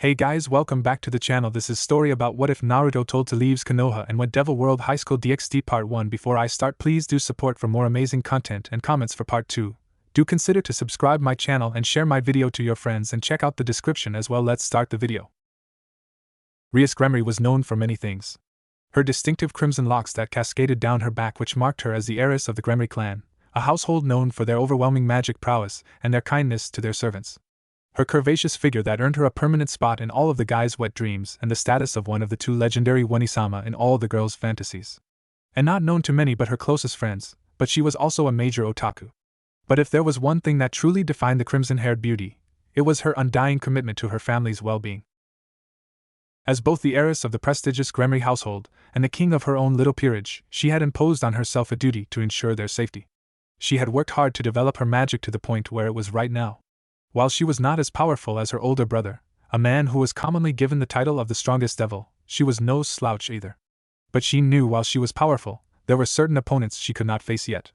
Hey guys, welcome back to the channel. This is story about what if Naruto told to leaves Konoha and went Devil World Highschool DxD Part 1. Before I start, please do support for more amazing content and comments for Part 2. Do consider to subscribe my channel and share my video to your friends and check out the description as well. Let's start the video. Rias Gremory was known for many things. Her distinctive crimson locks that cascaded down her back, which marked her as the heiress of the Gremory clan, a household known for their overwhelming magic prowess and their kindness to their servants. Her curvaceous figure that earned her a permanent spot in all of the guys' wet dreams and the status of one of the two legendary Onisama in all the girls' fantasies. And not known to many but her closest friends, but she was also a major otaku. But if there was one thing that truly defined the crimson-haired beauty, it was her undying commitment to her family's well-being. As both the heiress of the prestigious Gremory household and the king of her own little peerage, she had imposed on herself a duty to ensure their safety. She had worked hard to develop her magic to the point where it was right now. While she was not as powerful as her older brother, a man who was commonly given the title of the strongest devil, she was no slouch either. But she knew while she was powerful, there were certain opponents she could not face yet.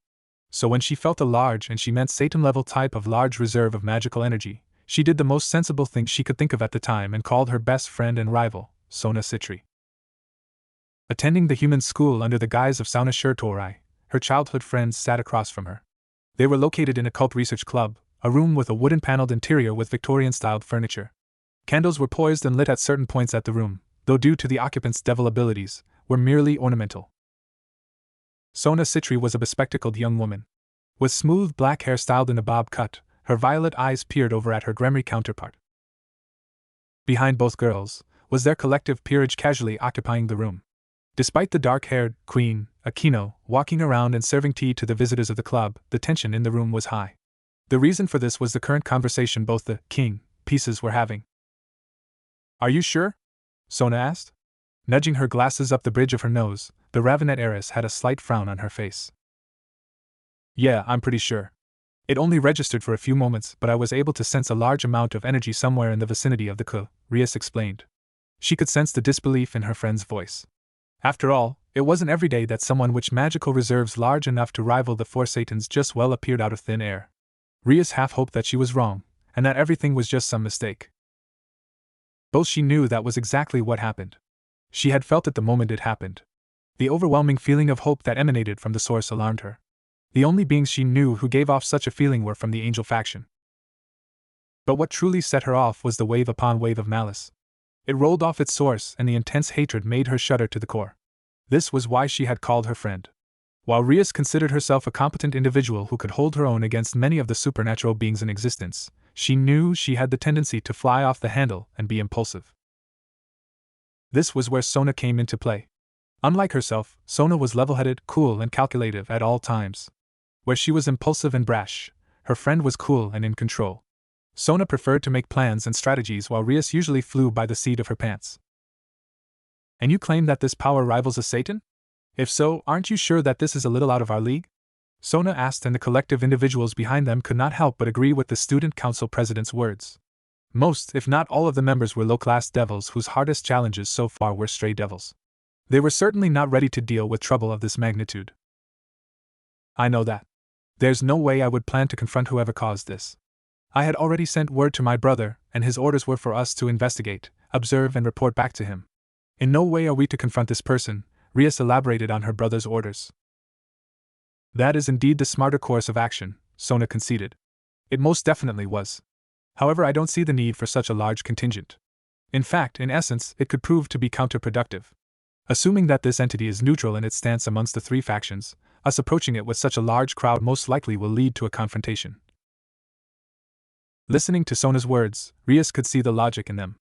So when she felt a large, and she meant Satan-level type of large reserve of magical energy, she did the most sensible thing she could think of at the time and called her best friend and rival, Sona Citri. Attending the human school under the guise of Sauna Shirtorai, her childhood friends sat across from her. They were located in a cult research club, a room with a wooden paneled interior with Victorian-styled furniture. Candles were poised and lit at certain points at the room, though due to the occupants' devil abilities, were merely ornamental. Sona Citri was a bespectacled young woman. With smooth black hair styled in a bob cut, her violet eyes peered over at her Gremory counterpart. Behind both girls was their collective peerage casually occupying the room. Despite the dark-haired Queen, Akino, walking around and serving tea to the visitors of the club, the tension in the room was high. The reason for this was the current conversation both the king pieces were having. "Are you sure?" Sona asked. Nudging her glasses up the bridge of her nose, the Ravenet heiress had a slight frown on her face. "Yeah, I'm pretty sure. It only registered for a few moments, but I was able to sense a large amount of energy somewhere in the vicinity of the Ku," Rias explained. She could sense the disbelief in her friend's voice. After all, it wasn't every day that someone with magical reserves large enough to rival the four Satans just well appeared out of thin air. Rias half hoped that she was wrong, and that everything was just some mistake. Both she knew that was exactly what happened. She had felt it the moment it happened. The overwhelming feeling of hope that emanated from the source alarmed her. The only beings she knew who gave off such a feeling were from the angel faction. But what truly set her off was the wave upon wave of malice. It rolled off its source, and the intense hatred made her shudder to the core. This was why she had called her friend. While Rias considered herself a competent individual who could hold her own against many of the supernatural beings in existence, she knew she had the tendency to fly off the handle and be impulsive. This was where Sona came into play. Unlike herself, Sona was level-headed, cool, and calculative at all times. Where she was impulsive and brash, her friend was cool and in control. Sona preferred to make plans and strategies while Rias usually flew by the seat of her pants. "And you claim that this power rivals a Satan? If so, aren't you sure that this is a little out of our league?" Sona asked, and the collective individuals behind them could not help but agree with the student council president's words. Most, if not all of the members were low-class devils whose hardest challenges so far were stray devils. They were certainly not ready to deal with trouble of this magnitude. "I know that. There's no way I would plan to confront whoever caused this. I had already sent word to my brother, and his orders were for us to investigate, observe, and report back to him. In no way are we to confront this person," Rias elaborated on her brother's orders. "That is indeed the smarter course of action," Sona conceded. "It most definitely was. However, I don't see the need for such a large contingent. In fact, in essence, it could prove to be counterproductive. Assuming that this entity is neutral in its stance amongst the three factions, us approaching it with such a large crowd most likely will lead to a confrontation." Listening to Sona's words, Rias could see the logic in them.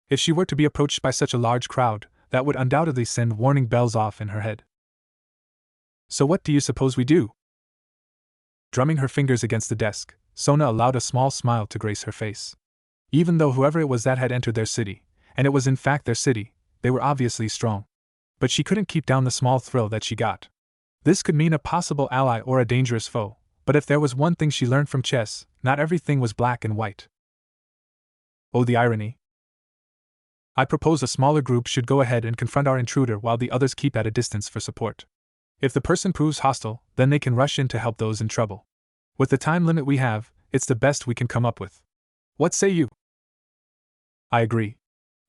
If she were to be approached by such a large crowd, that would undoubtedly send warning bells off in her head. "So what do you suppose we do?" Drumming her fingers against the desk, Sona allowed a small smile to grace her face. Even though whoever it was that had entered their city, and it was in fact their city, they were obviously strong. But she couldn't keep down the small thrill that she got. This could mean a possible ally or a dangerous foe, but if there was one thing she learned from chess, not everything was black and white. Oh, the irony. "I propose a smaller group should go ahead and confront our intruder while the others keep at a distance for support. If the person proves hostile, then they can rush in to help those in trouble. With the time limit we have, it's the best we can come up with. What say you?" "I agree.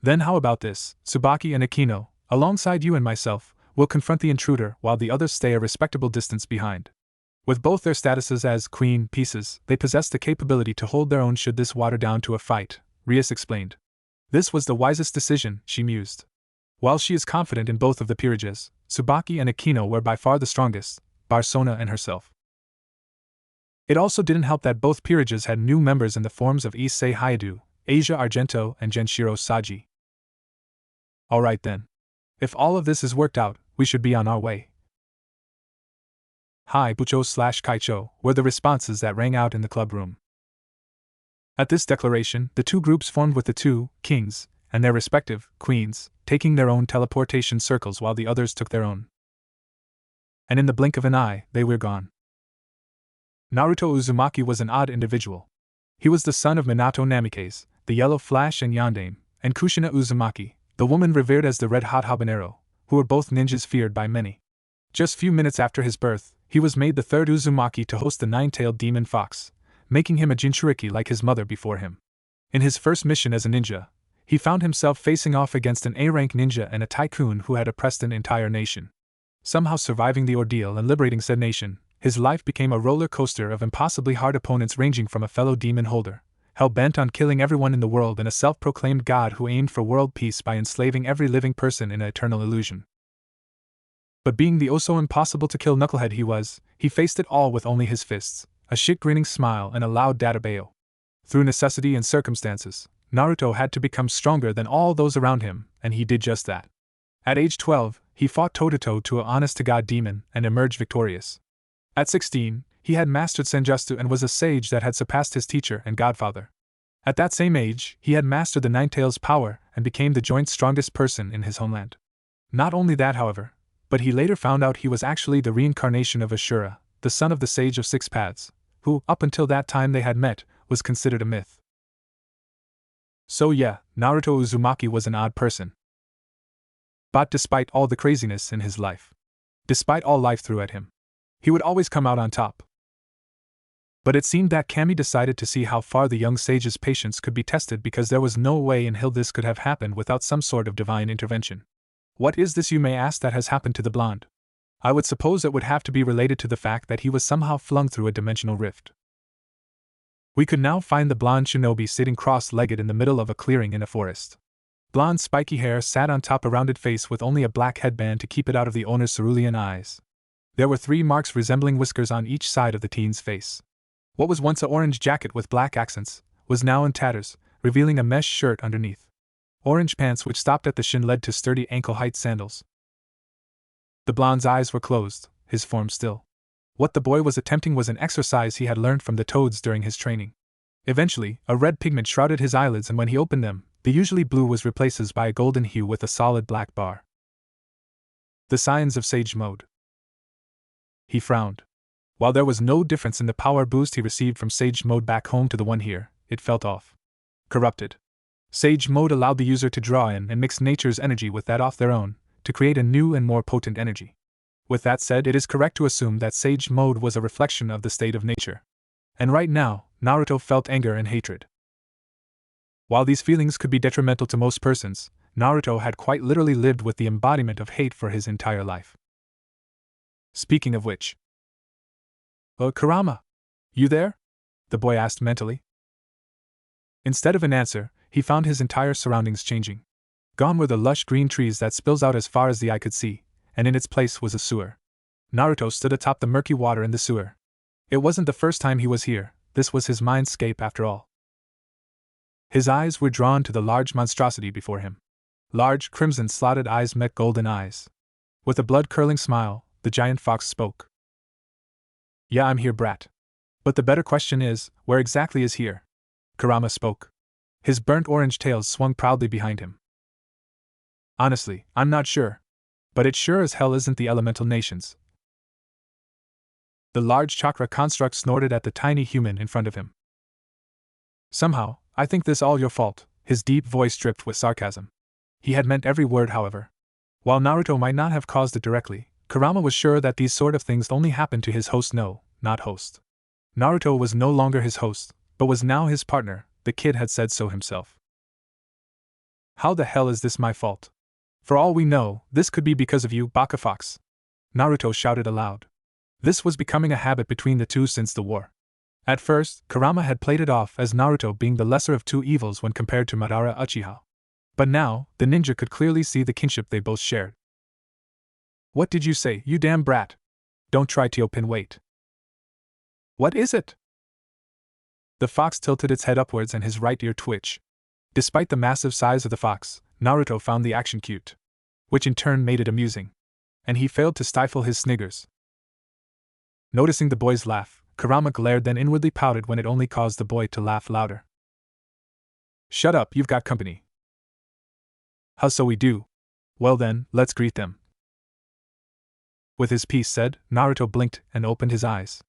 Then how about this? Tsubaki and Akino, alongside you and myself, will confront the intruder while the others stay a respectable distance behind. With both their statuses as queen pieces, they possess the capability to hold their own should this water down to a fight, Rias explained. This was the wisest decision, she mused. While she is confident in both of the peerages, Tsubaki and Akino were by far the strongest, bar Sona and herself. It also didn't help that both peerages had new members in the forms of Issei Hayabu, Asia Argento, and Genshiro Saji. Alright then. If all of this is worked out, we should be on our way. Hi Bucho/Kaicho were the responses that rang out in the club room. At this declaration, the two groups formed with the two kings and their respective queens, taking their own teleportation circles while the others took their own. And in the blink of an eye, they were gone. Naruto Uzumaki was an odd individual. He was the son of Minato Namikaze, the Yellow Flash and Yandere, and Kushina Uzumaki, the woman revered as the Red Hot Habanero, who were both ninjas feared by many. Just few minutes after his birth, he was made the third Uzumaki to host the nine-tailed demon fox, making him a Jinchuriki like his mother before him. In his first mission as a ninja, he found himself facing off against an A-rank ninja and a tycoon who had oppressed an entire nation. Somehow surviving the ordeal and liberating said nation, his life became a roller coaster of impossibly hard opponents ranging from a fellow demon holder, hell-bent on killing everyone in the world, and a self-proclaimed god who aimed for world peace by enslaving every living person in an eternal illusion. But being the oh-so-impossible-to-kill knucklehead he faced it all with only his fists, a shit-grinning smile, and a loud databao. Through necessity and circumstances, Naruto had to become stronger than all those around him, and he did just that. At age 12, he fought toe-to-toe to an honest-to-God demon and emerged victorious. At 16, he had mastered Senjutsu and was a sage that had surpassed his teacher and godfather. At that same age, he had mastered the Nine Tails' power and became the joint strongest person in his homeland. Not only that, however, but he later found out he was actually the reincarnation of Ashura, the son of the Sage of Six Paths, who, up until that time they had met, was considered a myth. So yeah, Naruto Uzumaki was an odd person. But despite all the craziness in his life, despite all life threw at him, he would always come out on top. But it seemed that Kami decided to see how far the young sage's patience could be tested, because there was no way in hell this could have happened without some sort of divine intervention. What is this, you may ask, that has happened to the blonde? I would suppose it would have to be related to the fact that he was somehow flung through a dimensional rift. We could now find the blonde shinobi sitting cross-legged in the middle of a clearing in a forest. Blonde spiky hair sat on top a rounded face with only a black headband to keep it out of the owner's cerulean eyes. There were 3 marks resembling whiskers on each side of the teen's face. What was once an orange jacket with black accents was now in tatters, revealing a mesh shirt underneath. Orange pants which stopped at the shin led to sturdy ankle-height sandals. The blonde's eyes were closed, his form still. What the boy was attempting was an exercise he had learned from the toads during his training. Eventually, a red pigment shrouded his eyelids, and when he opened them, the usually blue was replaced by a golden hue with a solid black bar. The signs of Sage Mode. He frowned. While there was no difference in the power boost he received from Sage Mode back home to the one here, it felt off. Corrupted. Sage Mode allowed the user to draw in and mix nature's energy with that of their own, to create a new and more potent energy. With that said, it is correct to assume that Sage Mode was a reflection of the state of nature. And right now, Naruto felt anger and hatred. While these feelings could be detrimental to most persons, Naruto had quite literally lived with the embodiment of hate for his entire life. Speaking of which. Kurama? You there? The boy asked mentally. Instead of an answer, he found his entire surroundings changing. Gone were the lush green trees that spills out as far as the eye could see, and in its place was a sewer. Naruto stood atop the murky water in the sewer. It wasn't the first time he was here, this was his mindscape after all. His eyes were drawn to the large monstrosity before him. Large, crimson-slotted eyes met golden eyes. With a blood-curdling smile, the giant fox spoke. Yeah, I'm here, brat. But the better question is, where exactly is here? Kurama spoke. His burnt orange tails swung proudly behind him. Honestly, I'm not sure. But it sure as hell isn't the elemental nations. The large chakra construct snorted at the tiny human in front of him. Somehow, I think this all your fault, his deep voice dripped with sarcasm. He had meant every word, however. While Naruto might not have caused it directly, Kurama was sure that these sort of things only happened to his host, not host. Naruto was no longer his host, but was now his partner, the kid had said so himself. How the hell is this my fault? For all we know, this could be because of you, Baka Fox. Naruto shouted aloud. This was becoming a habit between the two since the war. At first, Kurama had played it off as Naruto being the lesser of two evils when compared to Madara Uchiha. But now, the ninja could clearly see the kinship they both shared. What did you say, you damn brat? Don't try to pin weight. What is it? The fox tilted its head upwards and his right ear twitched. Despite the massive size of the fox, Naruto found the action cute, which in turn made it amusing, and he failed to stifle his sniggers. Noticing the boy's laugh, Kurama glared, then inwardly pouted when it only caused the boy to laugh louder. Shut up, you've got company. How so we do? Well then, let's greet them. With his piece said, Naruto blinked and opened his eyes.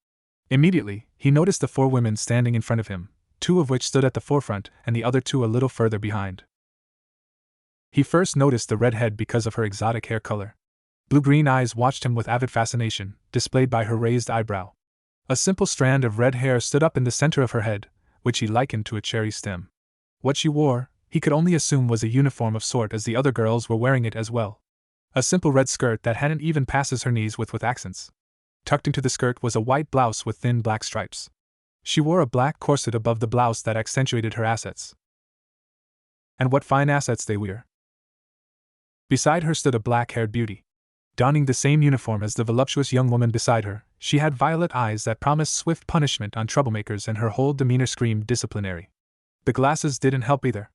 Immediately, he noticed the 4 women standing in front of him, 2 of which stood at the forefront and the other 2 a little further behind. He first noticed the redhead because of her exotic hair color. Blue-green eyes watched him with avid fascination, displayed by her raised eyebrow. A simple strand of red hair stood up in the center of her head, which he likened to a cherry stem. What she wore, he could only assume was a uniform of sort, as the other girls were wearing it as well. A simple red skirt that hadn't even passes her knees with accents. Tucked into the skirt was a white blouse with thin black stripes. She wore a black corset above the blouse that accentuated her assets. And what fine assets they were. Beside her stood a black-haired beauty. Donning the same uniform as the voluptuous young woman beside her, she had violet eyes that promised swift punishment on troublemakers, and her whole demeanor screamed disciplinary. The glasses didn't help either.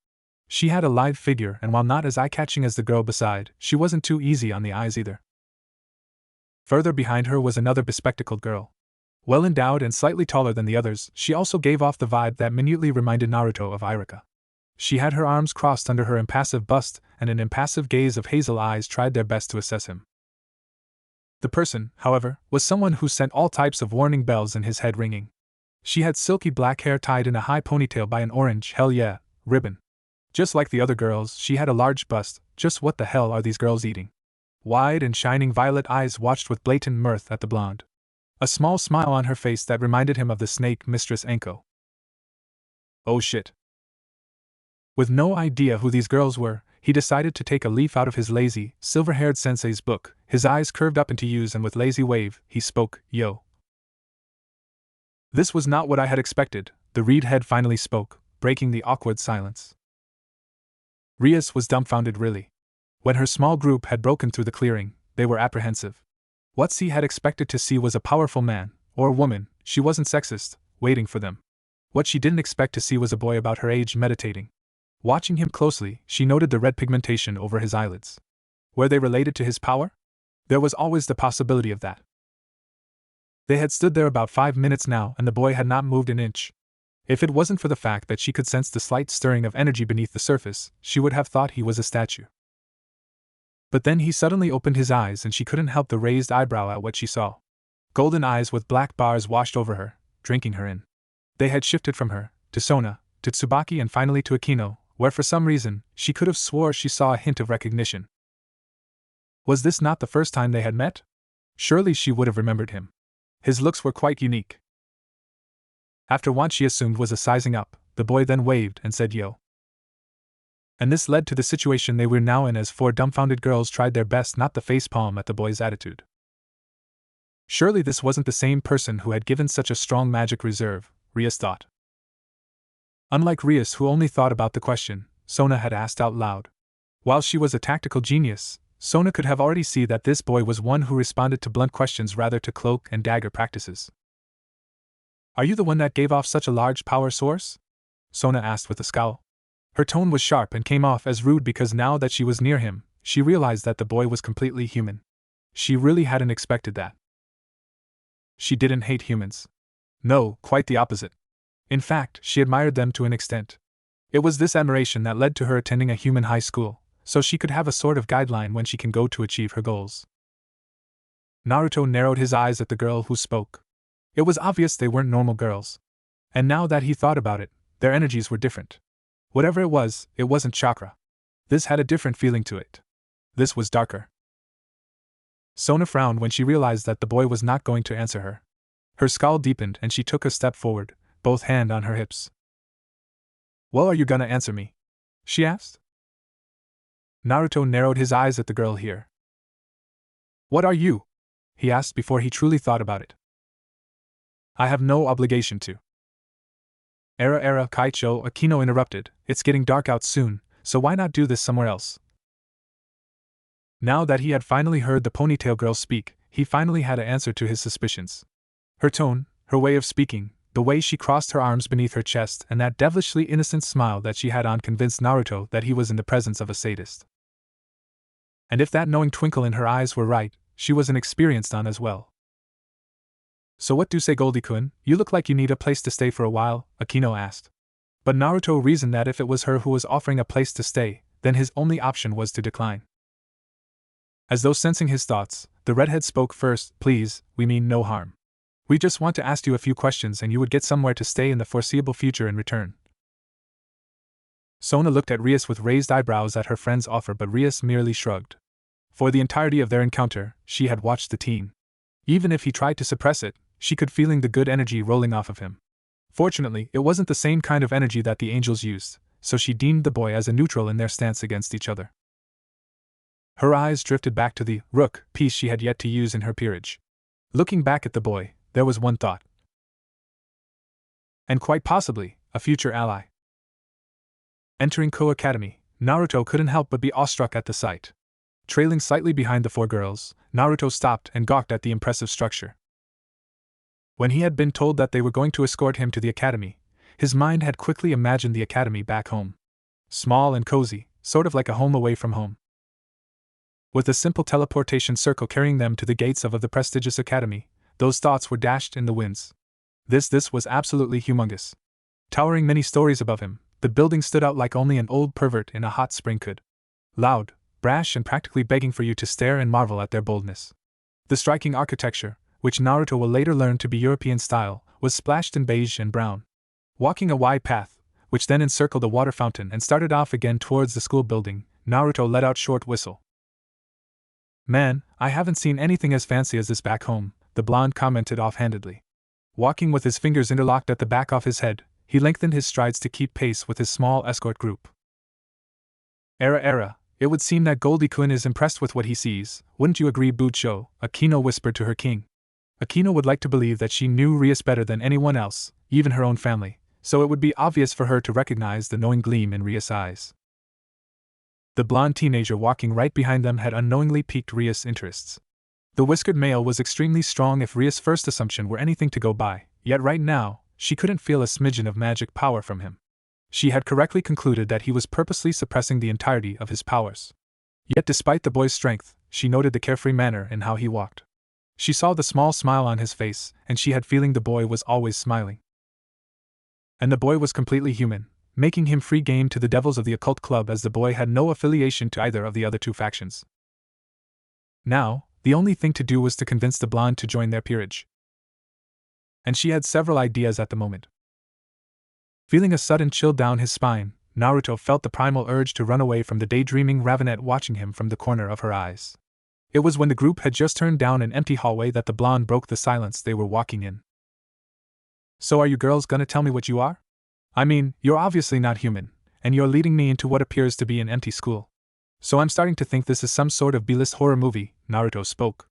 She had a lithe figure, and while not as eye-catching as the girl beside, she wasn't too easy on the eyes either. Further behind her was another bespectacled girl. Well endowed and slightly taller than the others, she also gave off the vibe that minutely reminded Naruto of Irika. She had her arms crossed under her impassive bust, and an impassive gaze of hazel eyes tried their best to assess him. The person, however, was someone who sent all types of warning bells in his head ringing. She had silky black hair tied in a high ponytail by an orange, hell yeah, ribbon. Just like the other girls, she had a large bust. Just what the hell are these girls eating? Wide and shining violet eyes watched with blatant mirth at the blonde. A small smile on her face that reminded him of the snake Mistress Enko. Oh shit. With no idea who these girls were, he decided to take a leaf out of his lazy, silver-haired sensei's book. His eyes curved up into U's, and with lazy wave, he spoke, "Yo." This was not what I had expected, the reed head finally spoke, breaking the awkward silence. Rias was dumbfounded really. When her small group had broken through the clearing, they were apprehensive. What she had expected to see was a powerful man, or woman, she wasn't sexist, waiting for them. What she didn't expect to see was a boy about her age meditating. Watching him closely, she noted the red pigmentation over his eyelids. Were they related to his power? There was always the possibility of that. They had stood there about 5 minutes now, and the boy had not moved an inch. If it wasn't for the fact that she could sense the slight stirring of energy beneath the surface, she would have thought he was a statue. But then he suddenly opened his eyes, and she couldn't help the raised eyebrow at what she saw. Golden eyes with black bars washed over her, drinking her in. They had shifted from her, to Sona, to Tsubaki, and finally to Akino, where for some reason, she could have swore she saw a hint of recognition. Was this not the first time they had met? Surely she would have remembered him. His looks were quite unique. After what she assumed was a sizing up, the boy then waved and said yo. And this led to the situation they were now in, as 4 dumbfounded girls tried their best not to facepalm at the boy's attitude. Surely this wasn't the same person who had given such a strong magic reserve, Rias thought. Unlike Rias, who only thought about the question, Sona had asked out loud. While she was a tactical genius, Sona could have already seen that this boy was one who responded to blunt questions rather to cloak and dagger practices. Are you the one that gave off such a large power source? Sona asked with a scowl. Her tone was sharp and came off as rude because now that she was near him, she realized that the boy was completely human. She really hadn't expected that. She didn't hate humans. No, quite the opposite. In fact, she admired them to an extent. It was this admiration that led to her attending a human high school, so she could have a sort of guideline when she can go to achieve her goals. Naruto narrowed his eyes at the girl who spoke. It was obvious they weren't normal girls. And now that he thought about it, their energies were different. Whatever it wasn't chakra. This had a different feeling to it. This was darker. Sona frowned when she realized that the boy was not going to answer her. Her scowl deepened and she took a step forward, both hands on her hips. Well, are you gonna answer me? She asked. Naruto narrowed his eyes at the girl here. What are you? He asked before he truly thought about it. I have no obligation to. Era, Kaicho, Akino interrupted. It's getting dark out soon, so why not do this somewhere else? Now that he had finally heard the ponytail girl speak, he finally had an answer to his suspicions. Her tone, her way of speaking, the way she crossed her arms beneath her chest, and that devilishly innocent smile that she had on convinced Naruto that he was in the presence of a sadist. And if that knowing twinkle in her eyes were right, she was an experienced one as well. So what do you say, Goldie-kun? You look like you need a place to stay for a while, Akino asked. But Naruto reasoned that if it was her who was offering a place to stay, then his only option was to decline. As though sensing his thoughts, the redhead spoke first. Please, we mean no harm. We just want to ask you a few questions and you would get somewhere to stay in the foreseeable future in return. Sona looked at Rias with raised eyebrows at her friend's offer, but Rias merely shrugged. For the entirety of their encounter, she had watched the teen. Even if he tried to suppress it, she could feeling the good energy rolling off of him. Fortunately, it wasn't the same kind of energy that the angels used, so she deemed the boy as a neutral in their stance against each other. Her eyes drifted back to the rook piece she had yet to use in her peerage. Looking back at the boy, there was one thought. And quite possibly, a future ally. Entering Konoha Academy, Naruto couldn't help but be awestruck at the sight. Trailing slightly behind the four girls, Naruto stopped and gawked at the impressive structure. When he had been told that they were going to escort him to the academy, his mind had quickly imagined the academy back home. Small and cozy, sort of like a home away from home. With a simple teleportation circle carrying them to the gates of the prestigious academy, those thoughts were dashed in the winds. This was absolutely humongous. Towering many stories above him, the building stood out like only an old pervert in a hot spring could. Loud, brash, and practically begging for you to stare and marvel at their boldness. The striking architecture, which Naruto will later learn to be European style, was splashed in beige and brown. Walking a wide path, which then encircled a water fountain and started off again towards the school building, Naruto let out a short whistle. Man, I haven't seen anything as fancy as this back home, the blonde commented offhandedly. Walking with his fingers interlocked at the back of his head, he lengthened his strides to keep pace with his small escort group. Era, it would seem that Goldie-kun is impressed with what he sees, wouldn't you agree, Bucho? Akino whispered to her king. Akino would like to believe that she knew Rias better than anyone else, even her own family, so it would be obvious for her to recognize the knowing gleam in Rias' eyes. The blonde teenager walking right behind them had unknowingly piqued Rias' interests. The whiskered male was extremely strong if Rias' first assumption were anything to go by, yet right now, she couldn't feel a smidgen of magic power from him. She had correctly concluded that he was purposely suppressing the entirety of his powers. Yet despite the boy's strength, she noted the carefree manner in how he walked. She saw the small smile on his face, and she had feeling the boy was always smiling. And the boy was completely human, making him free game to the devils of the occult club, as the boy had no affiliation to either of the other two factions. Now, the only thing to do was to convince the blonde to join their peerage. And she had several ideas at the moment. Feeling a sudden chill down his spine, Naruto felt the primal urge to run away from the daydreaming ravenet watching him from the corner of her eyes. It was when the group had just turned down an empty hallway that the blonde broke the silence they were walking in. So are you girls gonna tell me what you are? I mean, you're obviously not human, and you're leading me into what appears to be an empty school. So I'm starting to think this is some sort of B-list horror movie, Naruto spoke.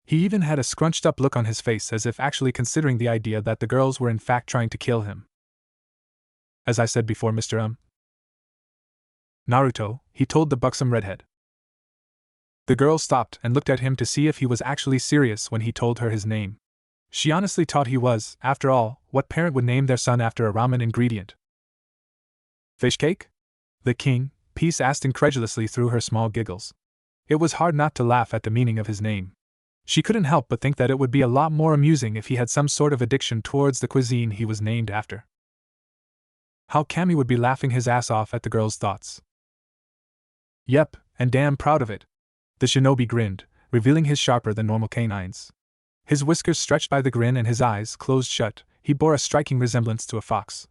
He even had a scrunched up look on his face as if actually considering the idea that the girls were in fact trying to kill him. As I said before, Mr. Naruto, he told the buxom redhead. The girl stopped and looked at him to see if he was actually serious when he told her his name. She honestly thought he was, after all, what parent would name their son after a ramen ingredient? Fish cake? The king, Peace asked incredulously through her small giggles. It was hard not to laugh at the meaning of his name. She couldn't help but think that it would be a lot more amusing if he had some sort of addiction towards the cuisine he was named after. How Cammy would be laughing his ass off at the girl's thoughts. Yep, and damn proud of it. The shinobi grinned, revealing his sharper than normal canines. His whiskers stretched by the grin and his eyes closed shut. He bore a striking resemblance to a fox.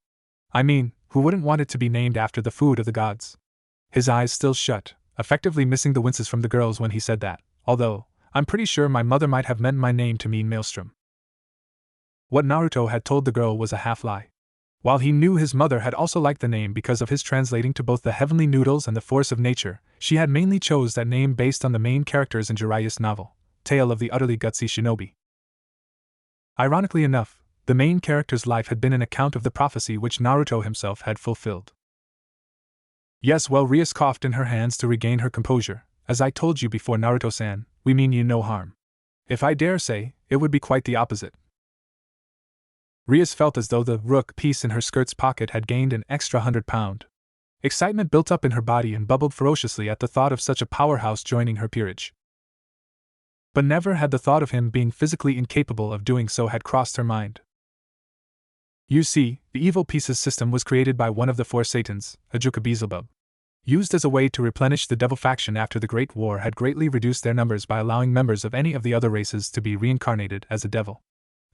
I mean, who wouldn't want it to be named after the food of the gods? His eyes still shut, effectively missing the winces from the girls when he said that, although, I'm pretty sure my mother might have meant my name to mean Maelstrom. What Naruto had told the girl was a half-lie. While he knew his mother had also liked the name because of his translating to both the heavenly noodles and the force of nature, she had mainly chose that name based on the main characters in Jiraiya's novel, Tale of the Utterly Gutsy Shinobi. Ironically enough, the main character's life had been an account of the prophecy which Naruto himself had fulfilled. Yes, well, Rias coughed in her hands to regain her composure. As I told you before, Naruto-san, we mean you no harm. If I dare say, it would be quite the opposite. Rias felt as though the rook piece in her skirt's pocket had gained an extra 100 pounds. Excitement built up in her body and bubbled ferociously at the thought of such a powerhouse joining her peerage. But never had the thought of him being physically incapable of doing so had crossed her mind. You see, the evil pieces system was created by one of the four Satans, Ajuka Beelzebub. Used as a way to replenish the devil faction after the Great War had greatly reduced their numbers by allowing members of any of the other races to be reincarnated as a devil.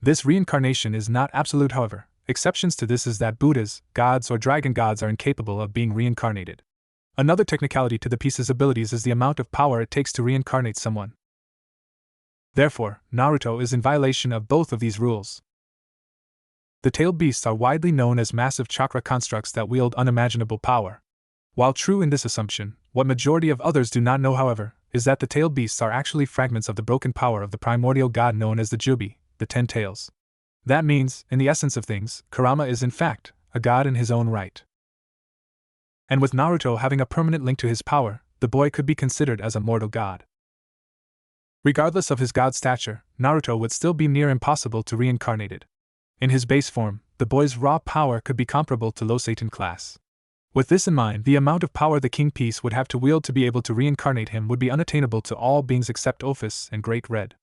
This reincarnation is not absolute, however. Exceptions to this is that Buddhas, gods, or dragon gods are incapable of being reincarnated. Another technicality to the piece's abilities is the amount of power it takes to reincarnate someone. Therefore, Naruto is in violation of both of these rules. The tailed beasts are widely known as massive chakra constructs that wield unimaginable power. While true in this assumption, what majority of others do not know, however, is that the tailed beasts are actually fragments of the broken power of the primordial god known as the Jubi, the 10 tails. That means, in the essence of things, Kurama is in fact a god in his own right. And with Naruto having a permanent link to his power, the boy could be considered as a mortal god. Regardless of his god stature, Naruto would still be near impossible to reincarnated. In his base form, the boy's raw power could be comparable to low Satan class. With this in mind, the amount of power the King Piece would have to wield to be able to reincarnate him would be unattainable to all beings except Ophis and Great Red.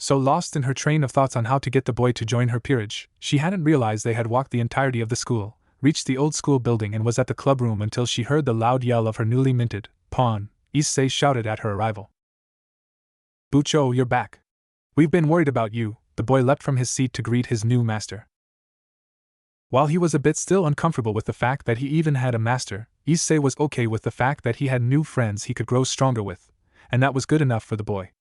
So lost in her train of thoughts on how to get the boy to join her peerage, she hadn't realized they had walked the entirety of the school, reached the old school building and was at the club room until she heard the loud yell of her newly minted pawn. Issei shouted at her arrival. Bucho, you're back. We've been worried about you. The boy leapt from his seat to greet his new master. While he was a bit still uncomfortable with the fact that he even had a master, Issei was okay with the fact that he had new friends he could grow stronger with, and that was good enough for the boy.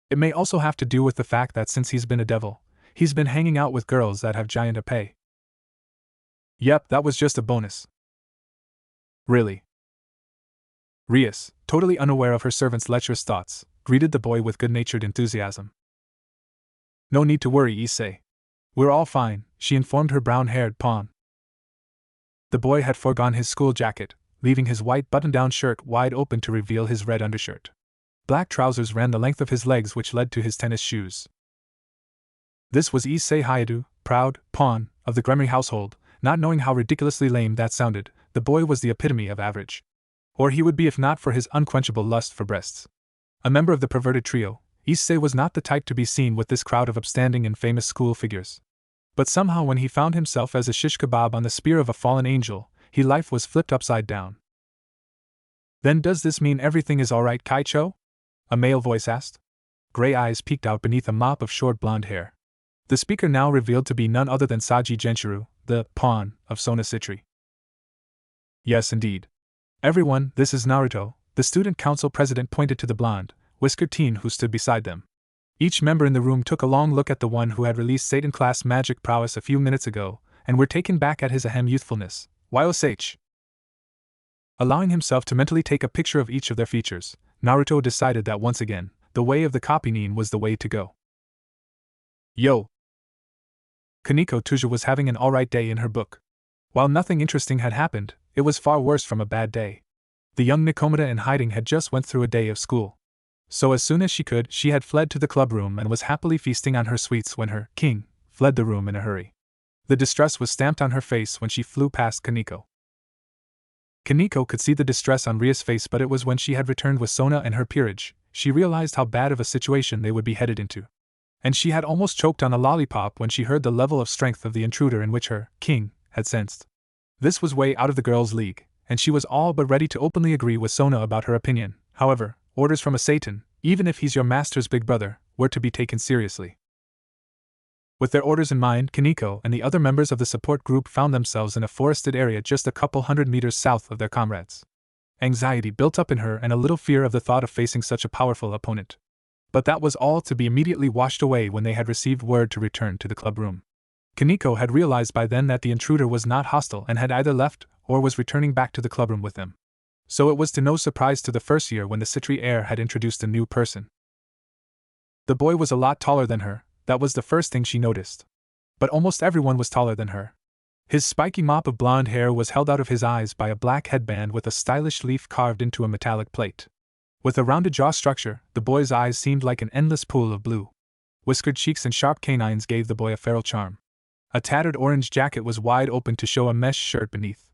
It may also have to do with the fact that since he's been a devil, he's been hanging out with girls that have giant épée. Yep, that was just a bonus. Really? Rias, totally unaware of her servant's lecherous thoughts, greeted the boy with good-natured enthusiasm. No need to worry, Issei. We're all fine, she informed her brown-haired pawn. The boy had foregone his school jacket, leaving his white button-down shirt wide open to reveal his red undershirt. Black trousers ran the length of his legs, which led to his tennis shoes. This was Issei Hayadu, proud pawn of the Gremory household. Not knowing how ridiculously lame that sounded, the boy was the epitome of average. Or he would be if not for his unquenchable lust for breasts. A member of the perverted trio, Issei was not the type to be seen with this crowd of upstanding and famous school figures. But somehow when he found himself as a shish kebab on the spear of a fallen angel, his life was flipped upside down. Then does this mean everything is alright, Kaicho? A male voice asked. Gray eyes peeked out beneath a mop of short blonde hair. The speaker now revealed to be none other than Saji Genshiro, the pawn of Sona Citri. Yes, indeed. Everyone, this is Naruto, the student council president pointed to the blonde, whiskered teen who stood beside them. Each member in the room took a long look at the one who had released Satan-class magic prowess a few minutes ago, and were taken back at his ahem youthfulness. YOSH. Allowing himself to mentally take a picture of each of their features, Naruto decided that once again, the way of the copy-nin was the way to go. Yo! Kaneko Tuja was having an alright day in her book. While nothing interesting had happened, it was far worse from a bad day. The young Nikomata in hiding had just went through a day of school. So as soon as she could, she had fled to the club room and was happily feasting on her sweets when her king fled the room in a hurry. The distress was stamped on her face when she flew past Kaneko. Kaneko could see the distress on Ria's face, but it was when she had returned with Sona and her peerage, she realized how bad of a situation they would be headed into. And she had almost choked on a lollipop when she heard the level of strength of the intruder in which her king had sensed. This was way out of the girls' league, and she was all but ready to openly agree with Sona about her opinion. However, orders from a Satan, even if he's your master's big brother, were to be taken seriously. With their orders in mind, Kaneko and the other members of the support group found themselves in a forested area just a couple hundred meters south of their comrades. Anxiety built up in her and a little fear of the thought of facing such a powerful opponent. But that was all to be immediately washed away when they had received word to return to the club room. Kaneko had realized by then that the intruder was not hostile and had either left or was returning back to the clubroom with them. So it was to no surprise to the first year when the Citri heir had introduced a new person. The boy was a lot taller than her, that was the first thing she noticed. But almost everyone was taller than her. His spiky mop of blonde hair was held out of his eyes by a black headband with a stylish leaf carved into a metallic plate. With a rounded jaw structure, the boy's eyes seemed like an endless pool of blue. Whiskered cheeks and sharp canines gave the boy a feral charm. A tattered orange jacket was wide open to show a mesh shirt beneath.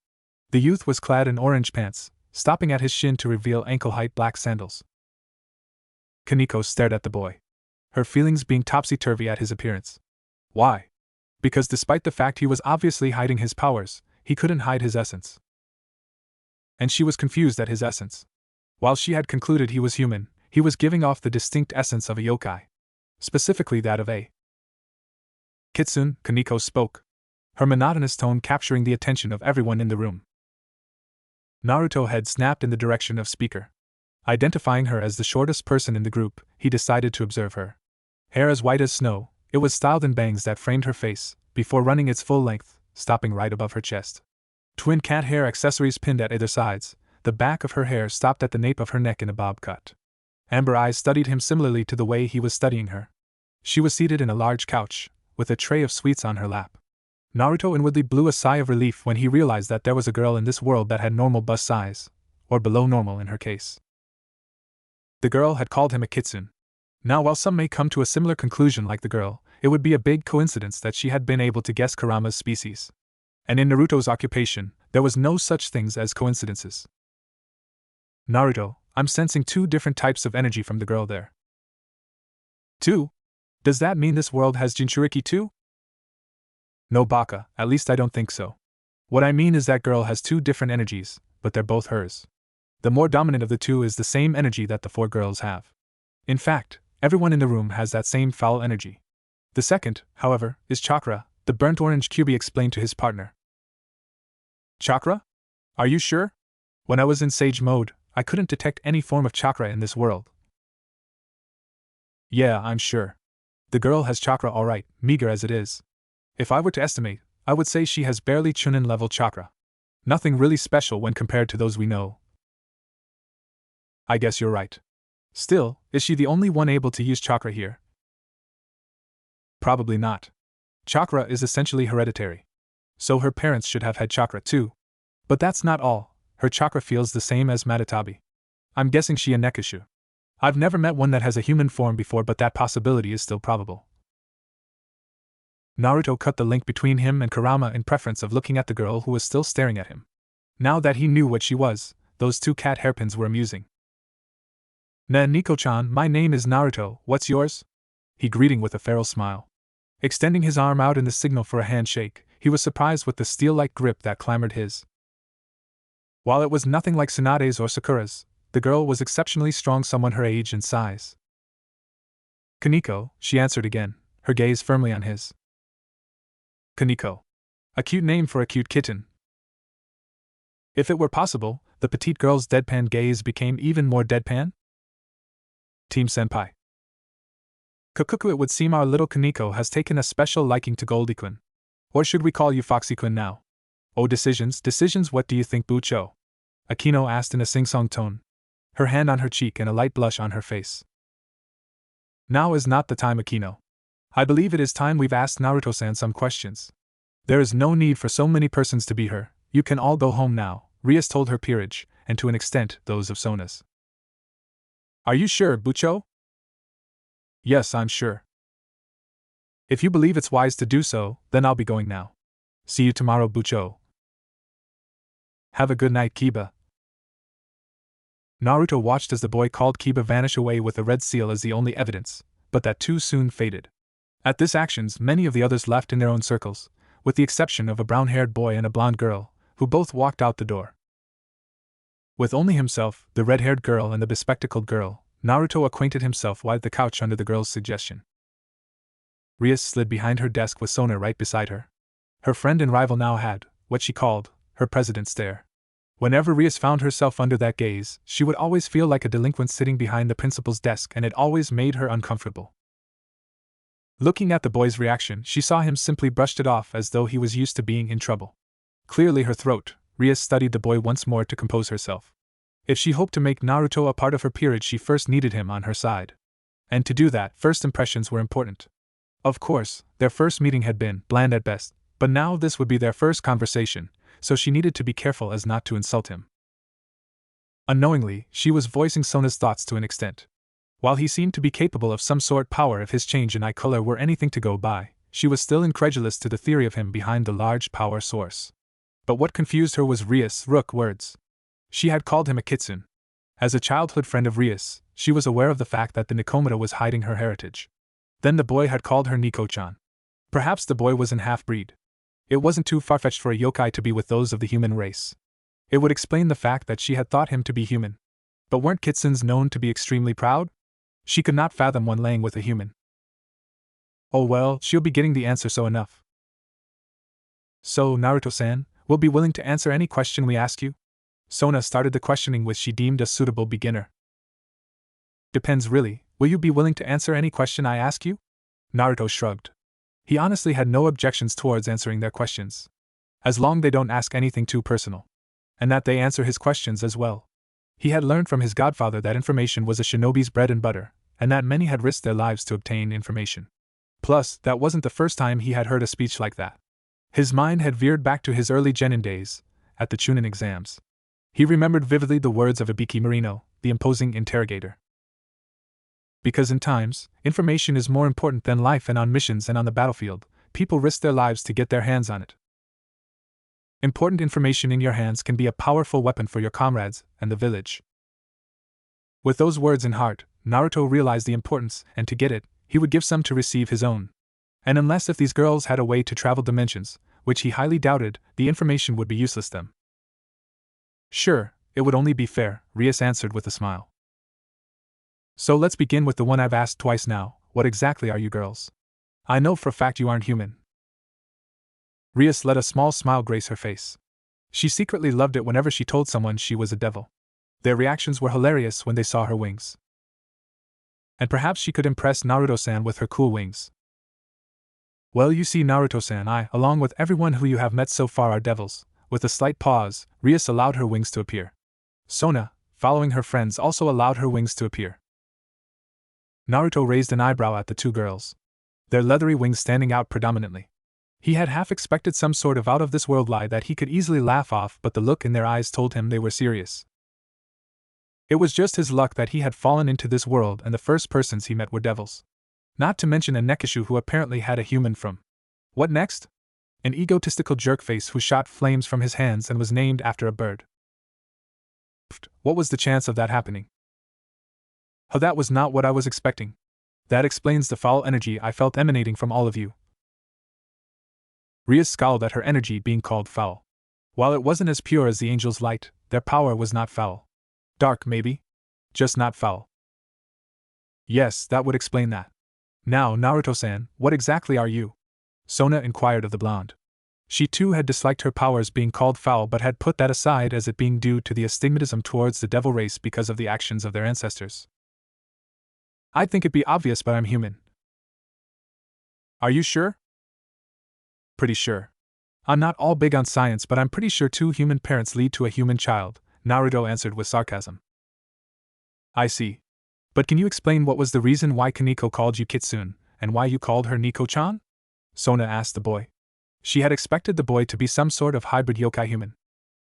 The youth was clad in orange pants, stopping at his shin to reveal ankle-height black sandals. Kaneko stared at the boy, her feelings being topsy-turvy at his appearance. Why? Because despite the fact he was obviously hiding his powers, he couldn't hide his essence. And she was confused at his essence. While she had concluded he was human, he was giving off the distinct essence of a yokai. Specifically that of a kitsune. Kaneko spoke, her monotonous tone capturing the attention of everyone in the room. Naruto had snapped in the direction of speaker. Identifying her as the shortest person in the group, he decided to observe her. Hair as white as snow, it was styled in bangs that framed her face, before running its full length, stopping right above her chest. Twin cat hair accessories pinned at either sides, the back of her hair stopped at the nape of her neck in a bob cut. Amber eyes studied him similarly to the way he was studying her. She was seated in a large couch, with a tray of sweets on her lap. Naruto inwardly blew a sigh of relief when he realized that there was a girl in this world that had normal bust size, or below normal in her case. The girl had called him a kitsune. Now while some may come to a similar conclusion like the girl, it would be a big coincidence that she had been able to guess Kurama's species. And in Naruto's occupation, there was no such things as coincidences. Naruto, I'm sensing 2 different types of energy from the girl there. 2? Does that mean this world has Jinchuriki too? No baka, at least I don't think so. What I mean is that girl has 2 different energies, but they're both hers. The more dominant of the 2 is the same energy that the 4 girls have. In fact, everyone in the room has that same foul energy. The second, however, is chakra, the burnt orange Kyuubi explained to his partner. Chakra? Are you sure? When I was in sage mode, I couldn't detect any form of chakra in this world. Yeah, I'm sure. The girl has chakra alright, meager as it is. If I were to estimate, I would say she has barely Chunin level chakra. Nothing really special when compared to those we know. I guess you're right. Still, is she the only one able to use chakra here? Probably not. Chakra is essentially hereditary. So her parents should have had chakra too. But that's not all, her chakra feels the same as Matatabi. I'm guessing she a Nekishu. I've never met one that has a human form before, but that possibility is still probable. Naruto cut the link between him and Kurama in preference of looking at the girl who was still staring at him. Now that he knew what she was, those 2 cat hairpins were amusing. Nico-chan, my name is Naruto, what's yours? He greeted with a feral smile. Extending his arm out in the signal for a handshake, he was surprised with the steel-like grip that clamored his. While it was nothing like Tsunade's or Sakura's, the girl was exceptionally strong, someone her age and size. Kaneko, she answered again, her gaze firmly on his. Kaneko. A cute name for a cute kitten. If it were possible, the petite girl's deadpan gaze became even more deadpan. Team Senpai. Kukuku, it would seem our little Kaneko has taken a special liking to Goldie-kun. Or should we call you Foxy-kun now? Oh, decisions, what do you think, Bucho? Akino asked in a sing-song tone, her hand on her cheek and a light blush on her face. Now is not the time, Akino. I believe it is time we've asked Naruto-san some questions. There is no need for so many persons to be here, you can all go home now, Rias told her peerage, and to an extent, those of Sona's. Are you sure, Bucho? Yes, I'm sure. If you believe it's wise to do so, then I'll be going now. See you tomorrow, Bucho. Have a good night, Kiba. Naruto watched as the boy called Kiba vanish away with the red seal as the only evidence, but that too soon faded. At this actions, many of the others left in their own circles, with the exception of a brown-haired boy and a blonde girl, who both walked out the door. With only himself, the red-haired girl and the bespectacled girl, Naruto acquainted himself with the couch under the girl's suggestion. Rias slid behind her desk with Sona right beside her. Her friend and rival now had, what she called, her president stare. Whenever Rias found herself under that gaze, she would always feel like a delinquent sitting behind the principal's desk, and it always made her uncomfortable. Looking at the boy's reaction, she saw him simply brushed it off as though he was used to being in trouble. Clearly her throat, Ria studied the boy once more to compose herself. If she hoped to make Naruto a part of her peerage, she first needed him on her side. And to do that, first impressions were important. Of course, their first meeting had been bland at best, but now this would be their first conversation, so she needed to be careful as not to insult him. Unknowingly, she was voicing Sona's thoughts to an extent. While he seemed to be capable of some sort power if his change in eye color were anything to go by, she was still incredulous to the theory of him behind the large power source. But what confused her was Rias' rook words. She had called him a kitsune. As a childhood friend of Rias, she was aware of the fact that the Nikomata was hiding her heritage. Then the boy had called her Niko-chan. Perhaps the boy was an half-breed. It wasn't too far-fetched for a yokai to be with those of the human race. It would explain the fact that she had thought him to be human. But weren't kitsunes known to be extremely proud? She could not fathom one laying with a human. Oh well, she'll be getting the answer soon enough. So, Naruto-san, will be willing to answer any question we ask you? Sona started the questioning which she deemed a suitable beginner. Depends really, will you be willing to answer any question I ask you? Naruto shrugged. He honestly had no objections towards answering their questions. As long they don't ask anything too personal. And that they answer his questions as well. He had learned from his godfather that information was a shinobi's bread and butter, and that many had risked their lives to obtain information. Plus, that wasn't the first time he had heard a speech like that. His mind had veered back to his early genin days, at the Chunin exams. He remembered vividly the words of Ibiki Marino, the imposing interrogator. Because in times, information is more important than life, and on missions and on the battlefield, people risk their lives to get their hands on it. Important information in your hands can be a powerful weapon for your comrades and the village. With those words in heart, Naruto realized the importance, and to get it, he would give some to receive his own. And unless if these girls had a way to travel dimensions, which he highly doubted, the information would be useless to them. Sure, it would only be fair, Rias answered with a smile. So let's begin with the one I've asked twice now, what exactly are you girls? I know for a fact you aren't human. Rias let a small smile grace her face. She secretly loved it whenever she told someone she was a devil. Their reactions were hilarious when they saw her wings. And perhaps she could impress Naruto-san with her cool wings. Well, you see, Naruto-san, I, along with everyone who you have met so far, are devils. With a slight pause, Rias allowed her wings to appear. Sona, following her friends, also allowed her wings to appear. Naruto raised an eyebrow at the two girls, their leathery wings standing out predominantly. He had half expected some sort of out-of-this-world lie that he could easily laugh off, but the look in their eyes told him they were serious. It was just his luck that he had fallen into this world and the first persons he met were devils. Not to mention a Nekishu who apparently had a human from. What next? An egotistical jerkface who shot flames from his hands and was named after a bird. What was the chance of that happening? Oh, that was not what I was expecting. That explains the foul energy I felt emanating from all of you. Rias scowled at her energy being called foul. While it wasn't as pure as the angel's light, their power was not foul. Dark, maybe? Just not foul. Yes, that would explain that. Now, Naruto-san, what exactly are you? Sona inquired of the blonde. She too had disliked her powers being called foul, but had put that aside as it being due to the astigmatism towards the devil race because of the actions of their ancestors. I'd think it'd be obvious, but I'm human. Are you sure? Pretty sure. I'm not all big on science, but I'm pretty sure two human parents lead to a human child, Naruto answered with sarcasm. I see. But can you explain what was the reason why Kaneko called you Kitsune, and why you called her Niko-chan? Sona asked the boy. She had expected the boy to be some sort of hybrid yokai human.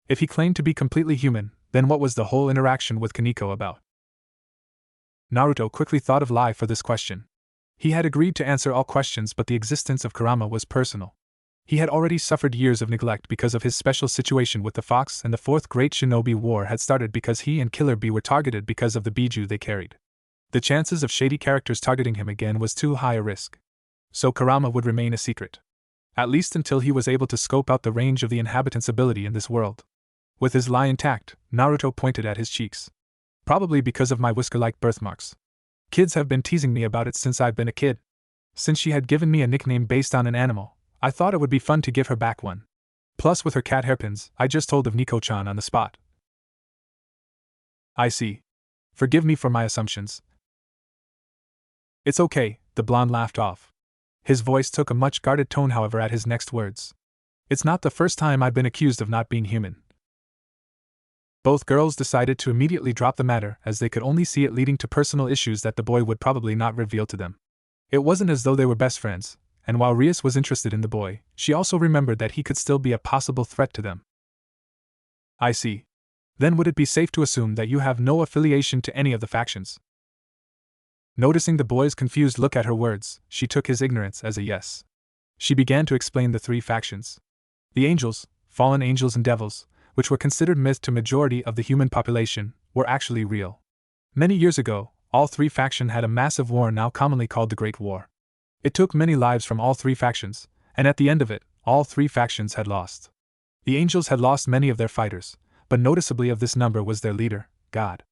If he claimed to be completely human, then what was the whole interaction with Kaneko about? Naruto quickly thought of lie for this question. He had agreed to answer all questions, but the existence of Kurama was personal. He had already suffered years of neglect because of his special situation with the fox, and the Fourth Great Shinobi War had started because he and Killer Bee were targeted because of the biju they carried. The chances of shady characters targeting him again was too high a risk. So Kurama would remain a secret. At least until he was able to scope out the range of the inhabitants' ability in this world. With his lie intact, Naruto pointed at his cheeks. Probably because of my whisker-like birthmarks. Kids have been teasing me about it since I've been a kid. Since she had given me a nickname based on an animal, I thought it would be fun to give her back one. Plus with her cat hairpins, I just told of Niko-chan on the spot. I see. Forgive me for my assumptions. It's okay, the blonde laughed off. His voice took a much guarded tone, however, at his next words. "It's not the first time I've been accused of not being human." Both girls decided to immediately drop the matter, as they could only see it leading to personal issues that the boy would probably not reveal to them. It wasn't as though they were best friends, and while Rias was interested in the boy, she also remembered that he could still be a possible threat to them. "I see. Then would it be safe to assume that you have no affiliation to any of the factions?" Noticing the boy's confused look at her words, she took his ignorance as a yes. She began to explain the three factions. The angels, fallen angels and devils, which were considered myth to majority of the human population, were actually real. Many years ago, all three factions had a massive war now commonly called the Great War. It took many lives from all three factions, and at the end of it, all three factions had lost. The angels had lost many of their fighters, but noticeably of this number was their leader, God.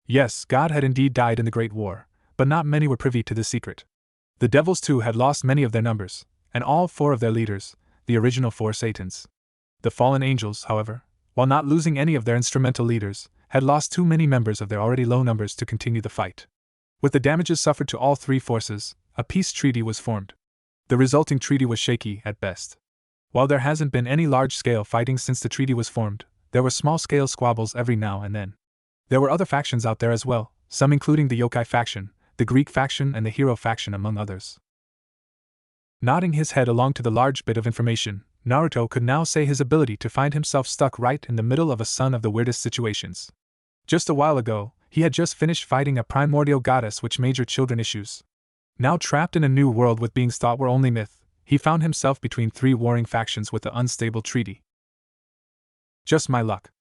Yes, God had indeed died in the Great War, but not many were privy to this secret. The devils too had lost many of their numbers, and all four of their leaders, the original four Satans. The fallen angels, however, while not losing any of their instrumental leaders, had lost too many members of their already low numbers to continue the fight. With the damages suffered to all three forces, a peace treaty was formed. The resulting treaty was shaky at best. While there hasn't been any large-scale fighting since the treaty was formed, there were small-scale squabbles every now and then. There were other factions out there as well, some including the yokai faction, the Greek faction and the hero faction among others. Nodding his head along to the large bit of information, Naruto could now say his ability to find himself stuck right in the middle of a son of the weirdest situations. Just a while ago, he had just finished fighting a primordial goddess which major children issues. Now trapped in a new world with beings thought were only myth, he found himself between three warring factions with an unstable treaty. Just my luck.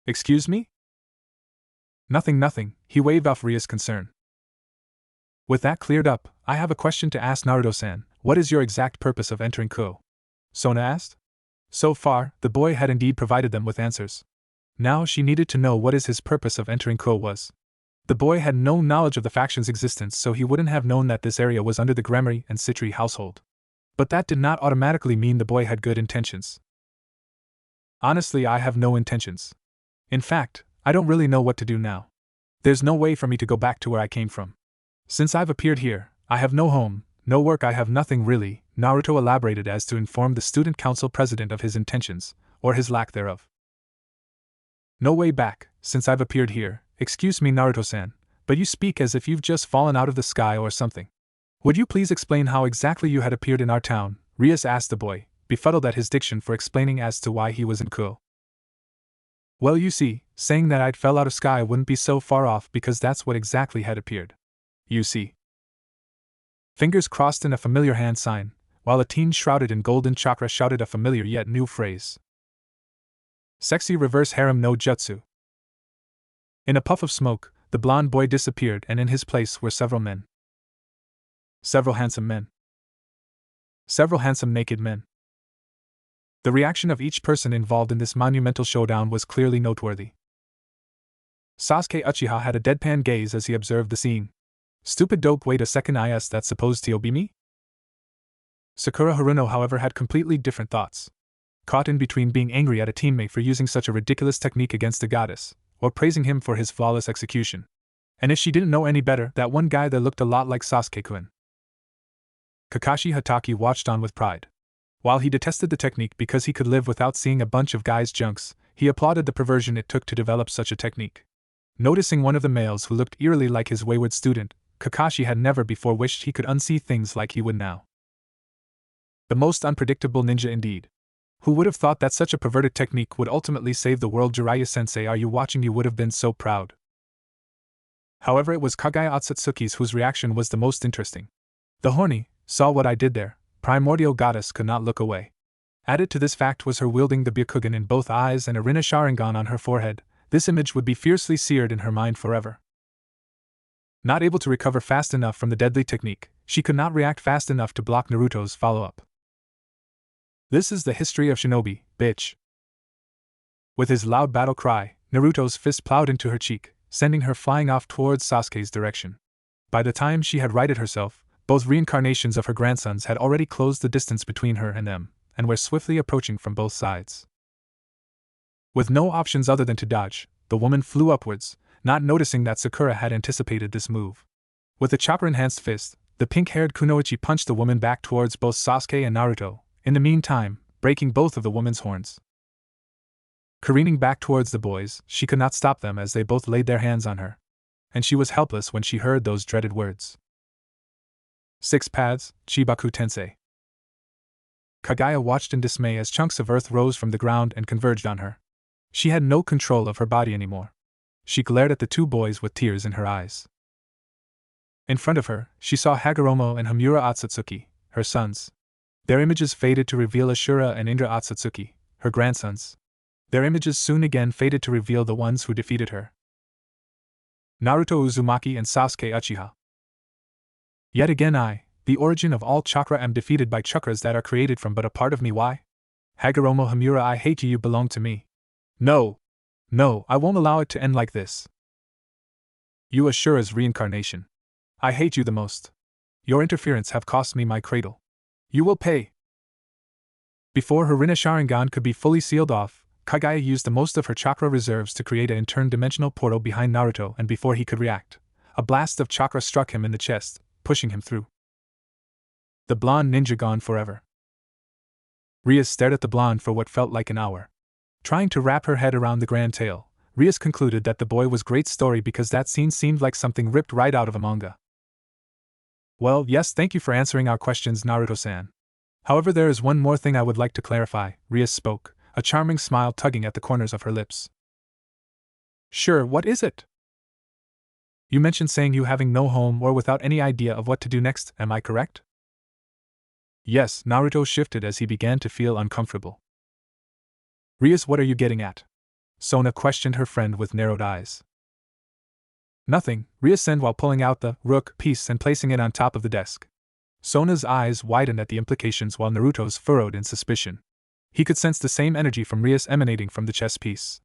Excuse me? Nothing, he waved off Ria's concern. With that cleared up, I have a question to ask Naruto-san. What is your exact purpose of entering Ko? Sona asked. So far, the boy had indeed provided them with answers. Now she needed to know what his purpose of entering Ko was. The boy had no knowledge of the faction's existence, so he wouldn't have known that this area was under the Gremory and Citri household. But that did not automatically mean the boy had good intentions. Honestly, I have no intentions. In fact, I don't really know what to do now. There's no way for me to go back to where I came from. Since I've appeared here, I have no home, no work, I have nothing really, Naruto elaborated as to inform the student council president of his intentions, or his lack thereof. No way back, since I've appeared here. Excuse me, Naruto-san, but you speak as if you've just fallen out of the sky or something. Would you please explain how exactly you had appeared in our town? Rias asked the boy, befuddled at his diction for explaining as to why he was in Ko. Well, you see, saying that I'd fell out of sky wouldn't be so far off because that's what exactly had appeared. You see. Fingers crossed in a familiar hand sign, while a teen shrouded in golden chakra shouted a familiar yet new phrase. Sexy reverse harem no jutsu. In a puff of smoke, the blonde boy disappeared and in his place were several men. Several handsome men. Several handsome naked men. The reaction of each person involved in this monumental showdown was clearly noteworthy. Sasuke Uchiha had a deadpan gaze as he observed the scene. Stupid dope, wait a second, is that supposed to be me? Sakura Haruno, however, had completely different thoughts. Caught in between being angry at a teammate for using such a ridiculous technique against the goddess, or praising him for his flawless execution. And if she didn't know any better, that one guy that looked a lot like Sasuke-kun. Kakashi Hatake watched on with pride. While he detested the technique because he could live without seeing a bunch of guys' junks, he applauded the perversion it took to develop such a technique. Noticing one of the males who looked eerily like his wayward student, Kakashi had never before wished he could unsee things like he would now. The most unpredictable ninja indeed. Who would have thought that such a perverted technique would ultimately save the world? Jiraiya-sensei, are you watching? You would have been so proud. However, it was Kagaya Otsutsuki's whose reaction was the most interesting. The horny, saw what I did there, primordial goddess could not look away. Added to this fact was her wielding the Byakugan in both eyes and a Rinna Sharingan on her forehead. This image would be fiercely seared in her mind forever. Not able to recover fast enough from the deadly technique, she could not react fast enough to block Naruto's follow-up. This is the history of shinobi, bitch. With his loud battle cry, Naruto's fist plowed into her cheek, sending her flying off towards Sasuke's direction. By the time she had righted herself, both reincarnations of her grandsons had already closed the distance between her and them, and were swiftly approaching from both sides. With no options other than to dodge, the woman flew upwards, not noticing that Sakura had anticipated this move. With a chopper-enhanced fist, The pink-haired kunoichi punched the woman back towards both Sasuke and Naruto, in the meantime, breaking both of the woman's horns. Careening back towards the boys, she could not stop them as they both laid their hands on her. And she was helpless when she heard those dreaded words. 6 paths, Chibaku Tensei. Kagaya watched in dismay as chunks of earth rose from the ground and converged on her. She had no control of her body anymore. She glared at the two boys with tears in her eyes. In front of her, she saw Hagoromo and Hamura Otsutsuki, her sons. Their images faded to reveal Ashura and Indra Otsutsuki, her grandsons. Their images soon again faded to reveal the ones who defeated her. Naruto Uzumaki and Sasuke Uchiha. Yet again I, the origin of all chakra, am defeated by chakras that are created from but a part of me. Why? Hagoromo Hamura, I hate you belong to me. No! No, I won't allow it to end like this. You Ashura's reincarnation. I hate you the most. Your interference have cost me my cradle. You will pay. Before her Rinna Sharingan could be fully sealed off, Kagaya used the most of her chakra reserves to create an interdimensional portal behind Naruto, and before he could react, a blast of chakra struck him in the chest, pushing him through. The blonde ninja gone forever. Rias stared at the blonde for what felt like an hour. Trying to wrap her head around the grand tale, Rias concluded that the boy was great story because that scene seemed like something ripped right out of a manga. Well, yes, thank you for answering our questions, Naruto-san. However, there is one more thing I would like to clarify, Rias spoke, a charming smile tugging at the corners of her lips. Sure, what is it? You mentioned saying you having no home or without any idea of what to do next, am I correct? Yes, Naruto shifted as he began to feel uncomfortable. Rias, what are you getting at? Sona questioned her friend with narrowed eyes. Nothing, Rias said while pulling out the rook piece and placing it on top of the desk. Sona's eyes widened at the implications while Naruto's furrowed in suspicion. He could sense the same energy from Rias emanating from the chess piece.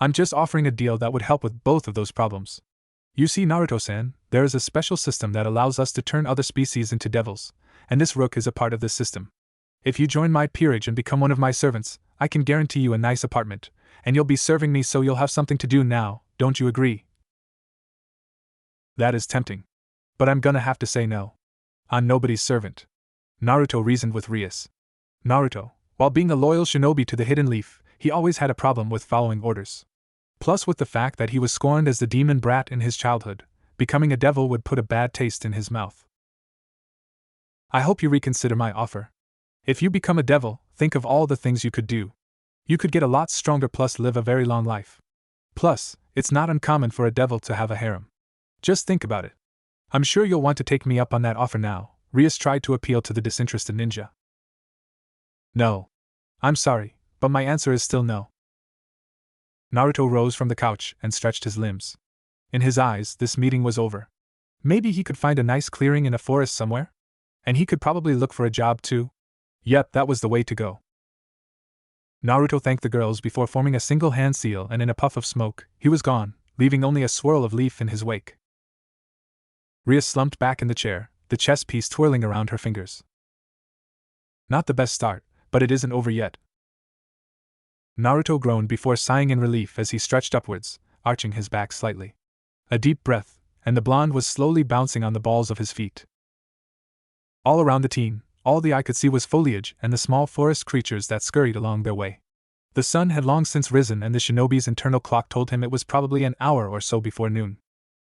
I'm just offering a deal that would help with both of those problems. You see, Naruto-san, there is a special system that allows us to turn other species into devils, and this rook is a part of this system. If you join my peerage and become one of my servants, I can guarantee you a nice apartment, and you'll be serving me, so you'll have something to do now, don't you agree? That is tempting. But I'm gonna have to say no. I'm nobody's servant. Naruto reasoned with Rias. Naruto, while being a loyal shinobi to the Hidden Leaf, he always had a problem with following orders. Plus, with the fact that he was scorned as the demon brat in his childhood, becoming a devil would put a bad taste in his mouth. I hope you reconsider my offer. If you become a devil, think of all the things you could do. You could get a lot stronger plus live a very long life. Plus, it's not uncommon for a devil to have a harem. Just think about it. I'm sure you'll want to take me up on that offer now, Rias tried to appeal to the disinterested ninja. No. I'm sorry, but my answer is still no. Naruto rose from the couch and stretched his limbs. In his eyes, this meeting was over. Maybe he could find a nice clearing in a forest somewhere? And he could probably look for a job too? Yep, that was the way to go. Naruto thanked the girls before forming a single hand seal, and in a puff of smoke, he was gone, leaving only a swirl of leaf in his wake. Rias slumped back in the chair, the chess piece twirling around her fingers. Not the best start, but it isn't over yet. Naruto groaned before sighing in relief as he stretched upwards, arching his back slightly. A deep breath, and the blonde was slowly bouncing on the balls of his feet. All around the teen, all the eye could see was foliage and the small forest creatures that scurried along their way. The sun had long since risen, and the shinobi's internal clock told him it was probably an hour or so before noon.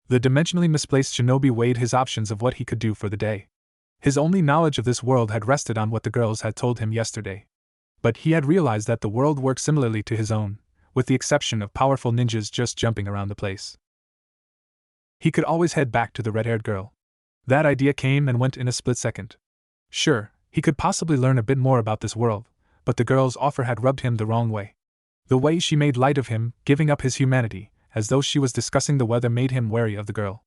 The dimensionally misplaced shinobi weighed his options of what he could do for the day. His only knowledge of this world had rested on what the girls had told him yesterday. But he had realized that the world worked similarly to his own, with the exception of powerful ninjas just jumping around the place. He could always head back to the red-haired girl. That idea came and went in a split second. Sure, he could possibly learn a bit more about this world, but the girl's offer had rubbed him the wrong way. The way she made light of him, giving up his humanity, as though she was discussing the weather, made him wary of the girl.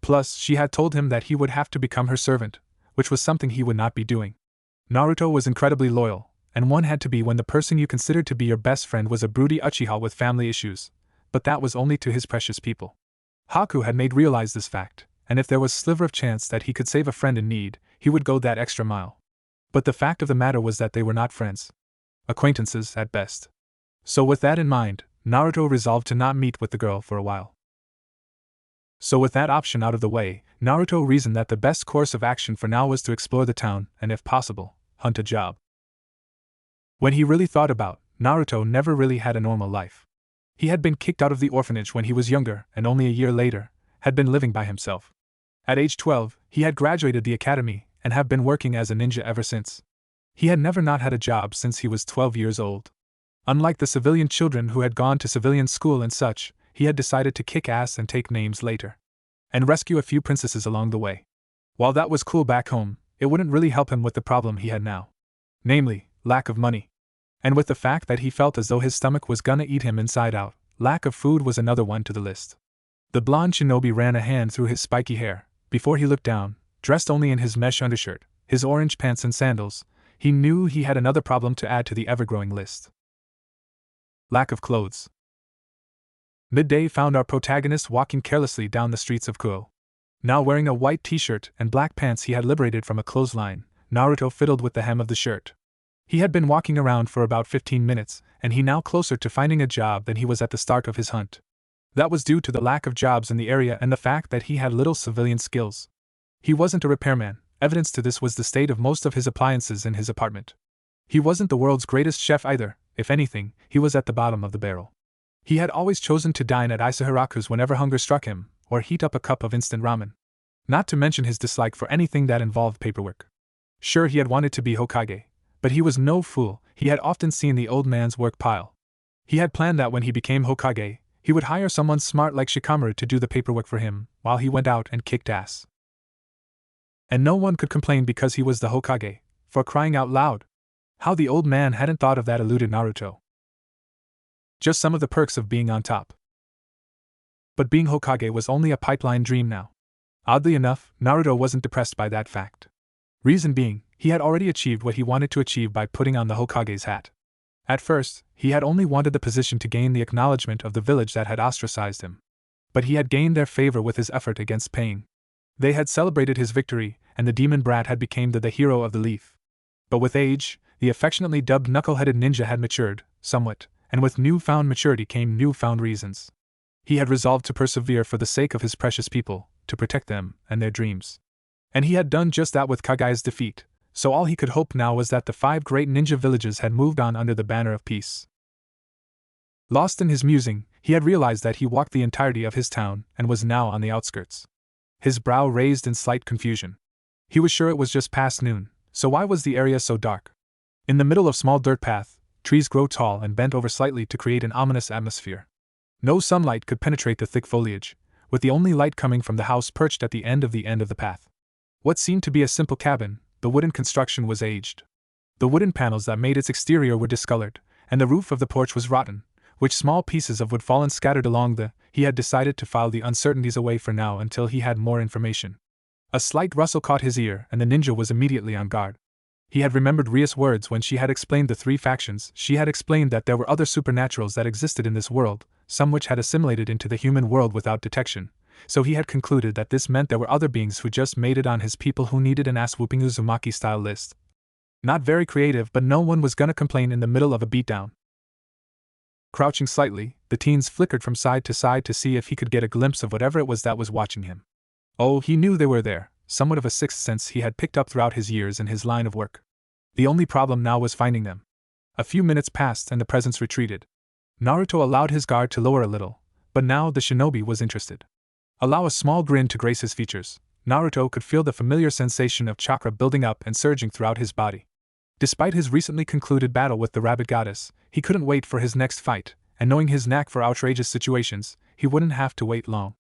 Plus, she had told him that he would have to become her servant, which was something he would not be doing. Naruto was incredibly loyal, and one had to be when the person you considered to be your best friend was a broody Uchiha with family issues, but that was only to his precious people. Haku had made realize this fact, and if there was a sliver of chance that he could save a friend in need, he would go that extra mile. But the fact of the matter was that they were not friends. Acquaintances, at best. So with that in mind, Naruto resolved to not meet with the girl for a while. So with that option out of the way, Naruto reasoned that the best course of action for now was to explore the town and, if possible, hunt a job. When he really thought about, Naruto never really had a normal life. He had been kicked out of the orphanage when he was younger and only a year later, had been living by himself. At age 12, he had graduated the academy and have been working as a ninja ever since. He had never not had a job since he was 12 years old. Unlike the civilian children who had gone to civilian school and such, he had decided to kick ass and take names later. And rescue a few princesses along the way. While that was cool back home, it wouldn't really help him with the problem he had now. Namely, lack of money. And with the fact that he felt as though his stomach was gonna eat him inside out, lack of food was another one to the list. The blonde shinobi ran a hand through his spiky hair. Before he looked down, dressed only in his mesh undershirt, his orange pants and sandals, he knew he had another problem to add to the ever-growing list. Lack of clothes. Midday found our protagonist walking carelessly down the streets of Kuo. Now wearing a white t-shirt and black pants he had liberated from a clothesline, Naruto fiddled with the hem of the shirt. He had been walking around for about 15 minutes, and he now closer to finding a job than he was at the start of his hunt. That was due to the lack of jobs in the area and the fact that he had little civilian skills. He wasn't a repairman. Evidence to this was the state of most of his appliances in his apartment. He wasn't the world's greatest chef either. If anything, he was at the bottom of the barrel. He had always chosen to dine at Isahiraku's whenever hunger struck him, or heat up a cup of instant ramen. Not to mention his dislike for anything that involved paperwork. Sure, he had wanted to be Hokage, but he was no fool. He had often seen the old man's work pile. He had planned that when he became Hokage, he would hire someone smart like Shikamaru to do the paperwork for him, while he went out and kicked ass. And no one could complain because he was the Hokage, for crying out loud. How the old man hadn't thought of that eluded Naruto. Just some of the perks of being on top. But being Hokage was only a pipeline dream now. Oddly enough, Naruto wasn't depressed by that fact. Reason being, he had already achieved what he wanted to achieve by putting on the Hokage's hat. At first, he had only wanted the position to gain the acknowledgement of the village that had ostracized him. But he had gained their favor with his effort against Pain. They had celebrated his victory, and the demon brat had become the hero of the leaf. But with age, the affectionately dubbed knuckle-headed ninja had matured, somewhat, and with newfound maturity came newfound reasons. He had resolved to persevere for the sake of his precious people, to protect them and their dreams. And he had done just that with Kagaya's defeat, so all he could hope now was that the 5 great ninja villages had moved on under the banner of peace. Lost in his musing, he had realized that he walked the entirety of his town and was now on the outskirts. His brow raised in slight confusion. He was sure it was just past noon, so why was the area so dark? In the middle of small dirt path, trees grow tall and bent over slightly to create an ominous atmosphere. No sunlight could penetrate the thick foliage, with the only light coming from the house perched at the end of the path. What seemed to be a simple cabin, the wooden construction was aged. The wooden panels that made its exterior were discolored, and the roof of the porch was rotten, which small pieces of wood fallen scattered along he had decided to file the uncertainties away for now until he had more information. A slight rustle caught his ear and the ninja was immediately on guard. He had remembered Ria's words when she had explained the 3 factions. She had explained that there were other supernaturals that existed in this world, some which had assimilated into the human world without detection, so he had concluded that this meant there were other beings who just made it on his people who needed an ass-whooping Uzumaki-style list. Not very creative, but no one was gonna complain in the middle of a beatdown. Crouching slightly, the teens flickered from side to side to see if he could get a glimpse of whatever it was that was watching him. Oh, he knew they were there, somewhat of a sixth sense he had picked up throughout his years in his line of work. The only problem now was finding them. A few minutes passed and the presence retreated. Naruto allowed his guard to lower a little, but now the shinobi was interested. Allow a small grin to grace his features. Naruto could feel the familiar sensation of chakra building up and surging throughout his body. Despite his recently concluded battle with the rabbit goddess, he couldn't wait for his next fight, and knowing his knack for outrageous situations, he wouldn't have to wait long.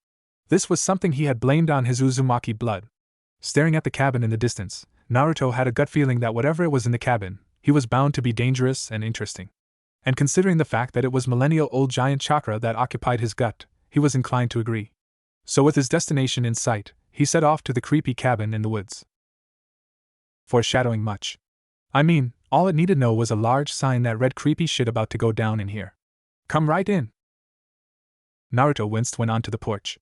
This was something he had blamed on his Uzumaki blood. Staring at the cabin in the distance, Naruto had a gut feeling that whatever it was in the cabin, he was bound to be dangerous and interesting. And considering the fact that it was millennial-old giant chakra that occupied his gut, he was inclined to agree. So with his destination in sight, he set off to the creepy cabin in the woods. Foreshadowing much. I mean, all it needed to know was a large sign that read creepy shit about to go down in here. Come right in. Naruto winced when onto the porch.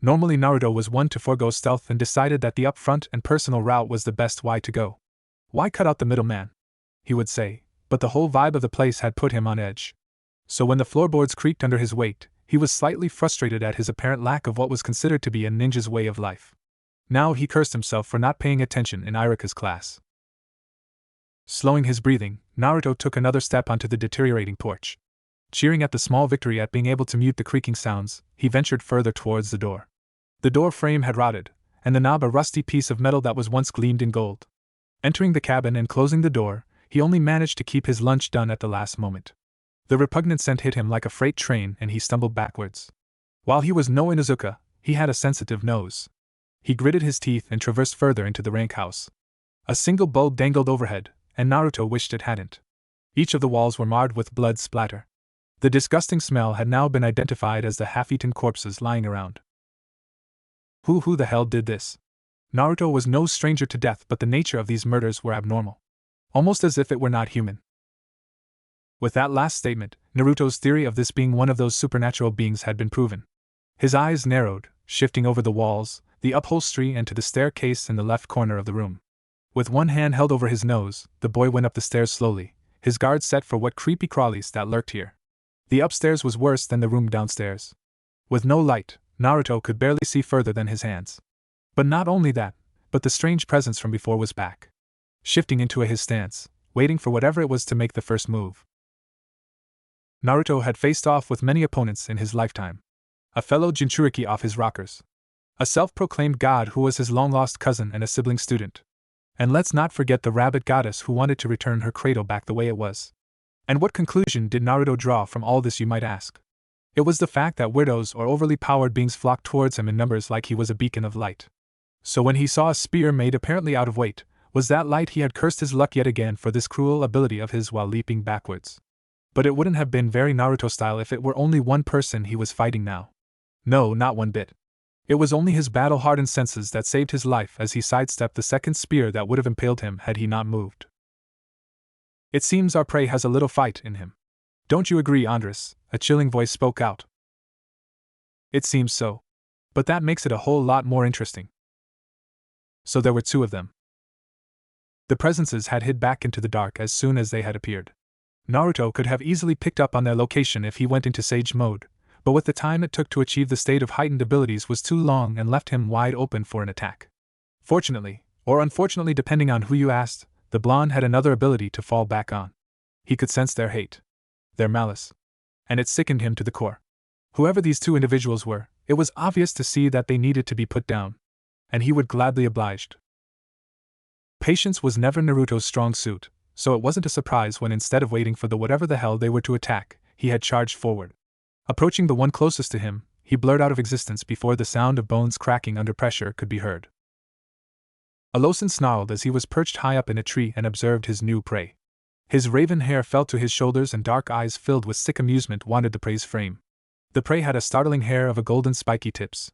Normally Naruto was one to forego stealth and decided that the upfront and personal route was the best way to go. Why cut out the middleman? He would say, but the whole vibe of the place had put him on edge. So when the floorboards creaked under his weight, He was slightly frustrated at his apparent lack of what was considered to be a ninja's way of life. Now he cursed himself for not paying attention in Irika's class. Slowing his breathing, Naruto took another step onto the deteriorating porch. Cheering at the small victory at being able to mute the creaking sounds, he ventured further towards the door. The door frame had rotted, and the knob a rusty piece of metal that was once gleamed in gold. Entering the cabin and closing the door, he only managed to keep his lunch done at the last moment. The repugnant scent hit him like a freight train and he stumbled backwards. While he was no Inuzuka, he had a sensitive nose. He gritted his teeth and traversed further into the rank house. A single bulb dangled overhead, and Naruto wished it hadn't. Each of the walls were marred with blood splatter. The disgusting smell had now been identified as the half-eaten corpses lying around. Who the hell did this? Naruto was no stranger to death, but the nature of these murders were abnormal. Almost as if it were not human. With that last statement, Naruto's theory of this being one of those supernatural beings had been proven. His eyes narrowed, shifting over the walls, the upholstery and to the staircase in the left corner of the room. With one hand held over his nose, the boy went up the stairs slowly, his guard set for what creepy crawlies that lurked here. The upstairs was worse than the room downstairs. With no light, Naruto could barely see further than his hands. But not only that, but the strange presence from before was back. Shifting into his stance, waiting for whatever it was to make the first move. Naruto had faced off with many opponents in his lifetime. A fellow Jinchuriki off his rockers. A self-proclaimed god who was his long-lost cousin and a sibling student. And let's not forget the rabbit goddess who wanted to return her cradle back the way it was. And what conclusion did Naruto draw from all this, you might ask? It was the fact that weirdos or overly powered beings flocked towards him in numbers like he was a beacon of light. So when he saw a spear made apparently out of weight, was that light he had cursed his luck yet again for this cruel ability of his while leaping backwards. But it wouldn't have been very Naruto style if it were only one person he was fighting now. No, not one bit. It was only his battle-hardened senses that saved his life as he sidestepped the second spear that would have impaled him had he not moved. It seems our prey has a little fight in him. Don't you agree, Andres? A chilling voice spoke out. It seems so. But that makes it a whole lot more interesting. So there were two of them. The presences had hid back into the dark as soon as they had appeared. Naruto could have easily picked up on their location if he went into sage mode, but with the time it took to achieve the state of heightened abilities was too long and left him wide open for an attack. Fortunately, or unfortunately depending on who you asked, the blonde had another ability to fall back on. He could sense their hate. Their malice. And it sickened him to the core. Whoever these two individuals were, it was obvious to see that they needed to be put down. And he would gladly obliged. Patience was never Naruto's strong suit, so it wasn't a surprise when instead of waiting for the whatever the hell they were to attack, he had charged forward. Approaching the one closest to him, he blurred out of existence before the sound of bones cracking under pressure could be heard. Alosun snarled as he was perched high up in a tree and observed his new prey. His raven hair fell to his shoulders and dark eyes filled with sick amusement wandered the prey's frame. The prey had a startling hair of a golden spiky tips.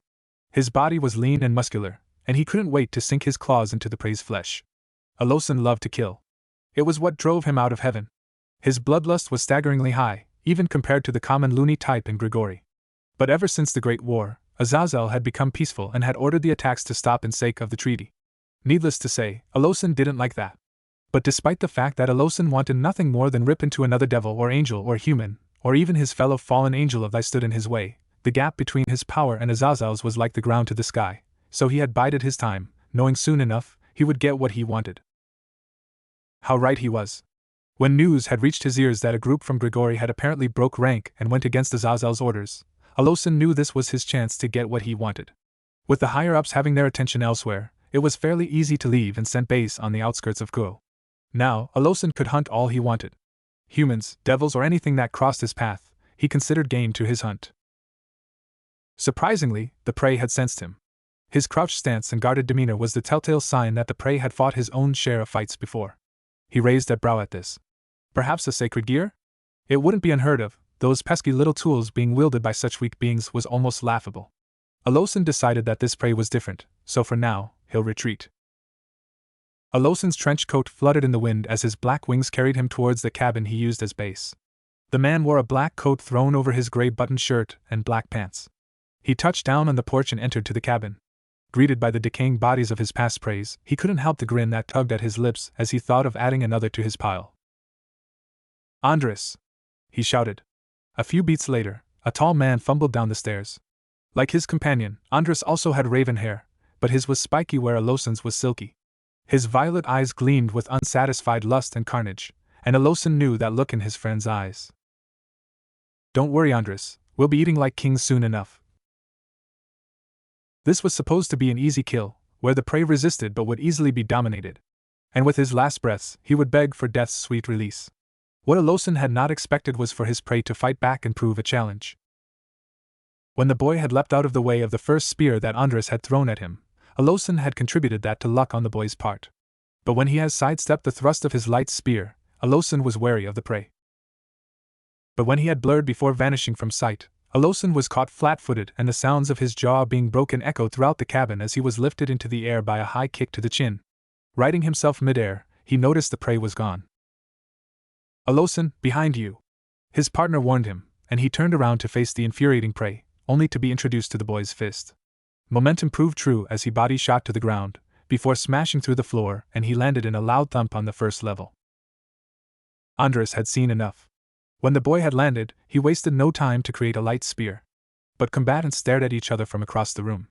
His body was lean and muscular, and he couldn't wait to sink his claws into the prey's flesh. Alosun loved to kill. It was what drove him out of heaven. His bloodlust was staggeringly high, even compared to the common loony type in Grigori. But ever since the Great War, Azazel had become peaceful and had ordered the attacks to stop in sake of the treaty. Needless to say, Alosun didn't like that. But despite the fact that Alosun wanted nothing more than rip into another devil or angel or human, or even his fellow fallen angel of thy stood in his way, the gap between his power and Azazel's was like the ground to the sky, so he had bided his time, knowing soon enough he would get what he wanted. How right he was. When news had reached his ears that a group from Grigori had apparently broke rank and went against Azazel's orders, Alosun knew this was his chance to get what he wanted. With the higher-ups having their attention elsewhere, it was fairly easy to leave and send base on the outskirts of Kuro. Now, Alosun could hunt all he wanted. Humans, devils or anything that crossed his path, he considered game to his hunt. Surprisingly, the prey had sensed him. His crouched stance and guarded demeanor was the telltale sign that the prey had fought his own share of fights before. He raised a brow at this. Perhaps a sacred gear? It wouldn't be unheard of, those pesky little tools being wielded by such weak beings was almost laughable. Alosun decided that this prey was different, so for now, he'll retreat. Alosun's trench coat fluttered in the wind as his black wings carried him towards the cabin he used as base. The man wore a black coat thrown over his gray buttoned shirt and black pants. He touched down on the porch and entered to the cabin. Greeted by the decaying bodies of his past preys, he couldn't help the grin that tugged at his lips as he thought of adding another to his pile. Andres! He shouted. A few beats later, a tall man fumbled down the stairs. Like his companion, Andres also had raven hair, but his was spiky where Alosan's was silky. His violet eyes gleamed with unsatisfied lust and carnage, and Alosan knew that look in his friend's eyes. "Don't worry, Andres, we'll be eating like kings soon enough." This was supposed to be an easy kill, where the prey resisted but would easily be dominated. And with his last breaths, he would beg for death's sweet release. What Alosan had not expected was for his prey to fight back and prove a challenge. When the boy had leapt out of the way of the first spear that Andres had thrown at him, Alosan had contributed that to luck on the boy's part. But when he had sidestepped the thrust of his light spear, Alosan was wary of the prey. But when he had blurred before vanishing from sight, Alosan was caught flat-footed, and the sounds of his jaw being broken echoed throughout the cabin as he was lifted into the air by a high kick to the chin. Righting himself mid-air, he noticed the prey was gone. "Alosan, behind you!" his partner warned him, and he turned around to face the infuriating prey, only to be introduced to the boy's fist. Momentum proved true as he body shot to the ground, before smashing through the floor, and he landed in a loud thump on the first level. Andres had seen enough. When the boy had landed, he wasted no time to create a light spear. But combatants stared at each other from across the room.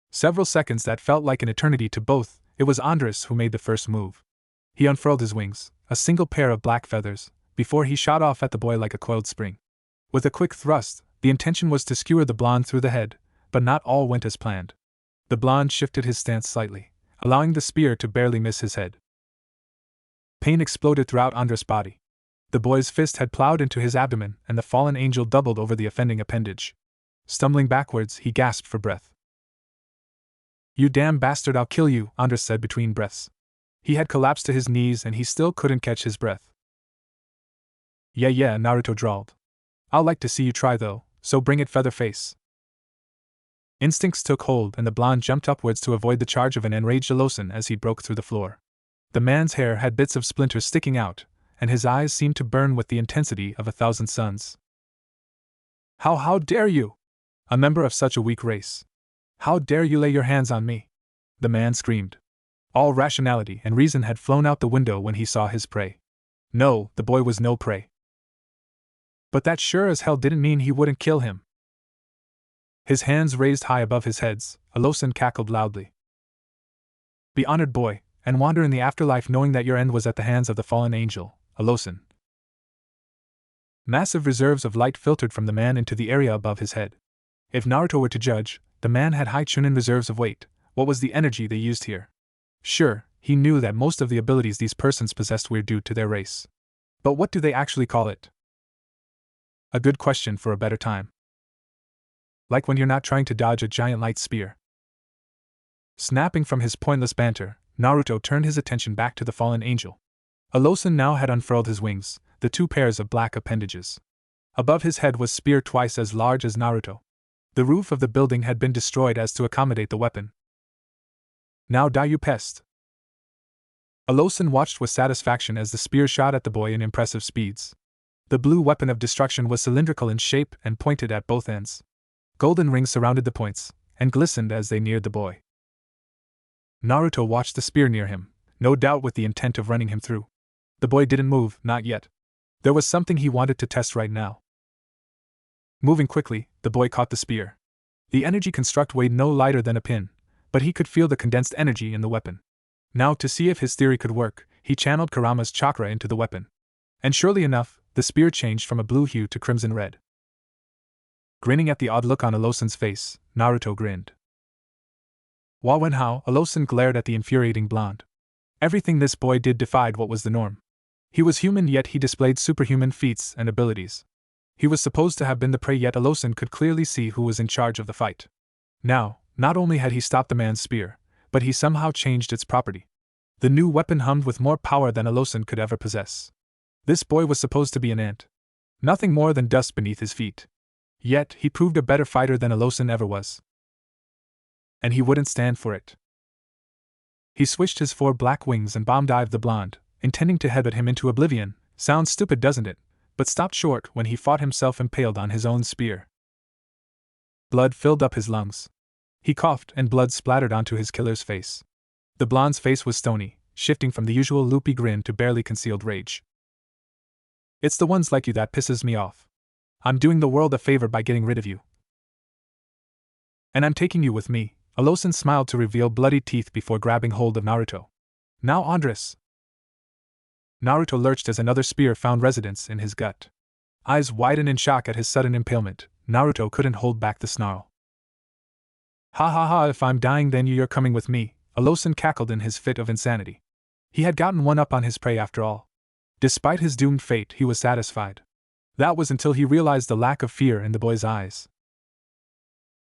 Several seconds that felt like an eternity to both. It was Andres who made the first move. He unfurled his wings, a single pair of black feathers, before he shot off at the boy like a coiled spring. With a quick thrust, the intention was to skewer the blonde through the head, but not all went as planned. The blonde shifted his stance slightly, allowing the spear to barely miss his head. Pain exploded throughout Andres' body. The boy's fist had plowed into his abdomen, and the fallen angel doubled over the offending appendage. Stumbling backwards, he gasped for breath. "You damn bastard, I'll kill you," Andres said between breaths. He had collapsed to his knees and he still couldn't catch his breath. Yeah, Naruto drawled. "I'll like to see you try though, so bring it, Featherface." Instincts took hold and the blonde jumped upwards to avoid the charge of an enraged Alosan as he broke through the floor. The man's hair had bits of splinters sticking out, and his eyes seemed to burn with the intensity of 1,000 suns. How dare you? A member of such a weak race. How dare you lay your hands on me?" the man screamed. All rationality and reason had flown out the window when he saw his prey. No, the boy was no prey. But that sure as hell didn't mean he wouldn't kill him. His hands raised high above his heads, Alosan cackled loudly. "Be honored, boy, and wander in the afterlife knowing that your end was at the hands of the fallen angel, Alosan." Massive reserves of light filtered from the man into the area above his head. If Naruto were to judge, the man had high chunin reserves of weight. What was the energy they used here? Sure, he knew that most of the abilities these persons possessed were due to their race. But what do they actually call it? A good question for a better time. Like when you're not trying to dodge a giant light spear. Snapping from his pointless banter, Naruto turned his attention back to the fallen angel. Alosan now had unfurled his wings, the 2 pairs of black appendages. Above his head was spear twice as large as Naruto. The roof of the building had been destroyed as to accommodate the weapon. "Now die, you pest!" Alosan watched with satisfaction as the spear shot at the boy in impressive speeds. The blue weapon of destruction was cylindrical in shape and pointed at both ends. Golden rings surrounded the points, and glistened as they neared the boy. Naruto watched the spear near him, no doubt with the intent of running him through. The boy didn't move, not yet. There was something he wanted to test right now. Moving quickly, the boy caught the spear. The energy construct weighed no lighter than a pin, but he could feel the condensed energy in the weapon. Now, to see if his theory could work, he channeled Kurama's chakra into the weapon. And surely enough, the spear changed from a blue hue to crimson red. Grinning at the odd look on Alosan's face, Naruto grinned. When how, Alosan glared at the infuriating blonde. Everything this boy did defied what was the norm. He was human, yet he displayed superhuman feats and abilities. He was supposed to have been the prey, yet Alosan could clearly see who was in charge of the fight. Now, not only had he stopped the man's spear, but he somehow changed its property. The new weapon hummed with more power than Alosan could ever possess. This boy was supposed to be an ant. Nothing more than dust beneath his feet. Yet, he proved a better fighter than Alosan ever was. And he wouldn't stand for it. He swished his 4 black wings and bomb-dived the blonde, intending to headbutt him into oblivion. Sounds stupid, doesn't it? But stopped short when he fought himself impaled on his own spear. Blood filled up his lungs. He coughed and blood splattered onto his killer's face. The blonde's face was stony, shifting from the usual loopy grin to barely concealed rage. "It's the ones like you that pisses me off. I'm doing the world a favor by getting rid of you. And I'm taking you with me. Alosun smiled to reveal bloody teeth before grabbing hold of Naruto. Now Andres! Naruto lurched as another spear found residence in his gut. Eyes widened in shock at his sudden impalement, Naruto couldn't hold back the snarl. Ha ha ha, if I'm dying then you're coming with me, Alosun cackled in his fit of insanity. He had gotten one up on his prey after all. Despite his doomed fate, he was satisfied. That was until he realized the lack of fear in the boy's eyes.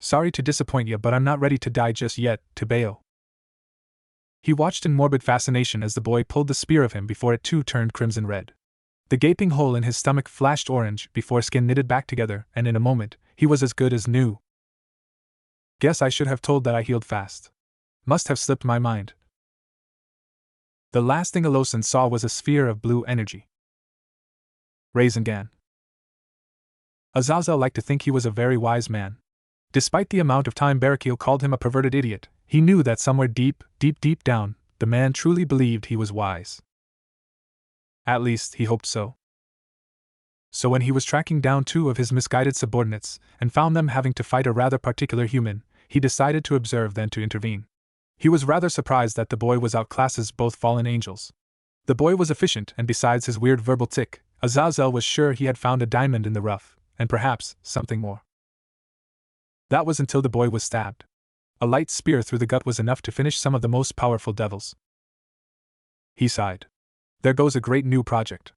Sorry to disappoint you, but I'm not ready to die just yet, Tebeo. He watched in morbid fascination as the boy pulled the spear of him before it too turned crimson red. The gaping hole in his stomach flashed orange before skin knitted back together, and in a moment, he was as good as new. Guess I should have told that I healed fast. Must have slipped my mind. The last thing Alosun saw was a sphere of blue energy. Rasengan. Azazel liked to think he was a very wise man. Despite the amount of time Barakil called him a perverted idiot, he knew that somewhere deep down, the man truly believed he was wise. At least, he hoped so. So when he was tracking down two of his misguided subordinates, and found them having to fight a rather particular human, he decided to observe than to intervene. He was rather surprised that the boy was outclasses both fallen angels. The boy was efficient, and besides his weird verbal tick, Azazel was sure he had found a diamond in the rough, and perhaps something more. That was until the boy was stabbed. A light spear through the gut was enough to finish some of the most powerful devils. He sighed. There goes a great new project.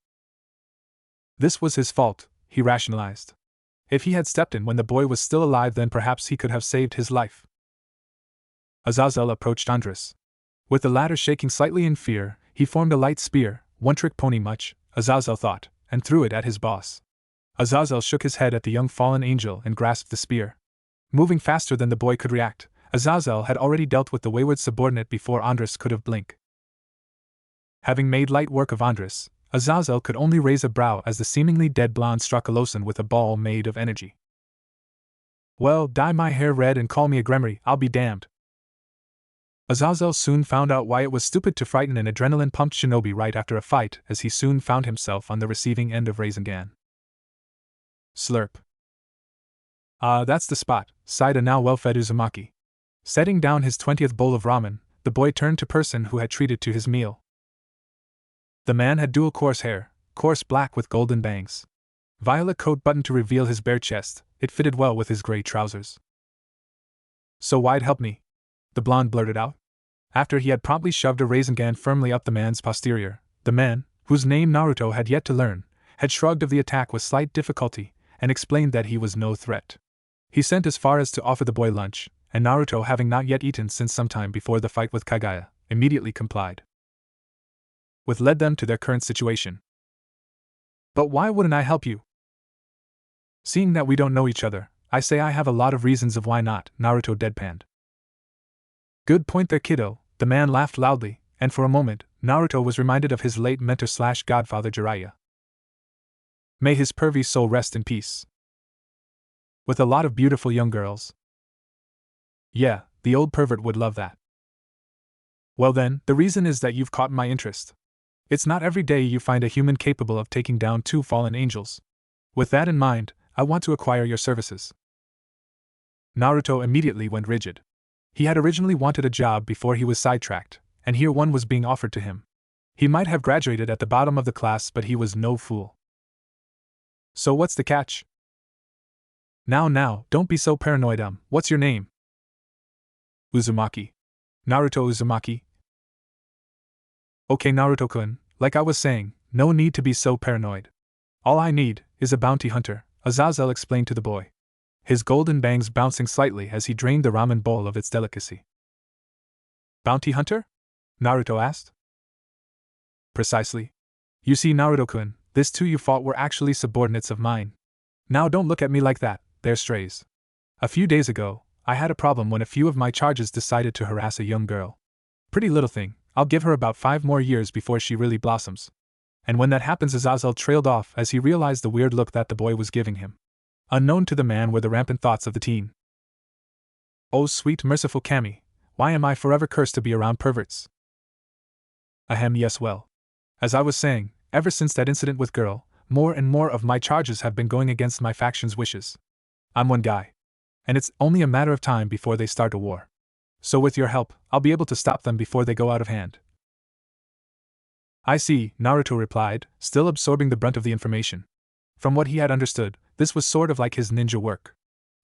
This was his fault, he rationalized. If he had stepped in when the boy was still alive, then perhaps he could have saved his life. Azazel approached Andres. With the latter shaking slightly in fear, he formed a light spear, one-trick pony much, Azazel thought, and threw it at his boss. Azazel shook his head at the young fallen angel and grasped the spear. Moving faster than the boy could react, Azazel had already dealt with the wayward subordinate before Andres could have blinked. Having made light work of Andres, Azazel could only raise a brow as the seemingly dead blonde struck Alosun with a ball made of energy. Well, dye my hair red and call me a Gremory, I'll be damned. Azazel soon found out why it was stupid to frighten an adrenaline-pumped shinobi right after a fight, as he soon found himself on the receiving end of Rasengan. Slurp. Ah, that's the spot, sighed a now well-fed Uzumaki. Setting down his 20th bowl of ramen, the boy turned to person who had treated to his meal. The man had dual coarse hair, coarse black with golden bangs. Violet coat buttoned to reveal his bare chest, it fitted well with his gray trousers. So why'd help me? The blonde blurted out. After he had promptly shoved a Rasengan firmly up the man's posterior, the man, whose name Naruto had yet to learn, had shrugged of the attack with slight difficulty, and explained that he was no threat. He sent as far as to offer the boy lunch, and Naruto, having not yet eaten since some time before the fight with Kagaya, immediately complied. Which led them to their current situation. But why wouldn't I help you? Seeing that we don't know each other, I say I have a lot of reasons of why not, Naruto deadpanned. Good point there, kiddo, the man laughed loudly, and for a moment, Naruto was reminded of his late mentor/godfather Jiraiya. May his pervy soul rest in peace. With a lot of beautiful young girls. Yeah, the old pervert would love that. Well then, the reason is that you've caught my interest. It's not every day you find a human capable of taking down two fallen angels. With that in mind, I want to acquire your services. Naruto immediately went rigid. He had originally wanted a job before he was sidetracked, and here one was being offered to him. He might have graduated at the bottom of the class, but he was no fool. So what's the catch? Now, don't be so paranoid. What's your name? Uzumaki. Naruto Uzumaki. Okay, Naruto-kun, like I was saying, no need to be so paranoid. All I need is a bounty hunter, Azazel explained to the boy. His golden bangs bouncing slightly as he drained the ramen bowl of its delicacy. Bounty hunter? Naruto asked. Precisely. You see, Naruto-kun, this two you fought were actually subordinates of mine. Now don't look at me like that, they're strays. A few days ago, I had a problem when a few of my charges decided to harass a young girl. Pretty little thing, I'll give her about 5 more years before she really blossoms. And when that happens, Azazel trailed off as he realized the weird look that the boy was giving him. Unknown to the man were the rampant thoughts of the teen. Oh sweet merciful Kami, why am I forever cursed to be around perverts? Ahem, yes, well. As I was saying, ever since that incident with girl, more and more of my charges have been going against my faction's wishes. I'm one guy. And it's only a matter of time before they start a war. So with your help, I'll be able to stop them before they go out of hand. I see, Naruto replied, still absorbing the brunt of the information. From what he had understood, this was sort of like his ninja work.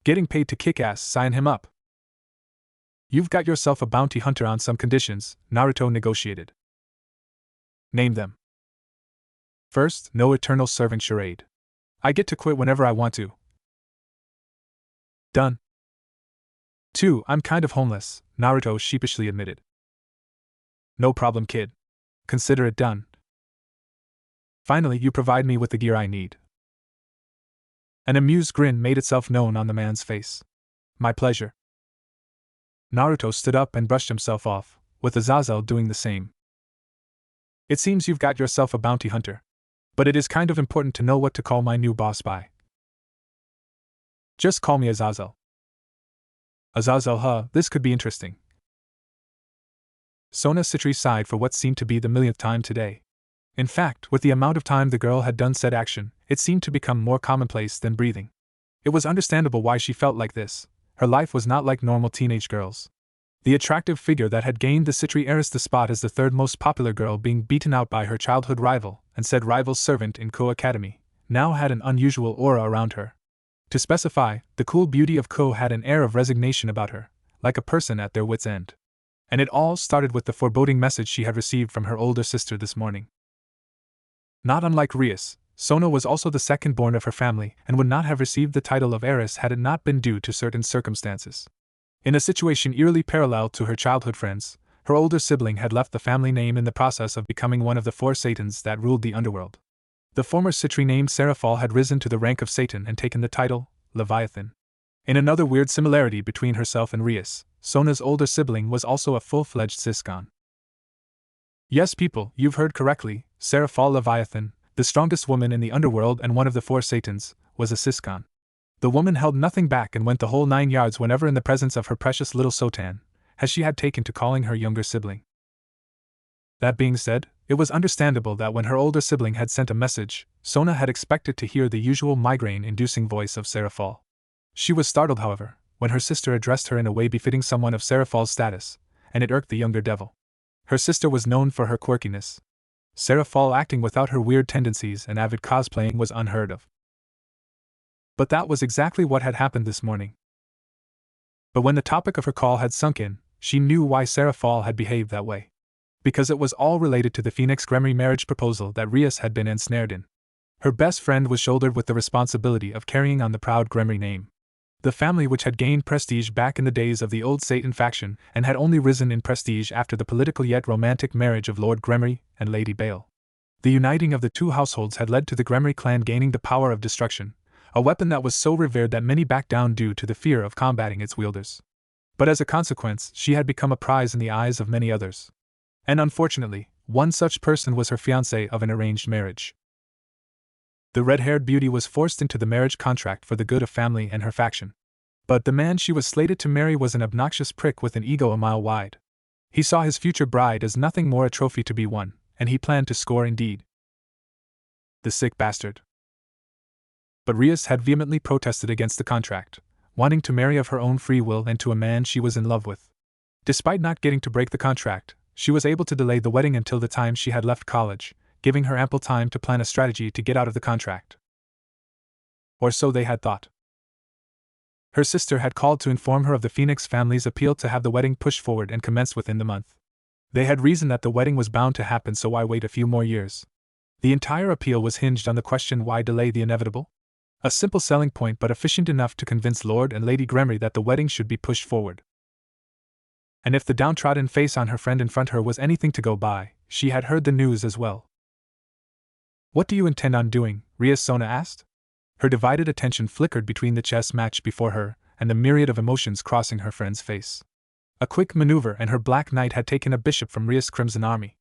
Getting paid to kick ass, sign him up. You've got yourself a bounty hunter on some conditions, Naruto negotiated. Name them. First, no eternal servant charade. I get to quit whenever I want to. Done. 2. I'm kind of homeless, Naruto sheepishly admitted. No problem, kid. Consider it done. Finally, you provide me with the gear I need. An amused grin made itself known on the man's face. My pleasure. Naruto stood up and brushed himself off, with Azazel doing the same. It seems you've got yourself a bounty hunter. But it is kind of important to know what to call my new boss by. Just call me Azazel. Azazel, this could be interesting. Sona Citri sighed for what seemed to be the millionth time today. In fact, with the amount of time the girl had done said action, it seemed to become more commonplace than breathing. It was understandable why she felt like this. Her life was not like normal teenage girls. The attractive figure that had gained the Citri heiress the spot as the third most popular girl being beaten out by her childhood rival, and said rival's servant in Ko Academy, now had an unusual aura around her. To specify, the cool beauty of Ko had an air of resignation about her, like a person at their wits' end. And it all started with the foreboding message she had received from her older sister this morning. Not unlike Rias, Sona was also the second-born of her family and would not have received the title of heiress had it not been due to certain circumstances. In a situation eerily parallel to her childhood friends, her older sibling had left the family name in the process of becoming one of the 4 Satans that ruled the underworld. The former Citri named Seraphal had risen to the rank of Satan and taken the title, Leviathan. In another weird similarity between herself and Rias, Sona's older sibling was also a full-fledged Siscon. Yes, people, you've heard correctly, Seraphal Leviathan, the strongest woman in the underworld and one of the 4 Satans, was a Siscon. The woman held nothing back and went the whole 9 yards whenever in the presence of her precious little Sotan, as she had taken to calling her younger sibling. That being said, it was understandable that when her older sibling had sent a message, Sona had expected to hear the usual migraine-inducing voice of Seraphal. She was startled, however, when her sister addressed her in a way befitting someone of Seraphal's status, and it irked the younger devil. Her sister was known for her quirkiness. Seraphal acting without her weird tendencies and avid cosplaying was unheard of. But that was exactly what had happened this morning. But when the topic of her call had sunk in, she knew why Seraphal had behaved that way. Because it was all related to the Phoenix Gremory marriage proposal that Rias had been ensnared in. Her best friend was shouldered with the responsibility of carrying on the proud Gremory name. The family which had gained prestige back in the days of the old Satan faction and had only risen in prestige after the political yet romantic marriage of Lord Gremory and Lady Bale. The uniting of the 2 households had led to the Gremory clan gaining the power of destruction, a weapon that was so revered that many backed down due to the fear of combating its wielders. But as a consequence, she had become a prize in the eyes of many others. And unfortunately, one such person was her fiancé of an arranged marriage. The red-haired beauty was forced into the marriage contract for the good of family and her faction. But the man she was slated to marry was an obnoxious prick with an ego a mile wide. He saw his future bride as nothing more a trophy to be won, and he planned to score indeed. The sick bastard. But Rias had vehemently protested against the contract, wanting to marry of her own free will and to a man she was in love with. Despite not getting to break the contract, she was able to delay the wedding until the time she had left college, giving her ample time to plan a strategy to get out of the contract. Or so they had thought. Her sister had called to inform her of the Phoenix family's appeal to have the wedding pushed forward and commenced within the month. They had reasoned that the wedding was bound to happen, so why wait a few more years? The entire appeal was hinged on the question, why delay the inevitable? A simple selling point, but efficient enough to convince Lord and Lady Gremory that the wedding should be pushed forward. And if the downtrodden face on her friend in front of her was anything to go by, she had heard the news as well. What do you intend on doing? Rias Sona asked. Her divided attention flickered between the chess match before her and the myriad of emotions crossing her friend's face. A quick maneuver and her Black Knight had taken a bishop from Rias' crimson army.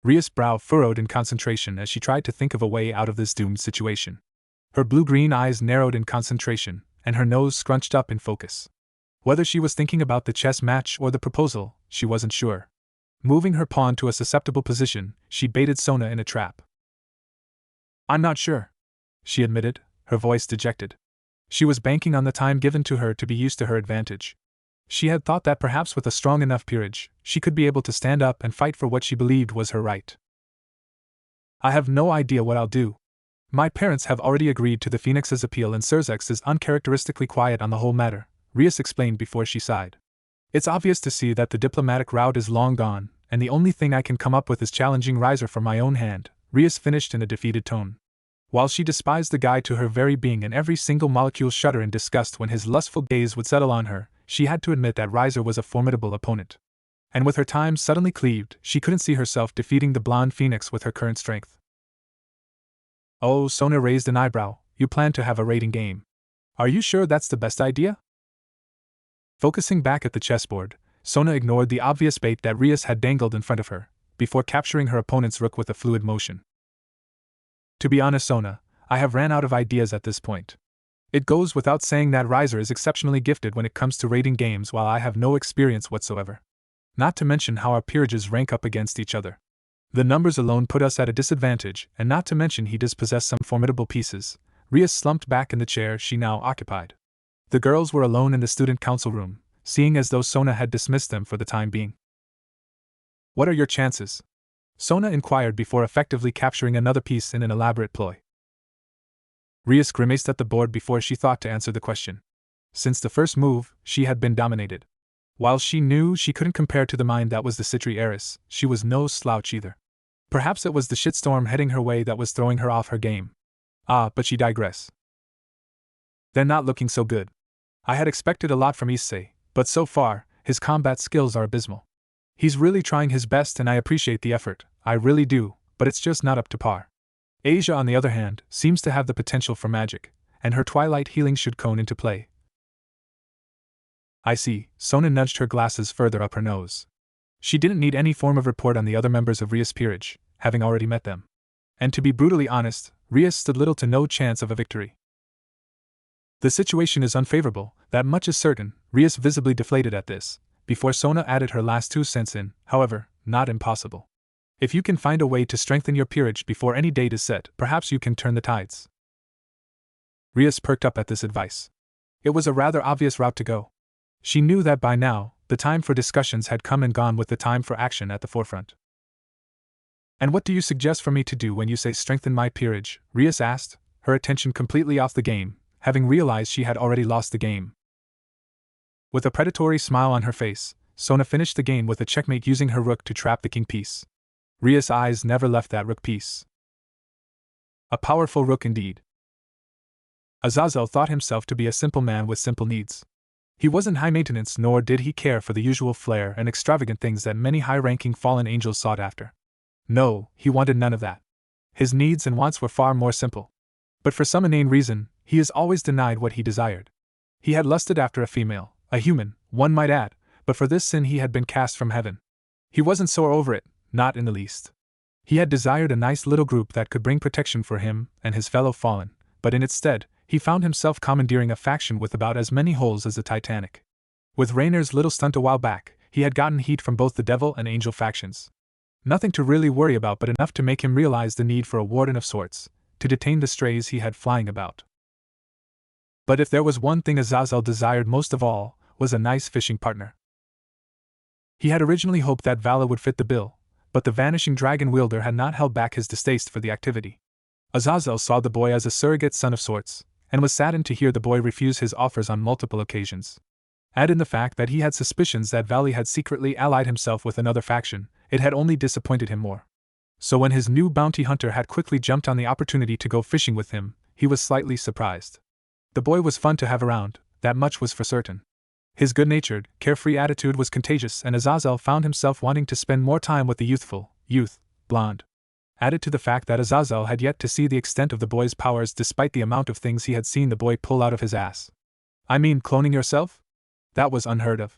Rias' brow furrowed in concentration as she tried to think of a way out of this doomed situation. Her blue-green eyes narrowed in concentration, and her nose scrunched up in focus. Whether she was thinking about the chess match or the proposal, she wasn't sure. Moving her pawn to a susceptible position, she baited Sona in a trap. I'm not sure, she admitted, her voice dejected. She was banking on the time given to her to be used to her advantage. She had thought that perhaps with a strong enough peerage, she could be able to stand up and fight for what she believed was her right. I have no idea what I'll do. My parents have already agreed to the Phoenix's appeal and Surzex is uncharacteristically quiet on the whole matter, Rias explained before she sighed. It's obvious to see that the diplomatic route is long gone, and the only thing I can come up with is challenging Riser from my own hand, Rias finished in a defeated tone. While she despised the guy to her very being and every single molecule shudder in disgust when his lustful gaze would settle on her, she had to admit that Riser was a formidable opponent. And with her time suddenly cleaved, she couldn't see herself defeating the blonde Phoenix with her current strength. Oh, Sona raised an eyebrow, you plan to have a rating game. Are you sure that's the best idea? Focusing back at the chessboard, Sona ignored the obvious bait that Rias had dangled in front of her, before capturing her opponent's rook with a fluid motion. To be honest, Sona, I have ran out of ideas at this point. It goes without saying that Riser is exceptionally gifted when it comes to rating games while I have no experience whatsoever. Not to mention how our peerages rank up against each other. The numbers alone put us at a disadvantage, and not to mention he does possess some formidable pieces. Rias slumped back in the chair she now occupied. The girls were alone in the student council room, seeing as though Sona had dismissed them for the time being. What are your chances? Sona inquired before effectively capturing another piece in an elaborate ploy. Rias grimaced at the board before she thought to answer the question. Since the first move, she had been dominated. While she knew she couldn't compare to the mind that was the Citri heiress, she was no slouch either. Perhaps it was the shitstorm heading her way that was throwing her off her game. But she digress. They're not looking so good. I had expected a lot from Issei, but so far, his combat skills are abysmal. He's really trying his best and I appreciate the effort, I really do, but it's just not up to par. Asia, on the other hand, seems to have the potential for magic, and her twilight healing should come into play. I see, Sona nudged her glasses further up her nose. She didn't need any form of report on the other members of Rias' peerage, having already met them. And to be brutally honest, Rias stood little to no chance of a victory. The situation is unfavorable, that much is certain, Rias visibly deflated at this, before Sona added her last 2 cents in, however, not impossible. If you can find a way to strengthen your peerage before any date is set, perhaps you can turn the tides. Rias perked up at this advice. It was a rather obvious route to go. She knew that by now, the time for discussions had come and gone with the time for action at the forefront. And what do you suggest for me to do when you say strengthen my peerage? Rias asked, her attention completely off the game, having realized she had already lost the game. With a predatory smile on her face, Sona finished the game with a checkmate using her rook to trap the king piece. Rias' eyes never left that rook piece. A powerful rook indeed. Azazel thought himself to be a simple man with simple needs. He wasn't high maintenance, nor did he care for the usual flair and extravagant things that many high-ranking fallen angels sought after. No, he wanted none of that. His needs and wants were far more simple. But for some inane reason, he is always denied what he desired. He had lusted after a female, a human, one might add, but for this sin he had been cast from heaven. He wasn't sore over it, not in the least. He had desired a nice little group that could bring protection for him and his fellow fallen, but in its stead, he found himself commandeering a faction with about as many holes as the Titanic. With Rainer's little stunt a while back, he had gotten heat from both the devil and angel factions. Nothing to really worry about, but enough to make him realize the need for a warden of sorts, to detain the strays he had flying about. But if there was one thing Azazel desired most of all, was a nice fishing partner. He had originally hoped that Vala would fit the bill, but the vanishing dragon wielder had not held back his distaste for the activity. Azazel saw the boy as a surrogate son of sorts, and was saddened to hear the boy refuse his offers on multiple occasions. Add in the fact that he had suspicions that Valley had secretly allied himself with another faction, it had only disappointed him more. So when his new bounty hunter had quickly jumped on the opportunity to go fishing with him, he was slightly surprised. The boy was fun to have around, that much was for certain. His good-natured, carefree attitude was contagious, and Azazel found himself wanting to spend more time with the youthful, blonde. Added to the fact that Azazel had yet to see the extent of the boy's powers despite the amount of things he had seen the boy pull out of his ass. I mean, cloning yourself? That was unheard of.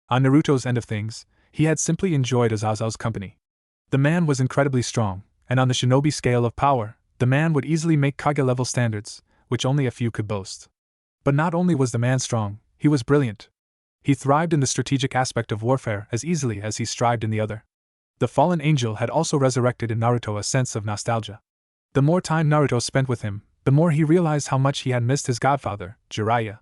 On Naruto's end of things, he had simply enjoyed Azazel's company. The man was incredibly strong, and on the shinobi scale of power, the man would easily make Kage-level standards, which only a few could boast. But not only was the man strong, he was brilliant. He thrived in the strategic aspect of warfare as easily as he strived in the other. The fallen angel had also resurrected in Naruto a sense of nostalgia. The more time Naruto spent with him, the more he realized how much he had missed his godfather, Jiraiya.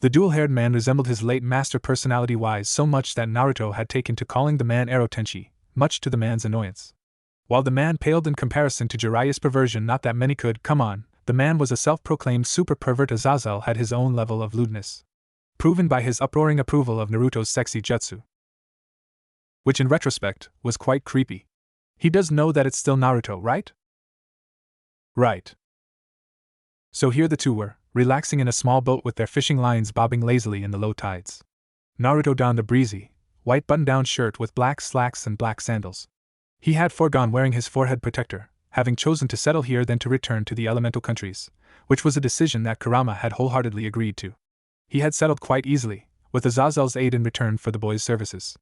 The dual-haired man resembled his late master personality-wise so much that Naruto had taken to calling the man Ero Tenchi, much to the man's annoyance. While the man paled in comparison to Jiraiya's perversion, not that many could, come on, the man was a self-proclaimed super-pervert. Azazel had his own level of lewdness, proven by his uproaring approval of Naruto's sexy jutsu, which in retrospect was quite creepy. He does know that it's still Naruto, right? Right. So here the two were, relaxing in a small boat with their fishing lines bobbing lazily in the low tides. Naruto donned a breezy, white button-down shirt with black slacks and black sandals. He had foregone wearing his forehead protector, having chosen to settle here than to return to the elemental countries, which was a decision that Kurama had wholeheartedly agreed to. He had settled quite easily, with Azazel's aid in return for the boy's services.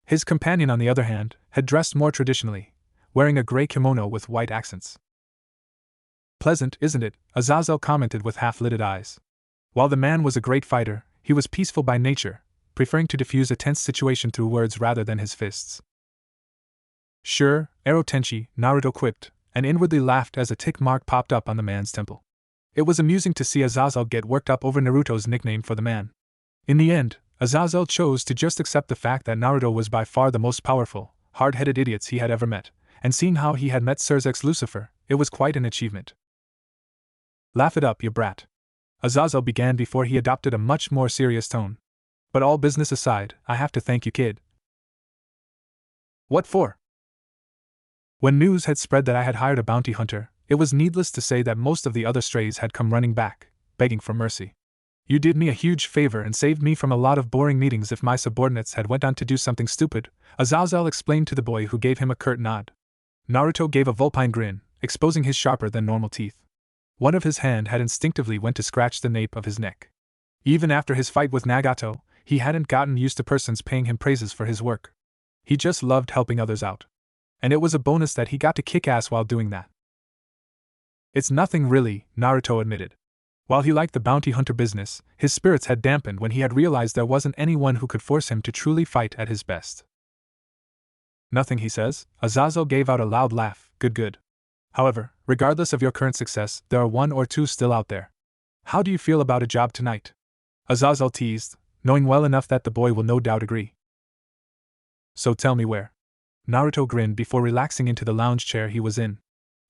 His companion, on the other hand, had dressed more traditionally, wearing a gray kimono with white accents. Pleasant, isn't it? Azazel commented with half-lidded eyes. While the man was a great fighter, he was peaceful by nature, preferring to diffuse a tense situation through words rather than his fists. Sure, Ero Tenchi, Naruto quipped, and inwardly laughed as a tick mark popped up on the man's temple. It was amusing to see Azazel get worked up over Naruto's nickname for the man. In the end, Azazel chose to just accept the fact that Naruto was by far the most powerful, hard-headed idiots he had ever met, and seeing how he had met Sir's Lucifer, it was quite an achievement. Laugh it up, you brat. Azazel began before he adopted a much more serious tone. But all business aside, I have to thank you, kid. What for? When news had spread that I had hired a bounty hunter, it was needless to say that most of the other strays had come running back, begging for mercy. You did me a huge favor and saved me from a lot of boring meetings if my subordinates had went on to do something stupid, Azazel explained to the boy, who gave him a curt nod. Naruto gave a vulpine grin, exposing his sharper-than-normal teeth. One of his hand had instinctively went to scratch the nape of his neck. Even after his fight with Nagato, he hadn't gotten used to persons paying him praises for his work. He just loved helping others out. And it was a bonus that he got to kick ass while doing that. It's nothing really, Naruto admitted. While he liked the bounty hunter business, his spirits had dampened when he had realized there wasn't anyone who could force him to truly fight at his best. Nothing, he says. Azazel gave out a loud laugh. Good. However, regardless of your current success, there are one or two still out there. How do you feel about a job tonight? Azazel teased, knowing well enough that the boy will no doubt agree. So tell me where. Naruto grinned before relaxing into the lounge chair he was in.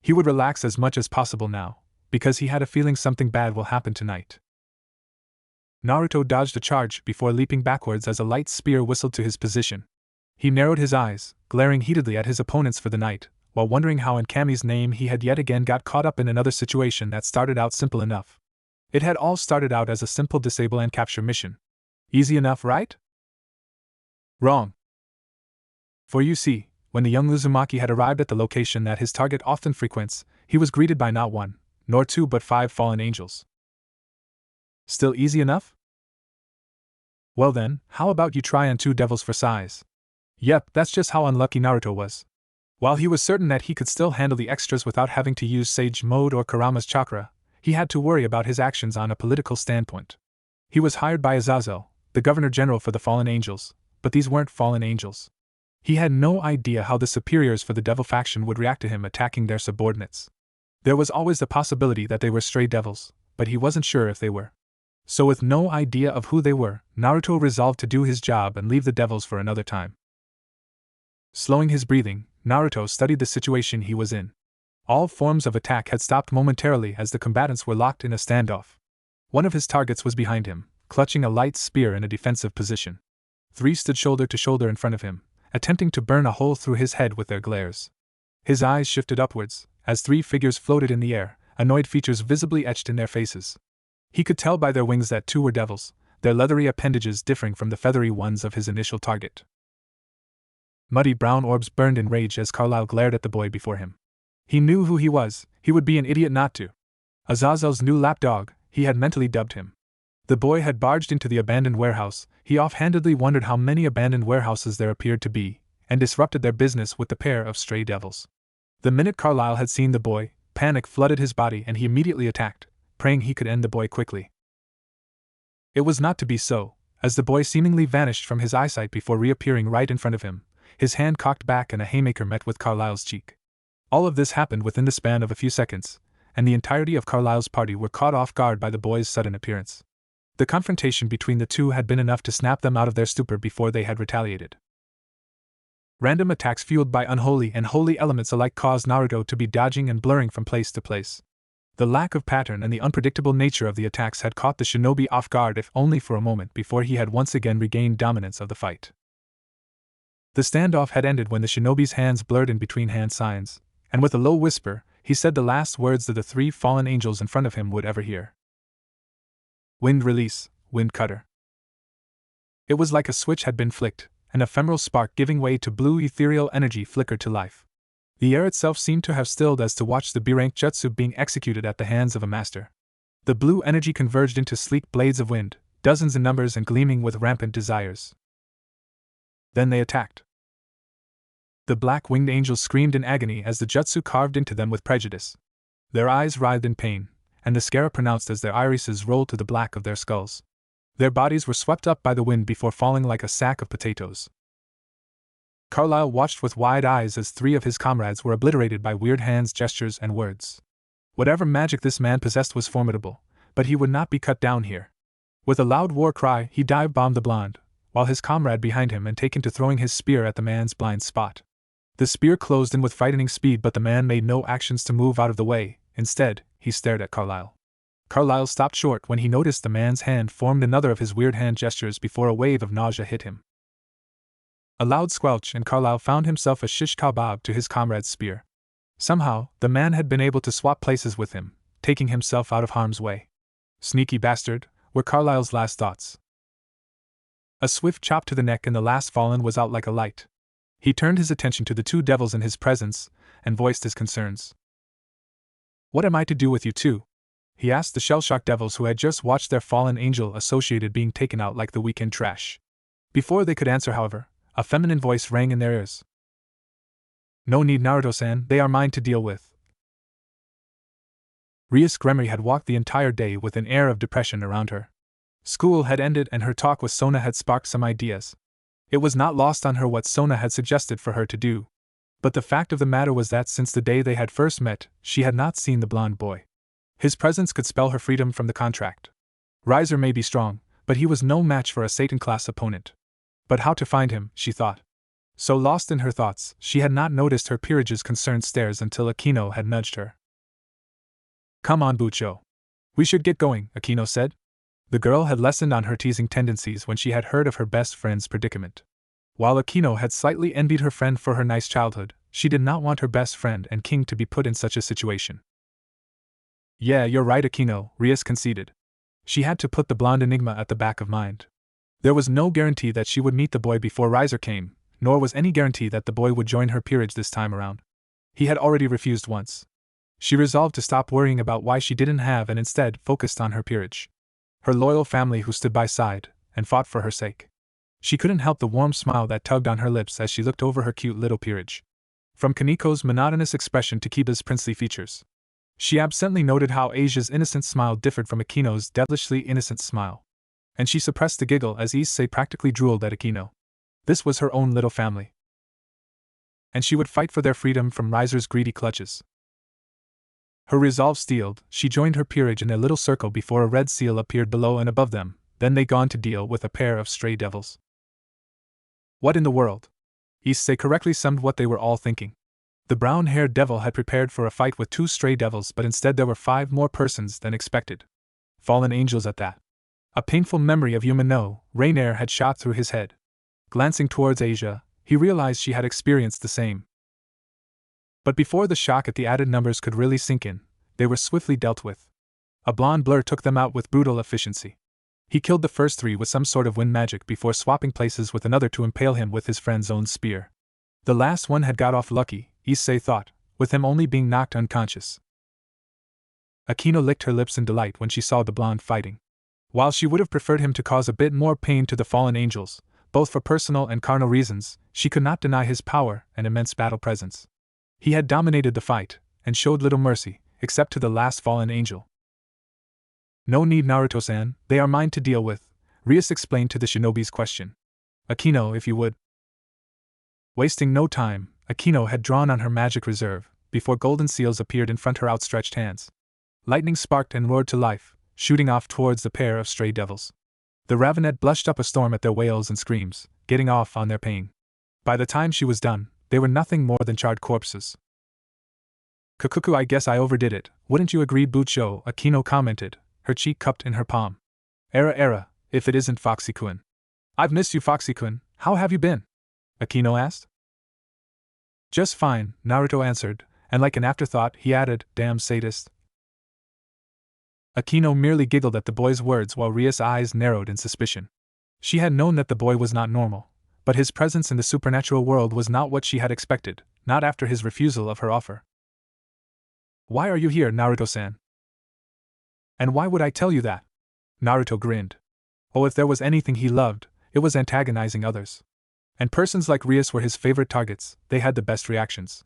He would relax as much as possible now, because he had a feeling something bad will happen tonight. Naruto dodged a charge before leaping backwards as a light spear whistled to his position. He narrowed his eyes, glaring heatedly at his opponents for the night, while wondering how in Kami's name he had yet again got caught up in another situation that started out simple enough. It had all started out as a simple disable and capture mission. Easy enough, right? Wrong. For you see, when the young Uzumaki had arrived at the location that his target often frequents, he was greeted by not one, nor two but 5 fallen angels. Still easy enough? Well then, how about you try on 2 devils for size? Yep, that's just how unlucky Naruto was. While he was certain that he could still handle the extras without having to use Sage Mode or Kurama's chakra, he had to worry about his actions on a political standpoint. He was hired by Azazel, the Governor General for the Fallen Angels, but these weren't fallen angels. He had no idea how the superiors for the Devil faction would react to him attacking their subordinates. There was always the possibility that they were stray devils, but he wasn't sure if they were. So with no idea of who they were, Naruto resolved to do his job and leave the devils for another time. Slowing his breathing, Naruto studied the situation he was in. All forms of attack had stopped momentarily as the combatants were locked in a standoff. One of his targets was behind him, clutching a light spear in a defensive position. 3 stood shoulder to shoulder in front of him, attempting to burn a hole through his head with their glares. His eyes shifted upwards, as 3 figures floated in the air, annoyed features visibly etched in their faces. He could tell by their wings that 2 were devils, their leathery appendages differing from the feathery ones of his initial target. Muddy brown orbs burned in rage as Carlyle glared at the boy before him. He knew who he was, he would be an idiot not to. Azazel's new lapdog, he had mentally dubbed him. The boy had barged into the abandoned warehouse. He offhandedly wondered how many abandoned warehouses there appeared to be, and disrupted their business with the pair of stray devils. The minute Carlyle had seen the boy, panic flooded his body and he immediately attacked, praying he could end the boy quickly. It was not to be so, as the boy seemingly vanished from his eyesight before reappearing right in front of him, his hand cocked back and a haymaker met with Carlyle's cheek. All of this happened within the span of a few seconds, and the entirety of Carlisle's party were caught off guard by the boys' sudden appearance. The confrontation between the two had been enough to snap them out of their stupor before they had retaliated. Random attacks fueled by unholy and holy elements alike caused Naruto to be dodging and blurring from place to place. The lack of pattern and the unpredictable nature of the attacks had caught the shinobi off guard, if only for a moment, before he had once again regained dominance of the fight. The standoff had ended when the shinobi's hands blurred in between hand signs, and with a low whisper, he said the last words that the three fallen angels in front of him would ever hear. Wind release, wind cutter. It was like a switch had been flicked, an ephemeral spark giving way to blue ethereal energy flickered to life. The air itself seemed to have stilled as to watch the B-rank jutsu being executed at the hands of a master. The blue energy converged into sleek blades of wind, dozens in numbers and gleaming with rampant desires. Then they attacked. The black-winged angels screamed in agony as the jutsu carved into them with prejudice. Their eyes writhed in pain, and the scare pronounced as their irises rolled to the black of their skulls. Their bodies were swept up by the wind before falling like a sack of potatoes. Carlyle watched with wide eyes as three of his comrades were obliterated by weird hands, gestures, and words. Whatever magic this man possessed was formidable, but he would not be cut down here. With a loud war cry, he dive-bombed the blonde, while his comrade behind him had taken to throwing his spear at the man's blind spot. The spear closed in with frightening speed, but the man made no actions to move out of the way. Instead, he stared at Carlyle. Carlyle stopped short when he noticed the man's hand formed another of his weird hand gestures before a wave of nausea hit him. A loud squelch, and Carlyle found himself a shish kebab to his comrade's spear. Somehow, the man had been able to swap places with him, taking himself out of harm's way. Sneaky bastard, were Carlyle's last thoughts. A swift chop to the neck and the last fallen was out like a light. He turned his attention to the two devils in his presence, and voiced his concerns. "What am I to do with you two?" he asked the shell-shocked devils who had just watched their fallen angel associated being taken out like the weekend trash. Before they could answer, however, a feminine voice rang in their ears. "No need, Naruto-san, they are mine to deal with." Rias Gremory had walked the entire day with an air of depression around her. School had ended and her talk with Sona had sparked some ideas. It was not lost on her what Sona had suggested for her to do. But the fact of the matter was that since the day they had first met, she had not seen the blonde boy. His presence could spell her freedom from the contract. Riser may be strong, but he was no match for a Satan-class opponent. But how to find him, she thought. So lost in her thoughts, she had not noticed her peerage's concerned stares until Akino had nudged her. "Come on, Bucho. We should get going," Akino said. The girl had lessened on her teasing tendencies when she had heard of her best friend's predicament. While Akino had slightly envied her friend for her nice childhood, she did not want her best friend and king to be put in such a situation. "Yeah, you're right, Akino," Rias conceded. She had to put the blonde enigma at the back of mind. There was no guarantee that she would meet the boy before Riser came, nor was any guarantee that the boy would join her peerage this time around. He had already refused once. She resolved to stop worrying about why she didn't have and instead focused on her peerage. Her loyal family who stood by side and fought for her sake. She couldn't help the warm smile that tugged on her lips as she looked over her cute little peerage. From Kaniko's monotonous expression to Kiba's princely features. She absently noted how Asia's innocent smile differed from Akino's devilishly innocent smile. And she suppressed a giggle as Issei practically drooled at Akino. This was her own little family. And she would fight for their freedom from Riser's greedy clutches. Her resolve steeled, she joined her peerage in a little circle before a red seal appeared below and above them, then they gone to deal with a pair of stray devils. What in the world? Issei correctly summed what they were all thinking. The brown-haired devil had prepared for a fight with two stray devils, but instead there were 5 more persons than expected. Fallen angels at that. A painful memory of Yumano, Rainier had shot through his head. Glancing towards Asia, he realized she had experienced the same. But before the shock at the added numbers could really sink in, they were swiftly dealt with. A blonde blur took them out with brutal efficiency. He killed the first 3 with some sort of wind magic before swapping places with another to impale him with his friend's own spear. The last one had got off lucky, Issei thought, with him only being knocked unconscious. Akino licked her lips in delight when she saw the blonde fighting. While she would have preferred him to cause a bit more pain to the fallen angels, both for personal and carnal reasons, she could not deny his power and immense battle presence. He had dominated the fight, and showed little mercy, except to the last fallen angel. "No need, Naruto-san, they are mine to deal with," Rias explained to the shinobi's question. "Akino, if you would." Wasting no time, Akino had drawn on her magic reserve, before golden seals appeared in front her outstretched hands. Lightning sparked and roared to life, shooting off towards the pair of stray devils. The Ravenet blushed up a storm at their wails and screams, getting off on their pain. By the time she was done, they were nothing more than charred corpses. Kukuku, I guess I overdid it, wouldn't you agree, Bucho? Akino commented, her cheek cupped in her palm. Era, if it isn't Foxy-kun. I've missed you, Foxy-kun, how have you been? Akino asked. Just fine, Naruto answered, and like an afterthought he added, damn sadist. Akino merely giggled at the boy's words while Ria's eyes narrowed in suspicion. She had known that the boy was not normal, but his presence in the supernatural world was not what she had expected, not after his refusal of her offer. Why are you here, Naruto-san? And why would I tell you that? Naruto grinned. Oh, if there was anything he loved, it was antagonizing others. And persons like Rias were his favorite targets, they had the best reactions.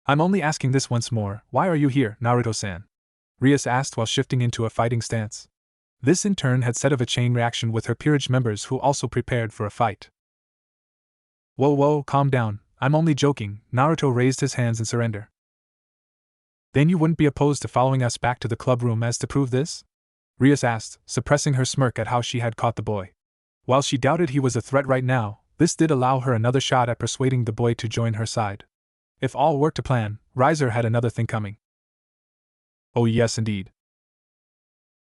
I'm only asking this once more, why are you here, Naruto-san? Rias asked while shifting into a fighting stance. This in turn had set off a chain reaction with her peerage members who also prepared for a fight. Whoa, calm down, I'm only joking, Naruto raised his hands in surrender. Then you wouldn't be opposed to following us back to the club room as to prove this? Rias asked, suppressing her smirk at how she had caught the boy. While she doubted he was a threat right now, this did allow her another shot at persuading the boy to join her side. If all worked to plan, Riser had another thing coming. Oh yes indeed.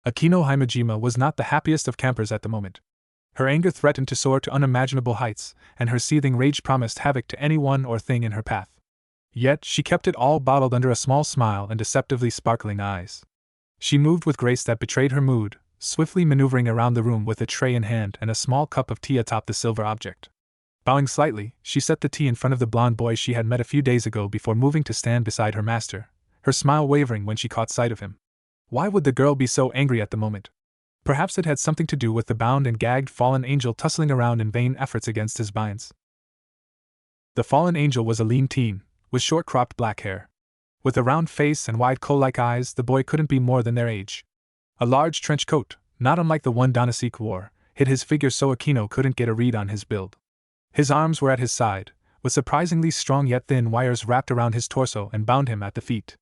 Akino Himejima was not the happiest of campers at the moment. Her anger threatened to soar to unimaginable heights, and her seething rage promised havoc to anyone or thing in her path. Yet she kept it all bottled under a small smile and deceptively sparkling eyes. She moved with grace that betrayed her mood, swiftly maneuvering around the room with a tray in hand and a small cup of tea atop the silver object. Bowing slightly, she set the tea in front of the blonde boy she had met a few days ago before moving to stand beside her master, her smile wavering when she caught sight of him. Why would the girl be so angry at the moment? Perhaps it had something to do with the bound and gagged fallen angel tussling around in vain efforts against his binds. The fallen angel was a lean teen, with short-cropped black hair. With a round face and wide coal-like eyes, the boy couldn't be more than their age. A large trench coat, not unlike the one Donasek wore, hid his figure so Akino couldn't get a read on his build. His arms were at his side, with surprisingly strong yet thin wires wrapped around his torso and bound him at the feet.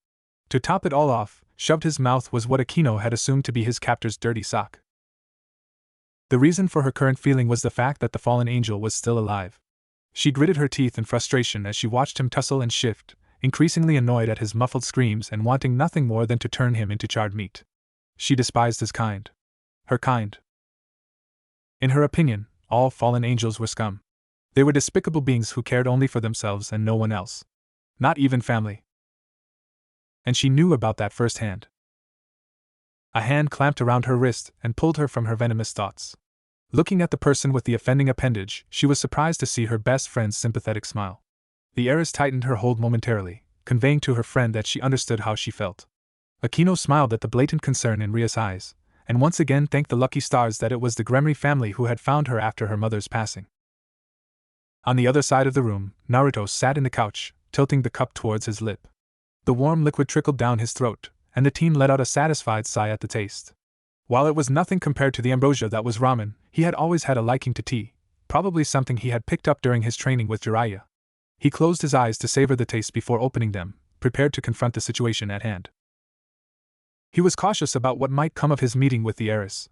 To top it all off, shoved his mouth was what Akino had assumed to be his captor's dirty sock. The reason for her current feeling was the fact that the fallen angel was still alive. She gritted her teeth in frustration as she watched him tussle and shift, increasingly annoyed at his muffled screams and wanting nothing more than to turn him into charred meat. She despised his kind. Her kind. In her opinion, all fallen angels were scum. They were despicable beings who cared only for themselves and no one else. Not even family. And she knew about that firsthand. A hand clamped around her wrist and pulled her from her venomous thoughts. Looking at the person with the offending appendage, she was surprised to see her best friend's sympathetic smile. The heiress tightened her hold momentarily, conveying to her friend that she understood how she felt. Akino smiled at the blatant concern in Ria's eyes, and once again thanked the lucky stars that it was the Gremry family who had found her after her mother's passing. On the other side of the room, Naruto sat in the couch, tilting the cup towards his lip. The warm liquid trickled down his throat, and the teen let out a satisfied sigh at the taste. While it was nothing compared to the ambrosia that was ramen, he had always had a liking to tea, probably something he had picked up during his training with Jiraiya. He closed his eyes to savor the taste before opening them, prepared to confront the situation at hand. He was cautious about what might come of his meeting with the heiress.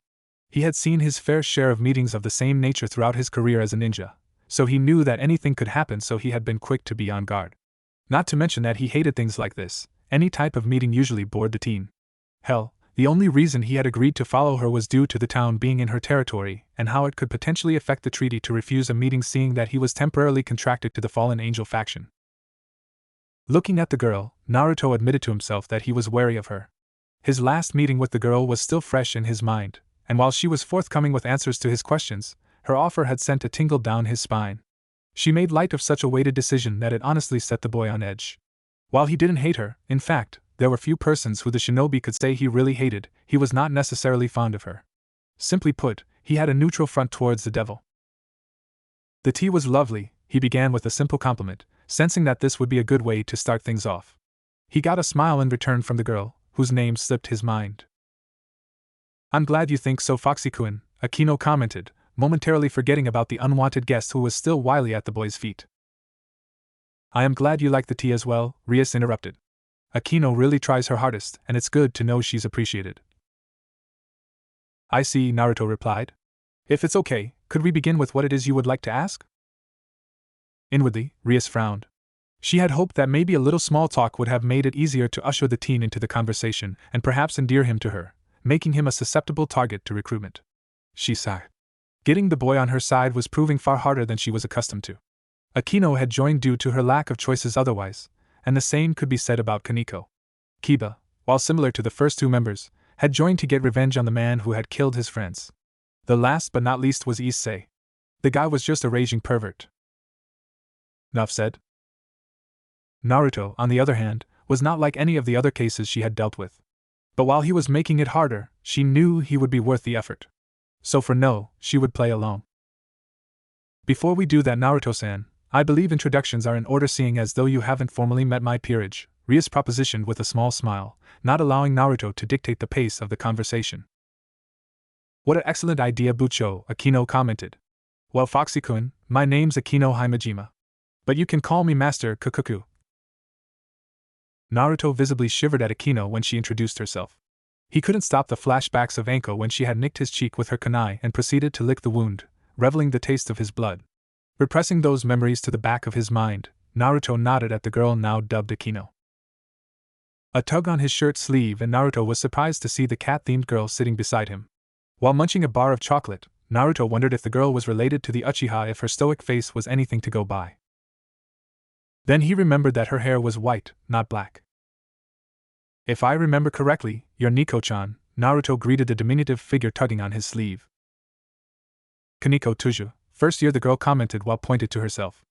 He had seen his fair share of meetings of the same nature throughout his career as a ninja, so he knew that anything could happen, so he had been quick to be on guard. Not to mention that he hated things like this. Any type of meeting usually bored the teen. Hell, the only reason he had agreed to follow her was due to the town being in her territory and how it could potentially affect the treaty to refuse a meeting, seeing that he was temporarily contracted to the fallen angel faction. Looking at the girl, Naruto admitted to himself that he was wary of her. His last meeting with the girl was still fresh in his mind, and while she was forthcoming with answers to his questions, her offer had sent a tingle down his spine. She made light of such a weighted decision that it honestly set the boy on edge. While he didn't hate her, in fact, there were few persons who the shinobi could say he really hated, he was not necessarily fond of her. Simply put, he had a neutral front towards the devil. The tea was lovely, he began with a simple compliment, sensing that this would be a good way to start things off. He got a smile in return from the girl, whose name slipped his mind. I'm glad you think so, Foxy-kun, Akino commented, momentarily forgetting about the unwanted guest who was still wily at the boy's feet. I am glad you like the tea as well, Rias interrupted. Akino really tries her hardest, and it's good to know she's appreciated. I see, Naruto replied. If it's okay, could we begin with what it is you would like to ask? Inwardly, Rias frowned. She had hoped that maybe a little small talk would have made it easier to usher the teen into the conversation and perhaps endear him to her, making him a susceptible target to recruitment. She sighed. Getting the boy on her side was proving far harder than she was accustomed to. Akino had joined due to her lack of choices otherwise, and the same could be said about Kaneko. Kiba, while similar to the first two members, had joined to get revenge on the man who had killed his friends. The last but not least was Issei. The guy was just a raging pervert. Nuff said. Naruto, on the other hand, was not like any of the other cases she had dealt with. But while he was making it harder, she knew he would be worth the effort. So for no, she would play along. Before we do that, Naruto-san, I believe introductions are in order, seeing as though you haven't formally met my peerage, Rias propositioned with a small smile, not allowing Naruto to dictate the pace of the conversation. What an excellent idea, Bucho, Akino commented. Well, Foxy-kun, my name's Akino Himejima. But you can call me Master Kukuku. Naruto visibly shivered at Akino when she introduced herself. He couldn't stop the flashbacks of Anko when she had nicked his cheek with her kunai and proceeded to lick the wound, reveling the taste of his blood. Repressing those memories to the back of his mind, Naruto nodded at the girl now dubbed Akino. A tug on his shirt sleeve, and Naruto was surprised to see the cat-themed girl sitting beside him. While munching a bar of chocolate, Naruto wondered if the girl was related to the Uchiha, if her stoic face was anything to go by. Then he remembered that her hair was white, not black. If I remember correctly, you're Nico-chan, Naruto greeted the diminutive figure tugging on his sleeve. Kaneko Tuju, first year, the girl commented while pointed to herself.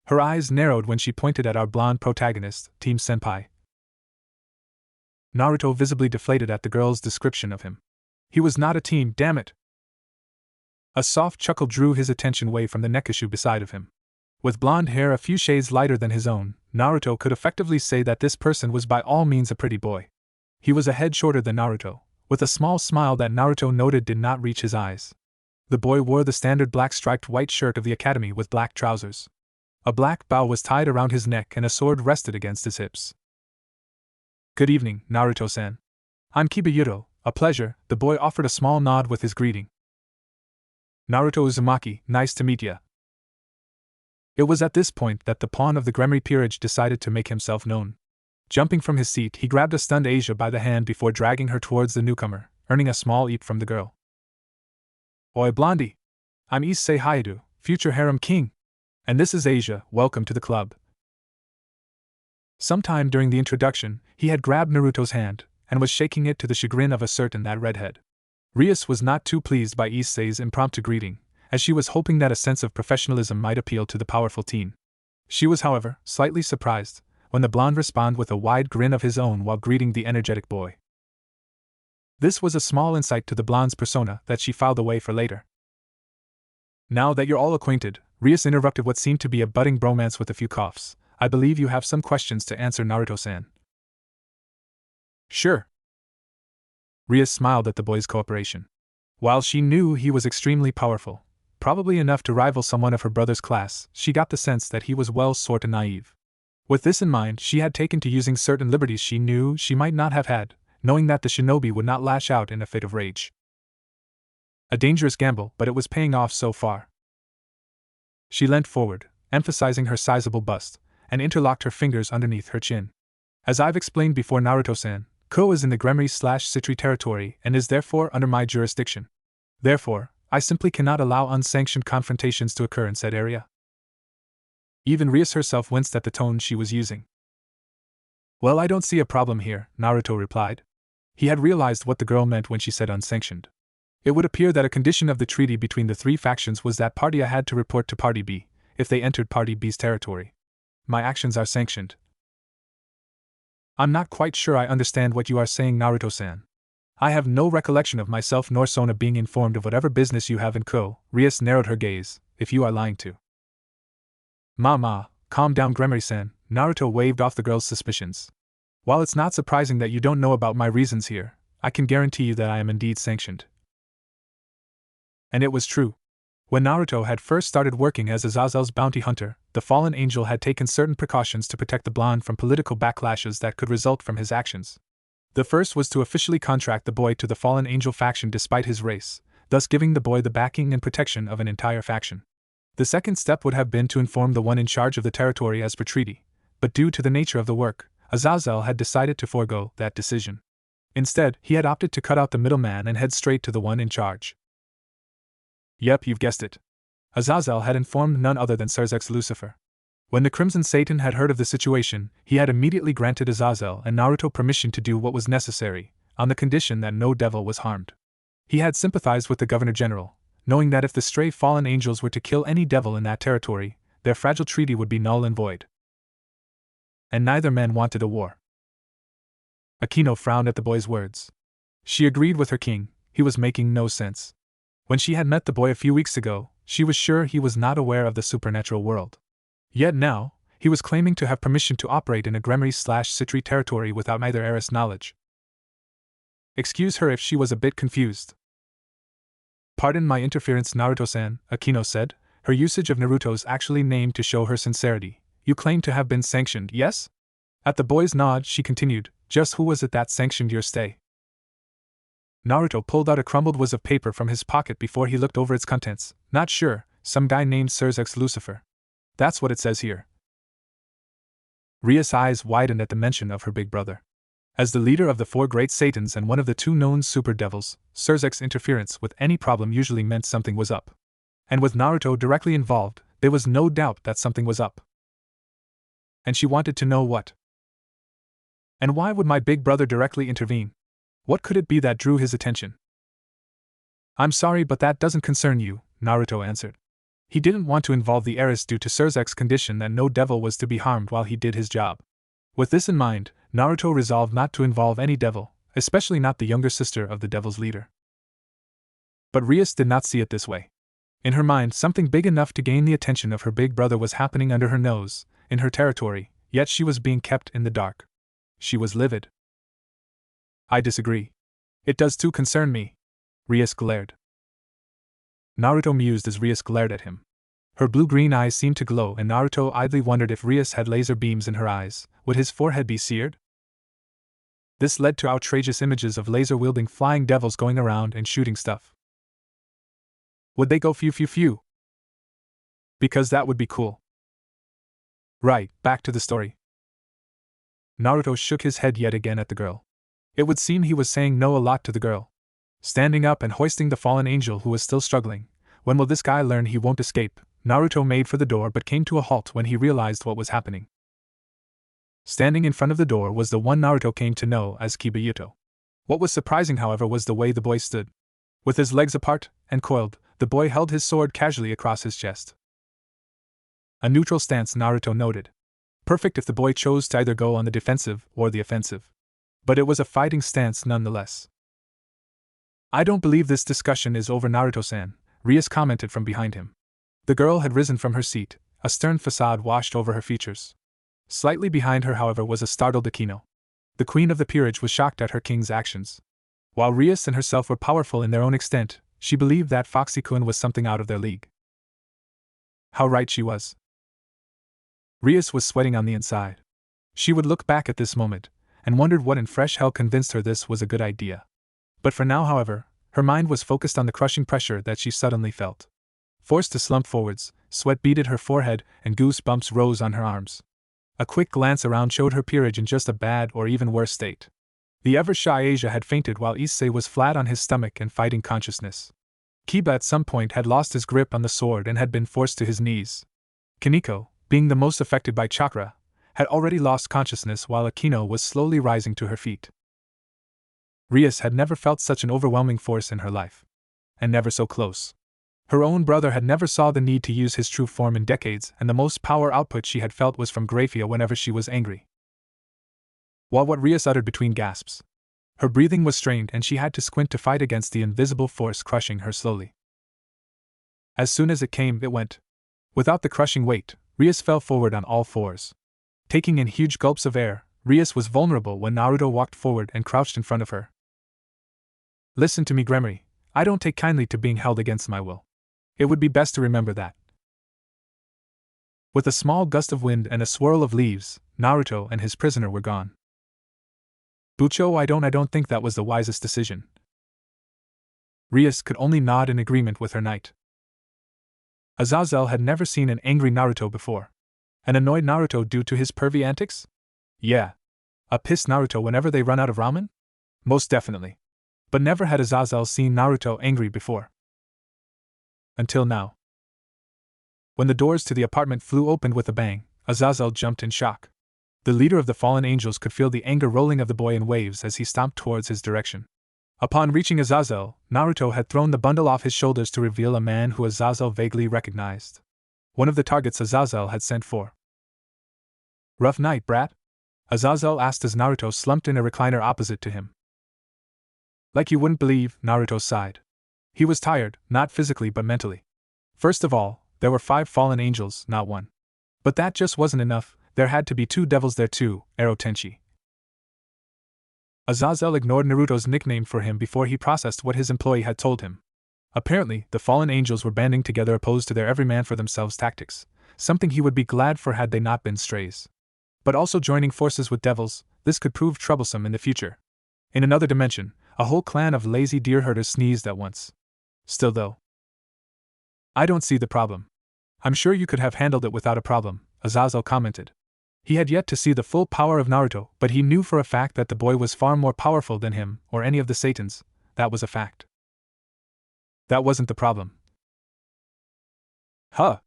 Her eyes narrowed when she pointed at our blonde protagonist, Team Senpai. Naruto visibly deflated at the girl's description of him. He was not a team, damn it! A soft chuckle drew his attention away from the Nekishu beside of him. With blonde hair a few shades lighter than his own, Naruto could effectively say that this person was by all means a pretty boy. He was a head shorter than Naruto, with a small smile that Naruto noted did not reach his eyes. The boy wore the standard black striped white shirt of the academy with black trousers. A black bow was tied around his neck and a sword rested against his hips. Good evening, Naruto-san. I'm Kibayuro, a pleasure, the boy offered a small nod with his greeting. Naruto Uzumaki, nice to meet ya. It was at this point that the pawn of the Gremory peerage decided to make himself known. Jumping from his seat, he grabbed a stunned Asia by the hand before dragging her towards the newcomer, earning a small eep from the girl. Oi blondie! I'm Issei Hayato, future harem king. And this is Asia, welcome to the club. Sometime during the introduction, he had grabbed Naruto's hand, and was shaking it to the chagrin of a certain that redhead. Rias was not too pleased by Issei's impromptu greeting, as she was hoping that a sense of professionalism might appeal to the powerful teen. She was, however, slightly surprised when the blonde responded with a wide grin of his own while greeting the energetic boy. This was a small insight to the blonde's persona that she filed away for later. Now that you're all acquainted, Rias interrupted what seemed to be a budding bromance with a few coughs. I believe you have some questions to answer, Naruto-san. Sure. Rias smiled at the boy's cooperation. While she knew he was extremely powerful, probably enough to rival someone of her brother's class, she got the sense that he was well sort of naive. With this in mind, she had taken to using certain liberties she knew she might not have had, knowing that the shinobi would not lash out in a fit of rage. A dangerous gamble, but it was paying off so far. She leant forward, emphasizing her sizable bust, and interlocked her fingers underneath her chin. As I've explained before, Naruto-san, Ko is in the Gremory/Citri territory and is therefore under my jurisdiction. Therefore, I simply cannot allow unsanctioned confrontations to occur in said area. Even Rias herself winced at the tone she was using. Well, I don't see a problem here, Naruto replied. He had realized what the girl meant when she said unsanctioned. It would appear that a condition of the treaty between the three factions was that Party A had to report to Party B if they entered Party B's territory. My actions are sanctioned. I'm not quite sure I understand what you are saying, Naruto-san. I have no recollection of myself nor Sona being informed of whatever business you have in Ko. Rias narrowed her gaze. If you are lying to. Calm down, Gremory-san, Naruto waved off the girl's suspicions. While it's not surprising that you don't know about my reasons here, I can guarantee you that I am indeed sanctioned. And it was true. When Naruto had first started working as Azazel's bounty hunter, the fallen angel had taken certain precautions to protect the blonde from political backlashes that could result from his actions. The first was to officially contract the boy to the fallen angel faction despite his race, thus giving the boy the backing and protection of an entire faction. The second step would have been to inform the one in charge of the territory as per treaty, but due to the nature of the work, Azazel had decided to forego that decision. Instead, he had opted to cut out the middleman and head straight to the one in charge. Yep, you've guessed it. Azazel had informed none other than Surzex Lucifer. When the Crimson Satan had heard of the situation, he had immediately granted Azazel and Naruto permission to do what was necessary, on the condition that no devil was harmed. He had sympathized with the Governor-General, knowing that if the stray fallen angels were to kill any devil in that territory, their fragile treaty would be null and void. And neither man wanted a war. Akino frowned at the boy's words. She agreed with her king, he was making no sense. When she had met the boy a few weeks ago, she was sure he was not aware of the supernatural world. Yet now, he was claiming to have permission to operate in a Gremory/Citri territory without either heiress knowledge. Excuse her if she was a bit confused. Pardon my interference, Naruto-san, Akino said. Her usage of Naruto's actually named to show her sincerity. You claim to have been sanctioned, yes? At the boy's nod, she continued, just who was it that sanctioned your stay? Naruto pulled out a crumbled wad of paper from his pocket before he looked over its contents. Not sure, some guy named Surzex Lucifer. That's what it says here. Ria's eyes widened at the mention of her big brother. As the leader of the four great Satans and one of the two known super devils, Surzex's interference with any problem usually meant something was up. And with Naruto directly involved, there was no doubt that something was up. And she wanted to know what. And why would my big brother directly intervene? What could it be that drew his attention? I'm sorry, but that doesn't concern you, Naruto answered. He didn't want to involve the heiress due to Surzex's condition that no devil was to be harmed while he did his job. With this in mind, Naruto resolved not to involve any devil, especially not the younger sister of the devil's leader. But Rias did not see it this way. In her mind, something big enough to gain the attention of her big brother was happening under her nose, in her territory, yet she was being kept in the dark. She was livid. I disagree. It does too concern me. Rias glared. Naruto mused as Rias glared at him. Her blue-green eyes seemed to glow, and Naruto idly wondered if Rias had laser beams in her eyes, would his forehead be seared? This led to outrageous images of laser-wielding flying devils going around and shooting stuff. Would they go phew phew phew? Because that would be cool. Right, back to the story. Naruto shook his head yet again at the girl. It would seem he was saying no a lot to the girl. Standing up and hoisting the fallen angel who was still struggling. When will this guy learn he won't escape? Naruto made for the door but came to a halt when he realized what was happening. Standing in front of the door was the one Naruto came to know as Kibayuto. What was surprising, however, was the way the boy stood. With his legs apart and coiled, the boy held his sword casually across his chest. A neutral stance, Naruto noted. Perfect if the boy chose to either go on the defensive or the offensive. But it was a fighting stance nonetheless. I don't believe this discussion is over, Naruto-san, Rias commented from behind him. The girl had risen from her seat, a stern facade washed over her features. Slightly behind her, however, was a startled Akino. The queen of the peerage was shocked at her king's actions. While Rias and herself were powerful in their own extent, she believed that Foxy-kun was something out of their league. How right she was. Rias was sweating on the inside. She would look back at this moment, and wondered what in fresh hell convinced her this was a good idea. But for now, however, her mind was focused on the crushing pressure that she suddenly felt. Forced to slump forwards, sweat beaded her forehead and goosebumps rose on her arms. A quick glance around showed her peerage in just a bad or even worse state. The ever-shy Asia had fainted while Issei was flat on his stomach and fighting consciousness. Kiba at some point had lost his grip on the sword and had been forced to his knees. Kaneko, being the most affected by chakra, had already lost consciousness while Akino was slowly rising to her feet. Rias had never felt such an overwhelming force in her life. And never so close. Her own brother had never saw the need to use his true form in decades, and the most power output she had felt was from Graphia whenever she was angry. While what Rias uttered between gasps. Her breathing was strained and she had to squint to fight against the invisible force crushing her slowly. As soon as it came, it went. Without the crushing weight, Rias fell forward on all fours. Taking in huge gulps of air, Rias was vulnerable when Naruto walked forward and crouched in front of her. Listen to me, Gremory. I don't take kindly to being held against my will. It would be best to remember that. With a small gust of wind and a swirl of leaves, Naruto and his prisoner were gone. Bucho, I don't think that was the wisest decision. Rias could only nod in agreement with her knight. Azazel had never seen an angry Naruto before. An annoyed Naruto due to his pervy antics? Yeah. A pissed Naruto whenever they run out of ramen? Most definitely. But never had Azazel seen Naruto angry before. Until now. When the doors to the apartment flew open with a bang, Azazel jumped in shock. The leader of the fallen angels could feel the anger rolling of the boy in waves as he stomped towards his direction. Upon reaching Azazel, Naruto had thrown the bundle off his shoulders to reveal a man who Azazel vaguely recognized. One of the targets Azazel had sent for. Rough night, brat? Azazel asked as Naruto slumped in a recliner opposite to him. Like you wouldn't believe, Naruto sighed. He was tired, not physically but mentally. First of all, there were 5 fallen angels, not 1. But that just wasn't enough, there had to be 2 devils there too, Ero Tenchi. Azazel ignored Naruto's nickname for him before he processed what his employee had told him. Apparently, the fallen angels were banding together opposed to their every man for themselves tactics, something he would be glad for had they not been strays. But also joining forces with devils, this could prove troublesome in the future. In another dimension, a whole clan of lazy deer herders sneezed at once. Still though, I don't see the problem. I'm sure you could have handled it without a problem, Azazel commented. He had yet to see the full power of Naruto, but he knew for a fact that the boy was far more powerful than him, or any of the Satans. That was a fact. That wasn't the problem. Huh?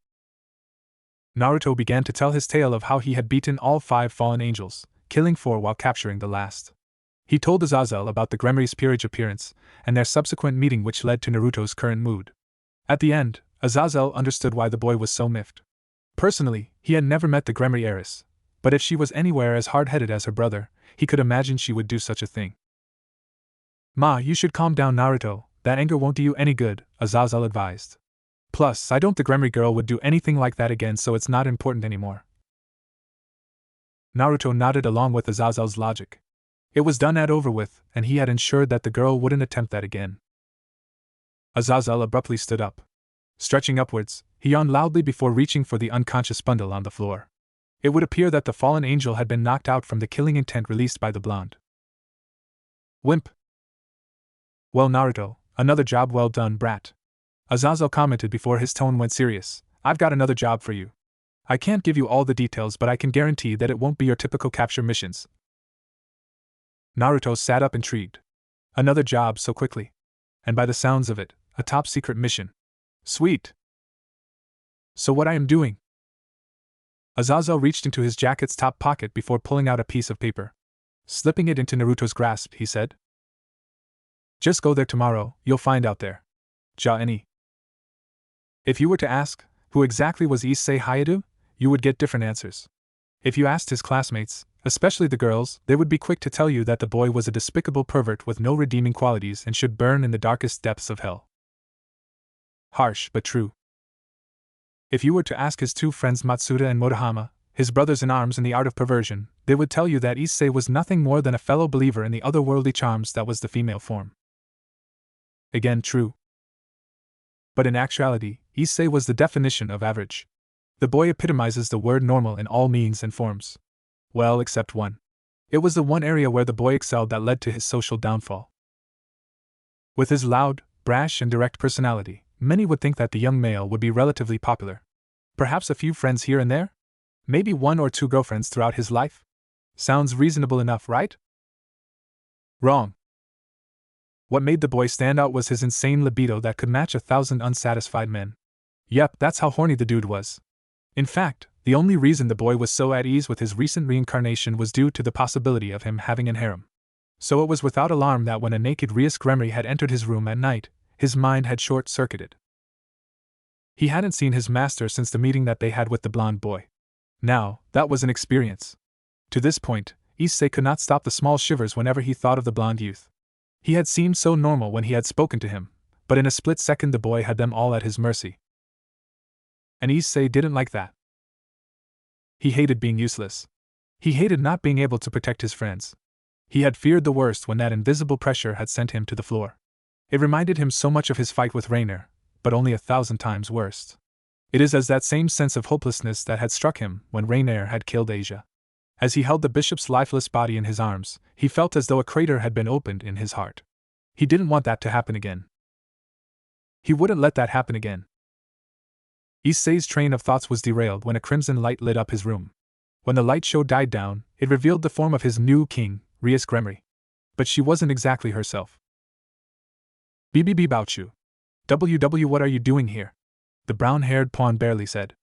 Naruto began to tell his tale of how he had beaten all 5 fallen angels, killing 4 while capturing the last. He told Azazel about the Gremry's peerage appearance, and their subsequent meeting which led to Naruto's current mood. At the end, Azazel understood why the boy was so miffed. Personally, he had never met the Gremry heiress, but if she was anywhere as hard-headed as her brother, he could imagine she would do such a thing. Ma, you should calm down, Naruto, that anger won't do you any good, Azazel advised. Plus, I don't think the Gremry girl would do anything like that again, so it's not important anymore. Naruto nodded along with Azazel's logic. It was done and over with, and he had ensured that the girl wouldn't attempt that again. Azazel abruptly stood up. Stretching upwards, he yawned loudly before reaching for the unconscious bundle on the floor. It would appear that the fallen angel had been knocked out from the killing intent released by the blonde. Wimp. Well, Naruto, another job well done, brat. Azazel commented before his tone went serious. I've got another job for you. I can't give you all the details, but I can guarantee that it won't be your typical capture missions. Naruto sat up intrigued. Another job so quickly. And by the sounds of it, a top-secret mission. Sweet. So what I am doing? Azazel reached into his jacket's top pocket before pulling out a piece of paper. Slipping it into Naruto's grasp, he said. Just go there tomorrow, you'll find out there. Ja-any. If you were to ask, who exactly was Issei Hayadu, you would get different answers. If you asked his classmates, especially the girls, they would be quick to tell you that the boy was a despicable pervert with no redeeming qualities and should burn in the darkest depths of hell. Harsh but true. If you were to ask his 2 friends Matsuda and Motohama, his brothers in arms in the art of perversion, they would tell you that Issei was nothing more than a fellow believer in the otherworldly charms that was the female form. Again true. But in actuality, Issei was the definition of average. The boy epitomizes the word normal in all means and forms. Well, except one. It was the one area where the boy excelled that led to his social downfall. With his loud, brash, and direct personality, many would think that the young male would be relatively popular. Perhaps a few friends here and there? Maybe 1 or 2 girlfriends throughout his life? Sounds reasonable enough, right? Wrong. What made the boy stand out was his insane libido that could match 1,000 unsatisfied men. Yep, that's how horny the dude was. In fact, the only reason the boy was so at ease with his recent reincarnation was due to the possibility of him having an harem. So it was without alarm that when a naked Rias Gremry had entered his room at night, his mind had short-circuited. He hadn't seen his master since the meeting that they had with the blonde boy. Now, that was an experience. To this point, Issei could not stop the small shivers whenever he thought of the blonde youth. He had seemed so normal when he had spoken to him, but in a split second the boy had them all at his mercy. And Issei didn't like that. He hated being useless. He hated not being able to protect his friends. He had feared the worst when that invisible pressure had sent him to the floor. It reminded him so much of his fight with Rainer, but only 1,000 times worse. It is as that same sense of hopelessness that had struck him when Rainier had killed Asia. As he held the bishop's lifeless body in his arms, he felt as though a crater had been opened in his heart. He didn't want that to happen again. He wouldn't let that happen again. Issei's train of thoughts was derailed when a crimson light lit up his room. When the light show died down, it revealed the form of his new king, Rias Gremory. But she wasn't exactly herself. BBB Baochu. WW, what are you doing here? The brown-haired pawn barely said.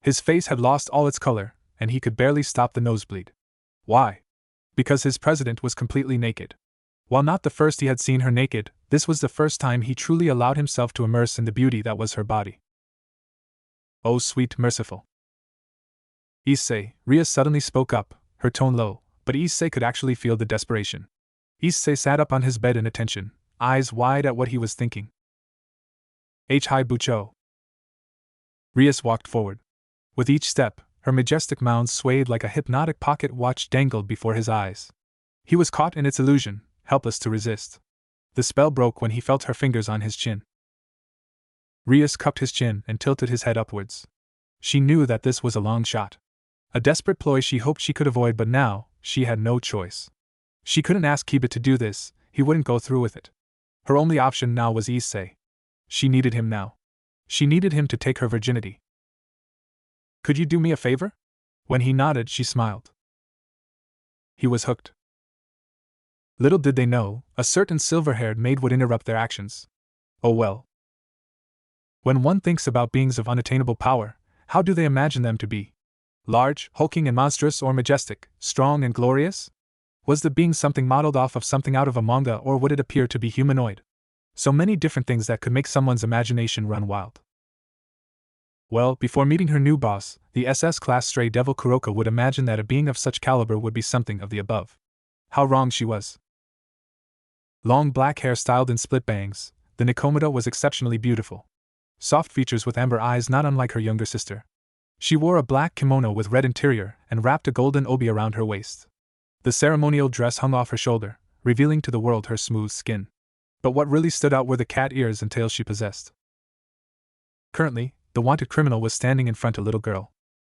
His face had lost all its color, and he could barely stop the nosebleed. Why? Because his president was completely naked. While not the first he had seen her naked, this was the first time he truly allowed himself to immerse in the beauty that was her body. Oh, sweet, merciful Issei, Ria suddenly spoke up, her tone low, but Issei could actually feel the desperation. Issei sat up on his bed in attention, eyes wide at what he was thinking. Hai Bucho. Rias walked forward. With each step, her majestic mound swayed like a hypnotic pocket watch dangled before his eyes. He was caught in its illusion, helpless to resist. The spell broke when he felt her fingers on his chin. Rias cupped his chin and tilted his head upwards. She knew that this was a long shot. A desperate ploy she hoped she could avoid, but now, she had no choice. She couldn't ask Kiba to do this, he wouldn't go through with it. Her only option now was Issei. She needed him now. She needed him to take her virginity. Could you do me a favor? When he nodded, she smiled. He was hooked. Little did they know, a certain silver-haired maid would interrupt their actions. Oh well. When one thinks about beings of unattainable power, how do they imagine them to be? Large, hulking and monstrous, or majestic, strong and glorious? Was the being something modeled off of something out of a manga, or would it appear to be humanoid? So many different things that could make someone's imagination run wild. Well, before meeting her new boss, the SS-class stray devil Kuroka would imagine that a being of such caliber would be something of the above. How wrong she was. Long black hair styled in split bangs, the Nikomata was exceptionally beautiful. Soft features with amber eyes not unlike her younger sister. She wore a black kimono with red interior and wrapped a golden obi around her waist. The ceremonial dress hung off her shoulder, revealing to the world her smooth skin. But what really stood out were the cat ears and tails she possessed. Currently, the wanted criminal was standing in front of a little girl.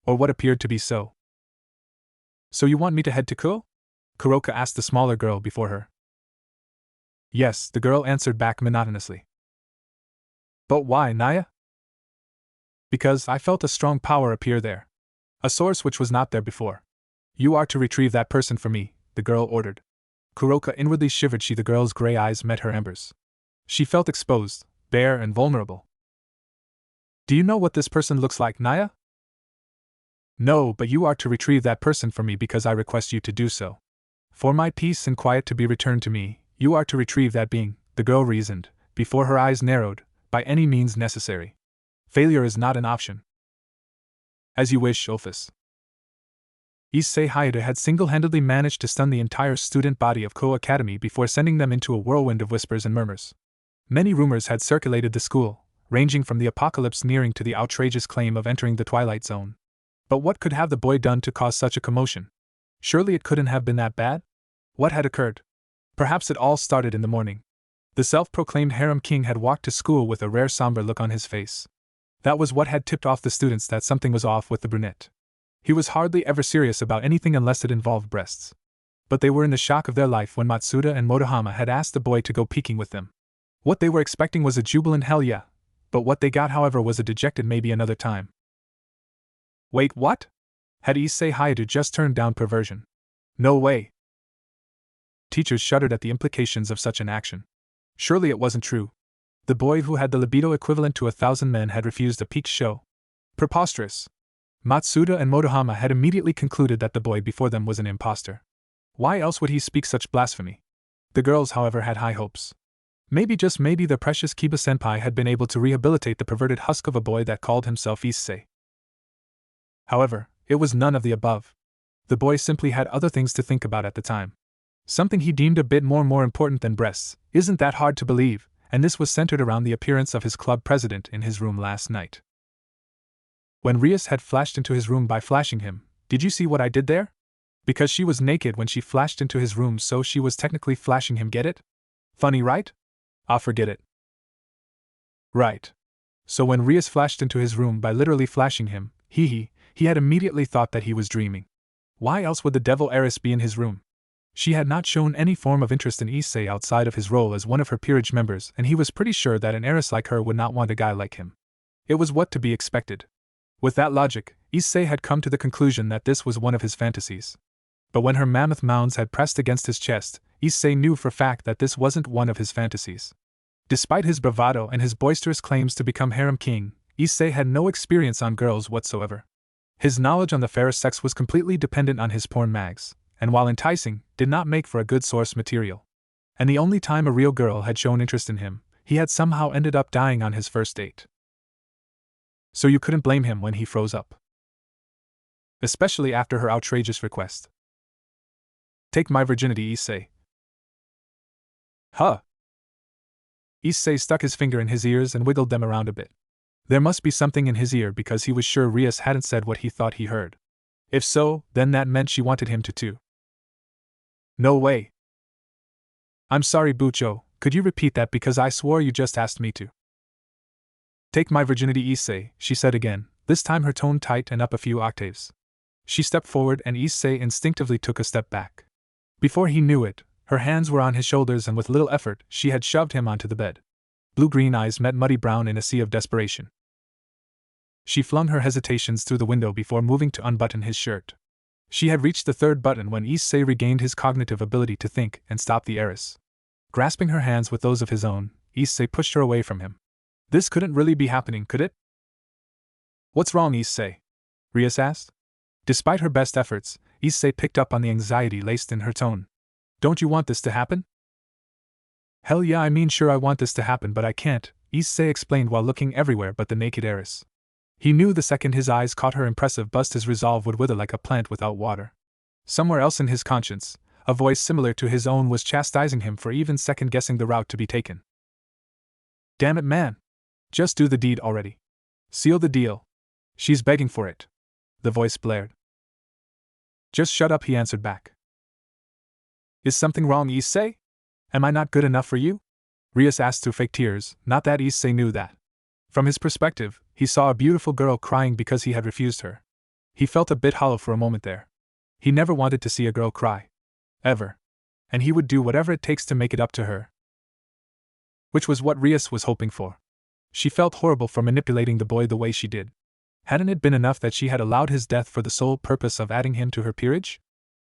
Or what appeared to be so. So you want me to head to Ko? Kuroka asked the smaller girl before her. Yes, the girl answered back monotonously. But why, Naya? Because I felt a strong power appear there. A source which was not there before. You are to retrieve that person for me, the girl ordered. Kuroka inwardly shivered. The girl's gray eyes met her embers. She felt exposed, bare and vulnerable. Do you know what this person looks like, Naya? No, but you are to retrieve that person for me because I request you to do so. For my peace and quiet to be returned to me, you are to retrieve that being, the girl reasoned, before her eyes narrowed, by any means necessary. Failure is not an option. As you wish, Office. Issei Hayate had single-handedly managed to stun the entire student body of Ko Academy before sending them into a whirlwind of whispers and murmurs. Many rumors had circulated the school, ranging from the apocalypse nearing to the outrageous claim of entering the Twilight Zone. But what could have the boy done to cause such a commotion? Surely it couldn't have been that bad? What had occurred? Perhaps it all started in the morning. The self-proclaimed harem king had walked to school with a rare somber look on his face. That was what had tipped off the students that something was off with the brunette. He was hardly ever serious about anything unless it involved breasts. But they were in the shock of their life when Matsuda and Motohama had asked the boy to go peeking with them. What they were expecting was a jubilant hell yeah, but what they got, however, was a dejected maybe another time. Wait, what? Had Issei Hayate just turned down perversion? No way. Teachers shuddered at the implications of such an action. Surely it wasn't true. The boy who had the libido equivalent to 1,000 men had refused a peak show. Preposterous. Matsuda and Motohama had immediately concluded that the boy before them was an imposter. Why else would he speak such blasphemy? The girls, however, had high hopes. Maybe, just maybe, the precious Kiba-senpai had been able to rehabilitate the perverted husk of a boy that called himself Issei. However, it was none of the above. The boy simply had other things to think about at the time. Something he deemed a bit more important than breasts. Isn't that hard to believe? And this was centered around the appearance of his club president in his room last night. When Rias had flashed into his room by flashing him, did you see what I did there? Because she was naked when she flashed into his room, so she was technically flashing him, get it? Funny, right? Ah, forget it. Right. So when Rias flashed into his room by literally flashing him, he had immediately thought that he was dreaming. Why else would the devil heiress be in his room? She had not shown any form of interest in Issei outside of his role as one of her peerage members, and he was pretty sure that an heiress like her would not want a guy like him. It was what to be expected. With that logic, Issei had come to the conclusion that this was one of his fantasies. But when her mammoth mounds had pressed against his chest, Issei knew for fact that this wasn't one of his fantasies. Despite his bravado and his boisterous claims to become harem king, Issei had no experience on girls whatsoever. His knowledge on the fairer sex was completely dependent on his porn mags, and while enticing, did not make for a good source material. And the only time a real girl had shown interest in him, he had somehow ended up dying on his first date. So you couldn't blame him when he froze up. Especially after her outrageous request. Take my virginity, Issei. Huh? Issei stuck his finger in his ears and wiggled them around a bit. There must be something in his ear because he was sure Rias hadn't said what he thought he heard. If so, then that meant she wanted him to too. No way. I'm sorry, Bucho, could you repeat that because I swore you just asked me to? Take my virginity, Issei, she said again, this time her tone tight and up a few octaves. She stepped forward and Issei instinctively took a step back. Before he knew it, her hands were on his shoulders and with little effort, she had shoved him onto the bed. Blue-green eyes met muddy brown in a sea of desperation. She flung her hesitations through the window before moving to unbutton his shirt. She had reached the third button when Issei regained his cognitive ability to think and stop the heiress. Grasping her hands with those of his own, Issei pushed her away from him. This couldn't really be happening, could it? What's wrong, Issei? Rias asked. Despite her best efforts, Issei picked up on the anxiety laced in her tone. Don't you want this to happen? Hell yeah, I mean sure I want this to happen but I can't, Issei explained while looking everywhere but the naked heiress. He knew the second his eyes caught her impressive bust his resolve would wither like a plant without water. Somewhere else in his conscience, a voice similar to his own was chastising him for even second-guessing the route to be taken. Damn it, man! Just do the deed already. Seal the deal. She's begging for it. The voice blared. Just shut up, he answered back. Is something wrong, Issei? Am I not good enough for you? Rias asked through fake tears, not that Issei knew that. From his perspective, he saw a beautiful girl crying because he had refused her. He felt a bit hollow for a moment there. He never wanted to see a girl cry. Ever. And he would do whatever it takes to make it up to her. Which was what Rias was hoping for. She felt horrible for manipulating the boy the way she did. Hadn't it been enough that she had allowed his death for the sole purpose of adding him to her peerage?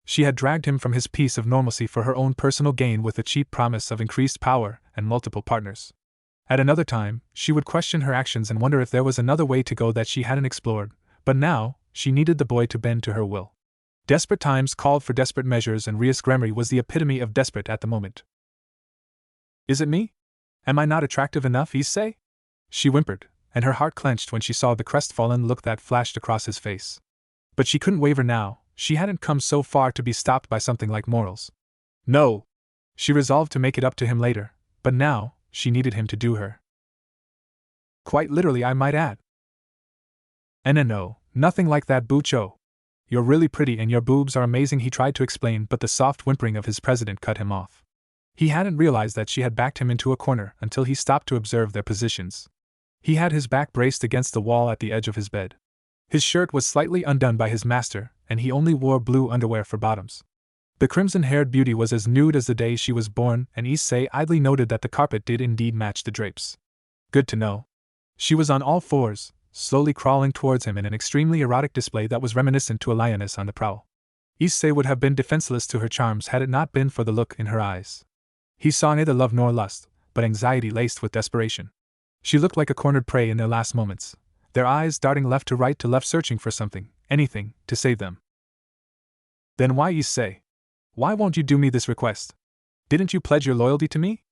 She had dragged him from his peace of normalcy for her own personal gain with the cheap promise of increased power and multiple partners. At another time, she would question her actions and wonder if there was another way to go that she hadn't explored, but now, she needed the boy to bend to her will. Desperate times called for desperate measures and Rias Gremory was the epitome of desperate at the moment. Is it me? Am I not attractive enough, Issei? She whimpered, and her heart clenched when she saw the crestfallen look that flashed across his face. But she couldn't waver now, she hadn't come so far to be stopped by something like morals. No! She resolved to make it up to him later, but now, she needed him to do her. Quite literally, I might add. No, nothing like that, Bucho. You're really pretty and your boobs are amazing, he tried to explain, but the soft whimpering of his president cut him off. He hadn't realized that she had backed him into a corner until he stopped to observe their positions. He had his back braced against the wall at the edge of his bed. His shirt was slightly undone by his master, and he only wore blue underwear for bottoms. The crimson-haired beauty was as nude as the day she was born, and Issei idly noted that the carpet did indeed match the drapes. Good to know. She was on all fours, slowly crawling towards him in an extremely erotic display that was reminiscent to a lioness on the prowl. Issei would have been defenseless to her charms had it not been for the look in her eyes. He saw neither love nor lust, but anxiety laced with desperation. She looked like a cornered prey in their last moments, their eyes darting left to left searching for something, anything, to save them. Then why, Issei? Why won't you do me this request? Didn't you pledge your loyalty to me?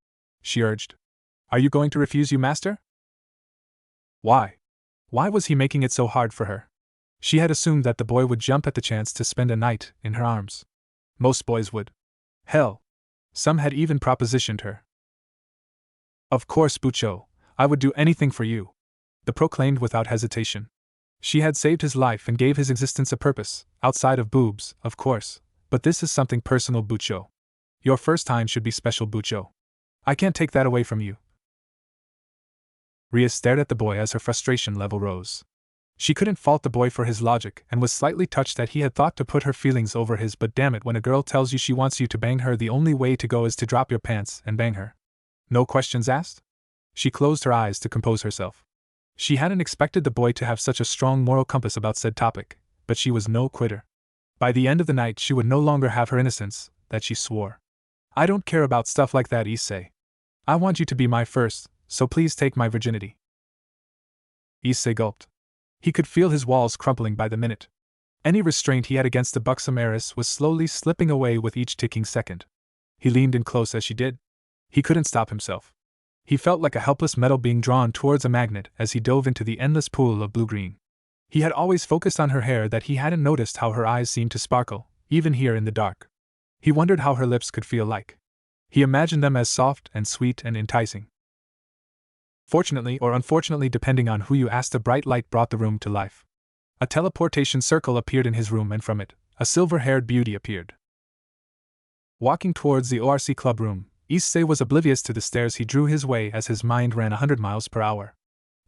She urged. Are you going to refuse, you master? Why? Why was he making it so hard for her? She had assumed that the boy would jump at the chance to spend a night in her arms. Most boys would. Hell. Some had even propositioned her. Of course, Bucho, I would do anything for you. The proclaimed without hesitation. She had saved his life and gave his existence a purpose, outside of boobs, of course, but this is something personal, Bucho. Your first time should be special, Bucho. I can't take that away from you. Ria stared at the boy as her frustration level rose. She couldn't fault the boy for his logic and was slightly touched that he had thought to put her feelings over his, but damn it, when a girl tells you she wants you to bang her, the only way to go is to drop your pants and bang her. No questions asked? She closed her eyes to compose herself. She hadn't expected the boy to have such a strong moral compass about said topic, but she was no quitter. By the end of the night she would no longer have her innocence, that she swore. I don't care about stuff like that, Issei. I want you to be my first, so please take my virginity. Issei gulped. He could feel his walls crumpling by the minute. Any restraint he had against the buxom heiress was slowly slipping away with each ticking second. He leaned in close as she did. He couldn't stop himself. He felt like a helpless metal being drawn towards a magnet as he dove into the endless pool of blue-green. He had always focused on her hair that he hadn't noticed how her eyes seemed to sparkle, even here in the dark. He wondered how her lips could feel like. He imagined them as soft and sweet and enticing. Fortunately or unfortunately, depending on who you asked, a bright light brought the room to life. A teleportation circle appeared in his room, and from it, a silver-haired beauty appeared. Walking towards the ORC club room, Issei was oblivious to the stairs he drew his way as his mind ran 100 miles per hour.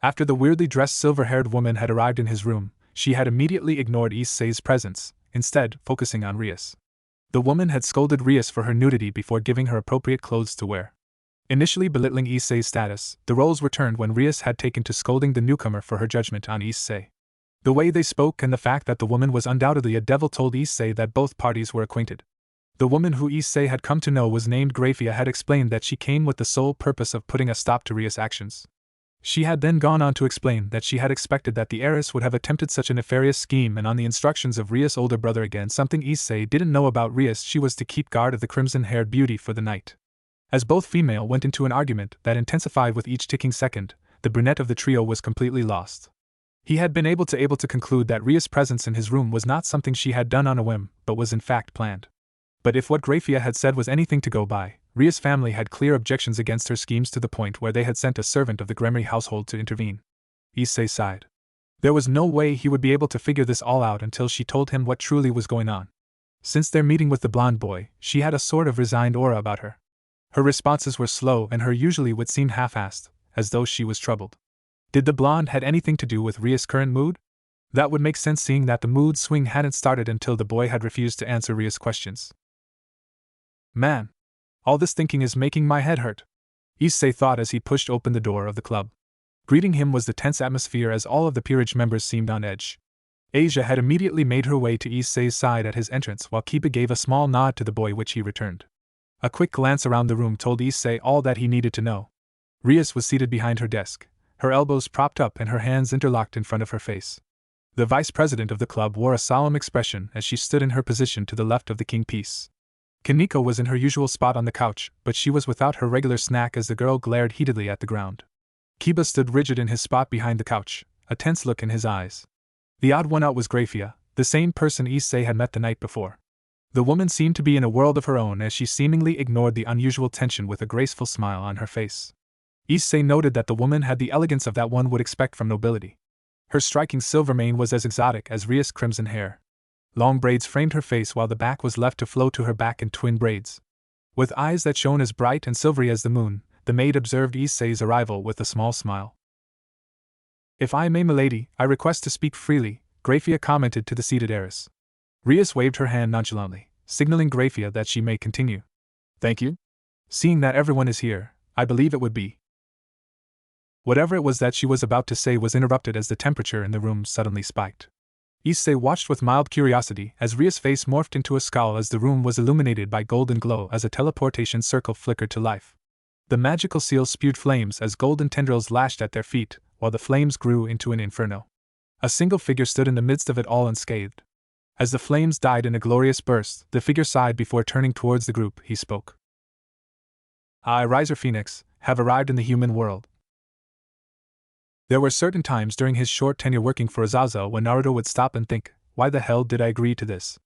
After the weirdly dressed silver-haired woman had arrived in his room, she had immediately ignored Issei's presence, instead focusing on Rias. The woman had scolded Rias for her nudity before giving her appropriate clothes to wear. Initially belittling Issei's status, the roles were turned when Rias had taken to scolding the newcomer for her judgment on Issei. The way they spoke and the fact that the woman was undoubtedly a devil told Issei that both parties were acquainted. The woman who Issei had come to know was named Grafia had explained that she came with the sole purpose of putting a stop to Rias' actions. She had then gone on to explain that she had expected that the heiress would have attempted such a nefarious scheme, and on the instructions of Rias' older brother, again something Issei didn't know about Rias, she was to keep guard of the crimson-haired beauty for the night. As both female went into an argument that intensified with each ticking second, the brunette of the trio was completely lost. He had been able to conclude that Rias' presence in his room was not something she had done on a whim, but was in fact planned. But if what Grafia had said was anything to go by, Rias' family had clear objections against her schemes, to the point where they had sent a servant of the Gremory household to intervene. Issei sighed. There was no way he would be able to figure this all out until she told him what truly was going on. Since their meeting with the blonde boy, she had a sort of resigned aura about her. Her responses were slow, and her usually would seem half-assed, as though she was troubled. Did the blonde had anything to do with Rias' current mood? That would make sense, seeing that the mood swing hadn't started until the boy had refused to answer Rias' questions. Man, all this thinking is making my head hurt, Issei thought as he pushed open the door of the club. Greeting him was the tense atmosphere as all of the peerage members seemed on edge. Asia had immediately made her way to Issei's side at his entrance, while Kiba gave a small nod to the boy, which he returned. A quick glance around the room told Issei all that he needed to know. Rias was seated behind her desk, her elbows propped up and her hands interlocked in front of her face. The vice president of the club wore a solemn expression as she stood in her position to the left of the king piece. Kaneko was in her usual spot on the couch, but she was without her regular snack as the girl glared heatedly at the ground. Kiba stood rigid in his spot behind the couch, a tense look in his eyes. The odd one out was Grafia, the same person Issei had met the night before. The woman seemed to be in a world of her own as she seemingly ignored the unusual tension with a graceful smile on her face. Issei noted that the woman had the elegance of that one would expect from nobility. Her striking silver mane was as exotic as Rias' crimson hair. Long braids framed her face while the back was left to flow to her back in twin braids. With eyes that shone as bright and silvery as the moon, the maid observed Issei's arrival with a small smile. "If I may, milady, I request to speak freely," Grafia commented to the seated heiress. Rias waved her hand nonchalantly, signaling Grafia that she may continue. "Thank you. Seeing that everyone is here, I believe it would be." Whatever it was that she was about to say was interrupted as the temperature in the room suddenly spiked. Issei watched with mild curiosity as Rias' face morphed into a scowl as the room was illuminated by golden glow as a teleportation circle flickered to life. The magical seals spewed flames as golden tendrils lashed at their feet, while the flames grew into an inferno. A single figure stood in the midst of it all unscathed. As the flames died in a glorious burst, the figure sighed before turning towards the group. He spoke. "I, Riser Phoenix, have arrived in the human world." There were certain times during his short tenure working for Azazel when Naruto would stop and think, why the hell did I agree to this?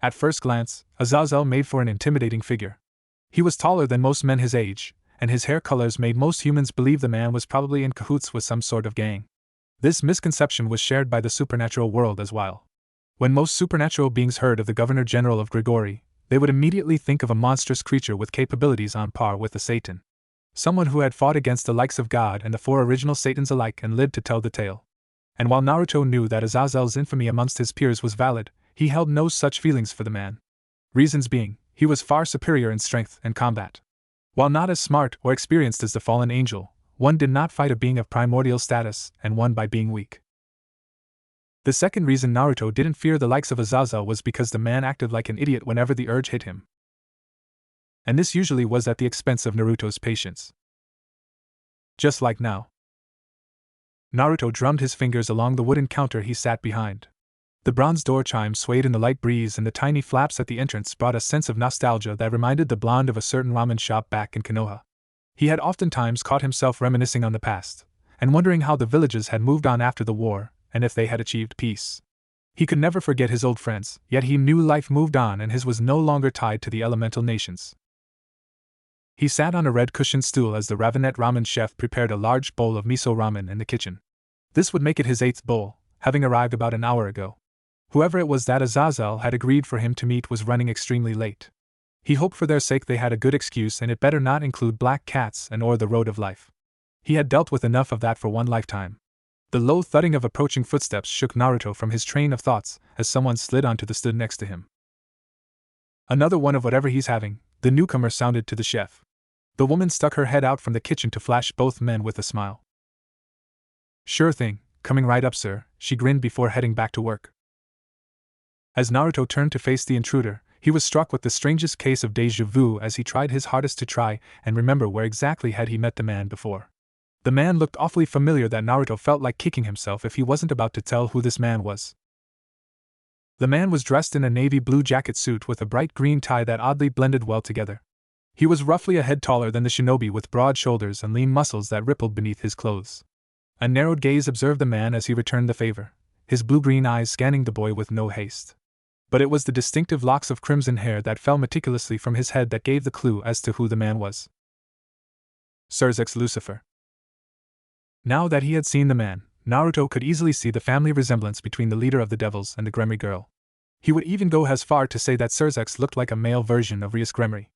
At first glance, Azazel made for an intimidating figure. He was taller than most men his age, and his hair colors made most humans believe the man was probably in cahoots with some sort of gang. This misconception was shared by the supernatural world as well. When most supernatural beings heard of the Governor General of Grigori, they would immediately think of a monstrous creature with capabilities on par with the Satan. Someone who had fought against the likes of God and the four original Satans alike and lived to tell the tale. And while Naruto knew that Azazel's infamy amongst his peers was valid, he held no such feelings for the man. Reasons being, he was far superior in strength and combat. While not as smart or experienced as the fallen angel, one did not fight a being of primordial status and won by being weak. The second reason Naruto didn't fear the likes of Azazel was because the man acted like an idiot whenever the urge hit him. And this usually was at the expense of Naruto's patience. Just like now. Naruto drummed his fingers along the wooden counter he sat behind. The bronze door chimes swayed in the light breeze and the tiny flaps at the entrance brought a sense of nostalgia that reminded the blonde of a certain ramen shop back in Konoha. He had oftentimes caught himself reminiscing on the past, and wondering how the villages had moved on after the war, and if they had achieved peace. He could never forget his old friends, yet he knew life moved on and his was no longer tied to the elemental nations. He sat on a red-cushioned stool as the Ravenette ramen chef prepared a large bowl of miso ramen in the kitchen. This would make it his 8th bowl, having arrived about an hour ago. Whoever it was that Azazel had agreed for him to meet was running extremely late. He hoped for their sake they had a good excuse and it better not include black cats and or the road of life. He had dealt with enough of that for one lifetime. The low thudding of approaching footsteps shook Naruto from his train of thoughts as someone slid onto the stool next to him. Another one of whatever he's having, the newcomer sounded to the chef. The woman stuck her head out from the kitchen to flash both men with a smile. Sure thing, coming right up, sir, she grinned before heading back to work. As Naruto turned to face the intruder, he was struck with the strangest case of déjà vu as he tried his hardest to try and remember where exactly had he met the man before. The man looked awfully familiar that Naruto felt like kicking himself if he wasn't about to tell who this man was. The man was dressed in a navy blue jacket suit with a bright green tie that oddly blended well together. He was roughly a head taller than the shinobi with broad shoulders and lean muscles that rippled beneath his clothes. A narrowed gaze observed the man as he returned the favor, his blue-green eyes scanning the boy with no haste. But it was the distinctive locks of crimson hair that fell meticulously from his head that gave the clue as to who the man was. Sirzex Lucifer. Now that he had seen the man, Naruto could easily see the family resemblance between the leader of the devils and the Gremry girl. He would even go as far to say that Sirzex looked like a male version of Rias Gremry.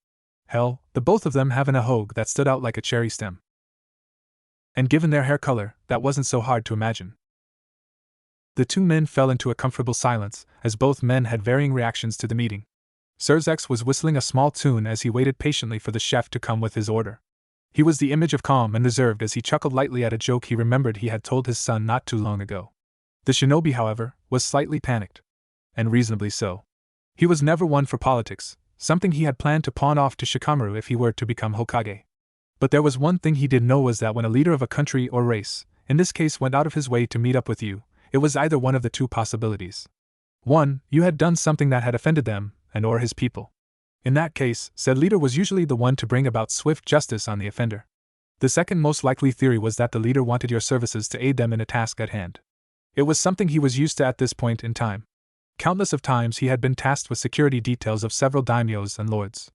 Hell, the both of them having a hogue that stood out like a cherry stem. And given their hair color, that wasn't so hard to imagine. The two men fell into a comfortable silence, as both men had varying reactions to the meeting. Sirzex was whistling a small tune as he waited patiently for the chef to come with his order. He was the image of calm and reserved as he chuckled lightly at a joke he remembered he had told his son not too long ago. The shinobi, however, was slightly panicked. And reasonably so. He was never one for politics, something he had planned to pawn off to Shikamaru if he were to become Hokage. But there was one thing he did know was that when a leader of a country or race, in this case, went out of his way to meet up with you, it was either one of the two possibilities. 1. You had done something that had offended them, and or his people. In that case, said leader was usually the one to bring about swift justice on the offender. The second most likely theory was that the leader wanted your services to aid them in a task at hand. It was something he was used to at this point in time. Countless of times he had been tasked with security details of several daimyos and lords.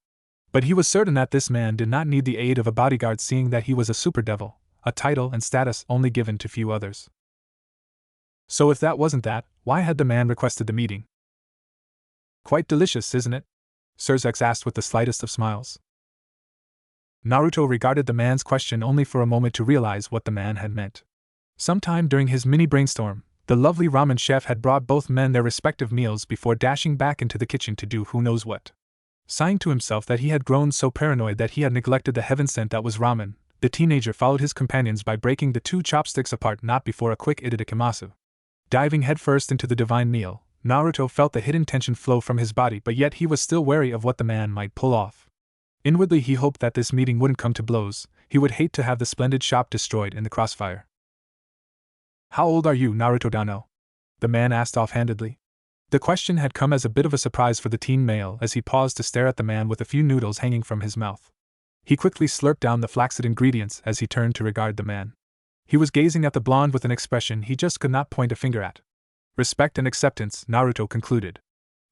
But he was certain that this man did not need the aid of a bodyguard, seeing that he was a super devil, a title and status only given to few others. So if that wasn't that, why had the man requested the meeting? Quite delicious, isn't it? Sirzex asked with the slightest of smiles. Naruto regarded the man's question only for a moment to realize what the man had meant. Sometime during his mini-brainstorm, the lovely ramen chef had brought both men their respective meals before dashing back into the kitchen to do who knows what. Sighing to himself that he had grown so paranoid that he had neglected the heaven sent that was ramen, the teenager followed his companions by breaking the two chopsticks apart not before a quick itadakimasu. Diving headfirst into the divine meal, Naruto felt the hidden tension flow from his body, but yet he was still wary of what the man might pull off. Inwardly he hoped that this meeting wouldn't come to blows. He would hate to have the splendid shop destroyed in the crossfire. How old are you, Naruto-dano? The man asked offhandedly. The question had come as a bit of a surprise for the teen male as he paused to stare at the man with a few noodles hanging from his mouth. He quickly slurped down the flaccid ingredients as he turned to regard the man. He was gazing at the blonde with an expression he just could not point a finger at. Respect and acceptance, Naruto concluded.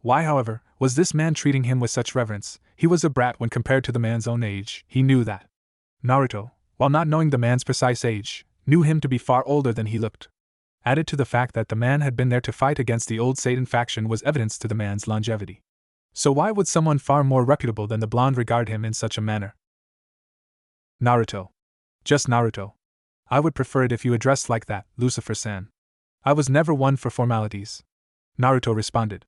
Why, however, was this man treating him with such reverence? He was a brat when compared to the man's own age, he knew that. Naruto, while not knowing the man's precise age, knew him to be far older than he looked. Added to the fact that the man had been there to fight against the old Satan faction was evidence to the man's longevity. So why would someone far more reputable than the blonde regard him in such a manner? Naruto. Just Naruto. I would prefer it if you addressed like that, Lucifer-san. I was never one for formalities. Naruto responded.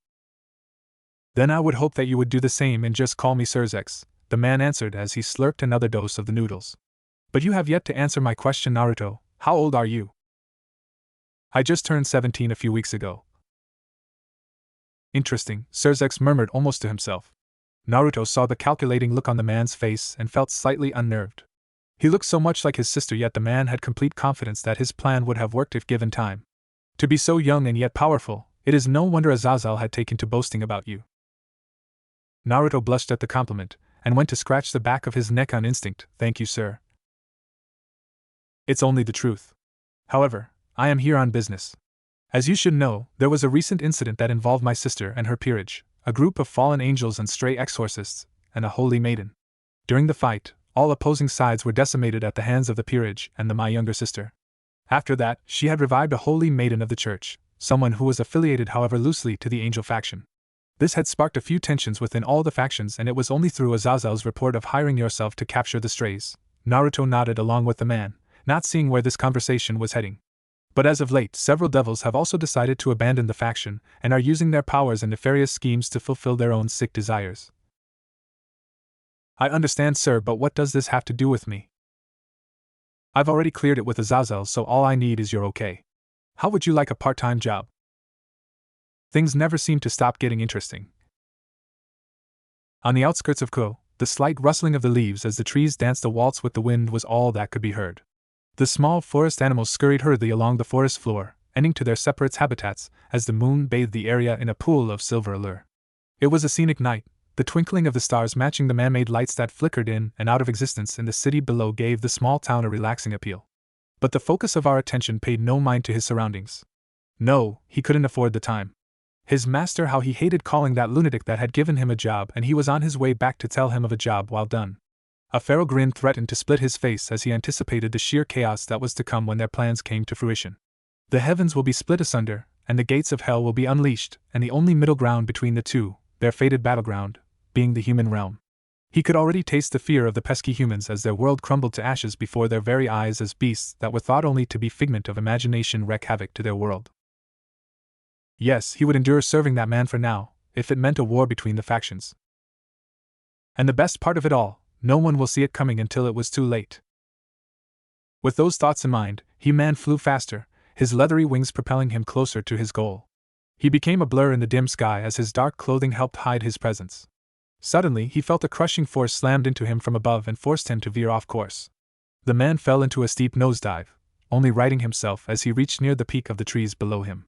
Then I would hope that you would do the same and just call me Sirzex, the man answered as he slurped another dose of the noodles. But you have yet to answer my question, Naruto. How old are you? I just turned 17 a few weeks ago. Interesting, Sirzex murmured almost to himself. Naruto saw the calculating look on the man's face and felt slightly unnerved. He looked so much like his sister, yet the man had complete confidence that his plan would have worked if given time. To be so young and yet powerful, it is no wonder Azazel had taken to boasting about you. Naruto blushed at the compliment, and went to scratch the back of his neck on instinct. Thank you, sir. It's only the truth. However, I am here on business. As you should know, there was a recent incident that involved my sister and her peerage, a group of fallen angels and stray exorcists, and a holy maiden. During the fight, all opposing sides were decimated at the hands of the peerage and my younger sister. After that, she had revived a holy maiden of the church, someone who was affiliated however loosely to the angel faction. This had sparked a few tensions within all the factions, and it was only through Azazel's report of hiring yourself to capture the strays. Naruto nodded along with the man, not seeing where this conversation was heading. But as of late, several devils have also decided to abandon the faction and are using their powers and nefarious schemes to fulfill their own sick desires. I understand, sir, but what does this have to do with me? I've already cleared it with Azazel, so all I need is your okay. How would you like a part-time job? Things never seem to stop getting interesting. On the outskirts of Ko, the slight rustling of the leaves as the trees danced a waltz with the wind was all that could be heard. The small forest animals scurried hurriedly along the forest floor, ending to their separate habitats, as the moon bathed the area in a pool of silver allure. It was a scenic night. The twinkling of the stars matching the man-made lights that flickered in and out of existence in the city below gave the small town a relaxing appeal. But the focus of our attention paid no mind to his surroundings. No, he couldn't afford the time. His master, how he hated calling that lunatic that had given him a job, and he was on his way back to tell him of a job well done. A feral grin threatened to split his face as he anticipated the sheer chaos that was to come when their plans came to fruition. The heavens will be split asunder, and the gates of hell will be unleashed, and the only middle ground between the two, their fated battleground, being the human realm. He could already taste the fear of the pesky humans as their world crumbled to ashes before their very eyes as beasts that were thought only to be figment of imagination wreak havoc to their world. Yes, he would endure serving that man for now, if it meant a war between the factions. And the best part of it all, no one will see it coming until it was too late. With those thoughts in mind, He-Man flew faster, his leathery wings propelling him closer to his goal. He became a blur in the dim sky as his dark clothing helped hide his presence. Suddenly, he felt a crushing force slammed into him from above and forced him to veer off course. The man fell into a steep nosedive, only righting himself as he reached near the peak of the trees below him.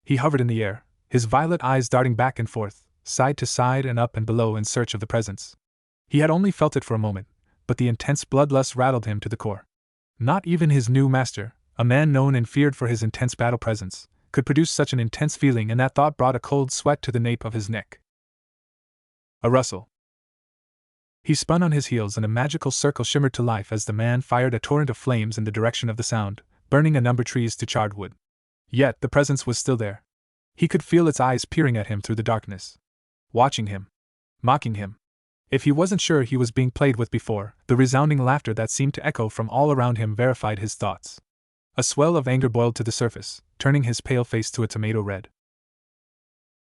He hovered in the air, his violet eyes darting back and forth, side to side and up and below in search of the presence. He had only felt it for a moment, but the intense bloodlust rattled him to the core. Not even his new master, a man known and feared for his intense battle presence, could produce such an intense feeling, and that thought brought a cold sweat to the nape of his neck. A rustle. He spun on his heels and a magical circle shimmered to life as the man fired a torrent of flames in the direction of the sound, burning a number of trees to charred wood. Yet the presence was still there. He could feel its eyes peering at him through the darkness. Watching him. Mocking him. If he wasn't sure he was being played with before, the resounding laughter that seemed to echo from all around him verified his thoughts. A swell of anger boiled to the surface, turning his pale face to a tomato red.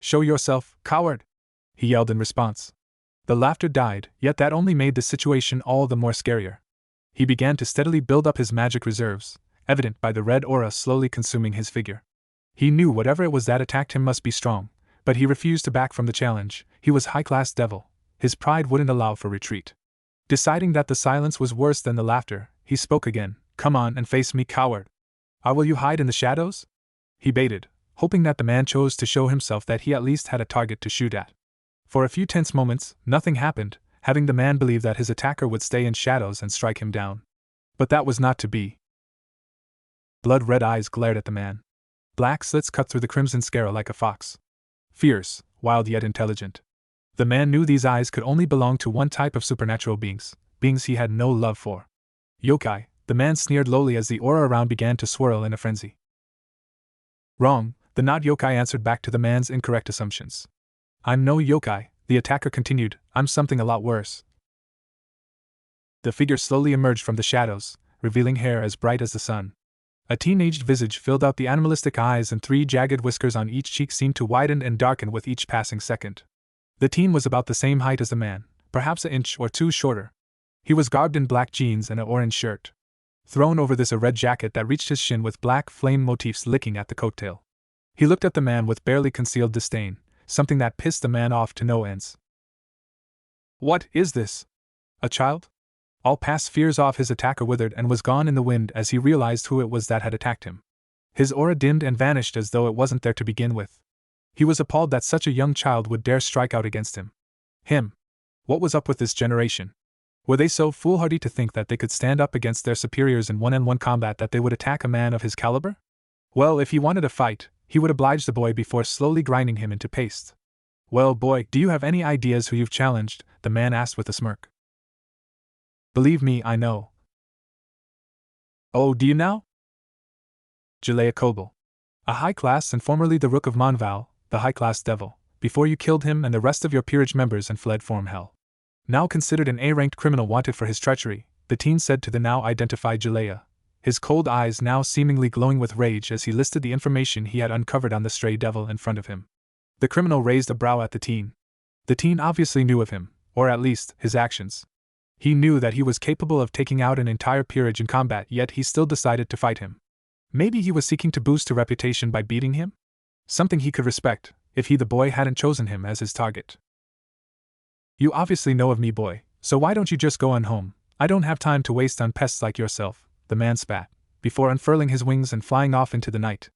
"Show yourself, coward!" he yelled in response. The laughter died, yet that only made the situation all the more scarier. He began to steadily build up his magic reserves, evident by the red aura slowly consuming his figure. He knew whatever it was that attacked him must be strong, but he refused to back from the challenge. He was high-class devil. His pride wouldn't allow for retreat. Deciding that the silence was worse than the laughter, he spoke again. "Come on and face me, coward. Or will you hide in the shadows?" He baited, hoping that the man chose to show himself that he at least had a target to shoot at. For a few tense moments, nothing happened, having the man believe that his attacker would stay in shadows and strike him down. But that was not to be. Blood-red eyes glared at the man. Black slits cut through the crimson scare like a fox. Fierce, wild yet intelligent. The man knew these eyes could only belong to one type of supernatural beings he had no love for. "Yokai," the man sneered lowly as the aura around began to swirl in a frenzy. "Wrong," the not yokai answered back to the man's incorrect assumptions. "I'm no yokai," the attacker continued, "I'm something a lot worse." The figure slowly emerged from the shadows, revealing hair as bright as the sun. A teenaged visage filled out the animalistic eyes, and 3 jagged whiskers on each cheek seemed to widen and darken with each passing second. The teen was about the same height as the man, perhaps an inch or two shorter. He was garbed in black jeans and an orange shirt. Thrown over this a red jacket that reached his shin with black flame motifs licking at the coattail. He looked at the man with barely concealed disdain, something that pissed the man off to no ends. "What is this? A child?" All past fears of his attacker withered and was gone in the wind as he realized who it was that had attacked him. His aura dimmed and vanished as though it wasn't there to begin with. He was appalled that such a young child would dare strike out against him. Him. What was up with this generation? Were they so foolhardy to think that they could stand up against their superiors in one-on-one combat that they would attack a man of his caliber? Well, if he wanted a fight, he would oblige the boy before slowly grinding him into paste. "Well, boy, do you have any ideas who you've challenged?" the man asked with a smirk. "Believe me, I know." "Oh, do you now?" Jalea Koble. A high-class and formerly the Rook of Monval, the high-class devil, before you killed him and the rest of your peerage members and fled from hell. Now considered an A-ranked criminal wanted for his treachery, the teen said to the now identified Jalea, his cold eyes now seemingly glowing with rage as he listed the information he had uncovered on the stray devil in front of him. The criminal raised a brow at the teen. The teen obviously knew of him, or at least, his actions. He knew that he was capable of taking out an entire peerage in combat, yet he still decided to fight him. Maybe he was seeking to boost a reputation by beating him? Something he could respect, if he the boy hadn't chosen him as his target. "You obviously know of me, boy, so why don't you just go on home? I don't have time to waste on pests like yourself," the man spat, before unfurling his wings and flying off into the night.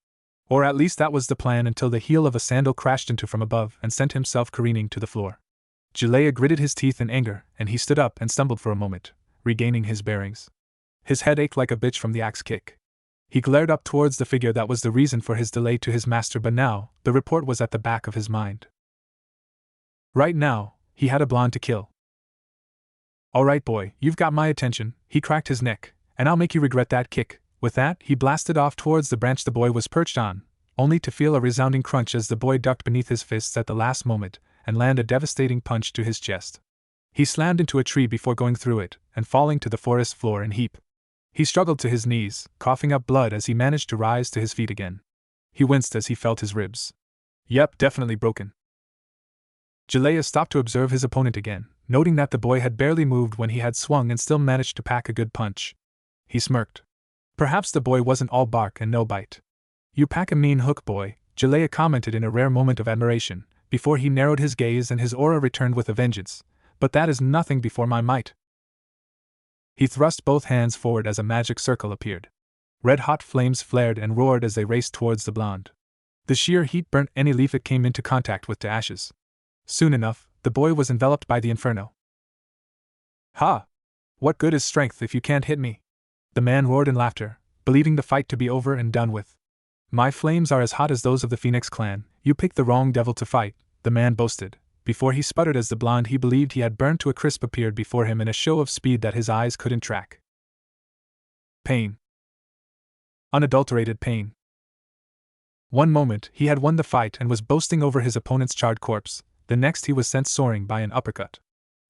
Or at least that was the plan until the heel of a sandal crashed into from above and sent himself careening to the floor. Jalea gritted his teeth in anger, and he stood up and stumbled for a moment, regaining his bearings. His head ached like a bitch from the axe kick. He glared up towards the figure that was the reason for his delay to his master, but now, the report was at the back of his mind. Right now, he had a blonde to kill. "All right, boy, you've got my attention," he cracked his neck, "and I'll make you regret that kick." With that, he blasted off towards the branch the boy was perched on, only to feel a resounding crunch as the boy ducked beneath his fists at the last moment, and land a devastating punch to his chest. He slammed into a tree before going through it, and falling to the forest floor in a heap. He struggled to his knees, coughing up blood as he managed to rise to his feet again. He winced as he felt his ribs. Yep, definitely broken. Jalea stopped to observe his opponent again, noting that the boy had barely moved when he had swung and still managed to pack a good punch. He smirked. Perhaps the boy wasn't all bark and no bite. "You pack a mean hook, boy," Jalea commented in a rare moment of admiration, before he narrowed his gaze and his aura returned with a vengeance. "But that is nothing before my might." He thrust both hands forward as a magic circle appeared. Red-hot flames flared and roared as they raced towards the blonde. The sheer heat burnt any leaf it came into contact with to ashes. Soon enough, the boy was enveloped by the inferno. "Ha! What good is strength if you can't hit me?" The man roared in laughter, believing the fight to be over and done with. "My flames are as hot as those of the Phoenix clan. You picked the wrong devil to fight," the man boasted, before he sputtered as the blonde he believed he had burned to a crisp appeared before him in a show of speed that his eyes couldn't track. Pain. Unadulterated pain. One moment, he had won the fight and was boasting over his opponent's charred corpse, the next he was sent soaring by an uppercut.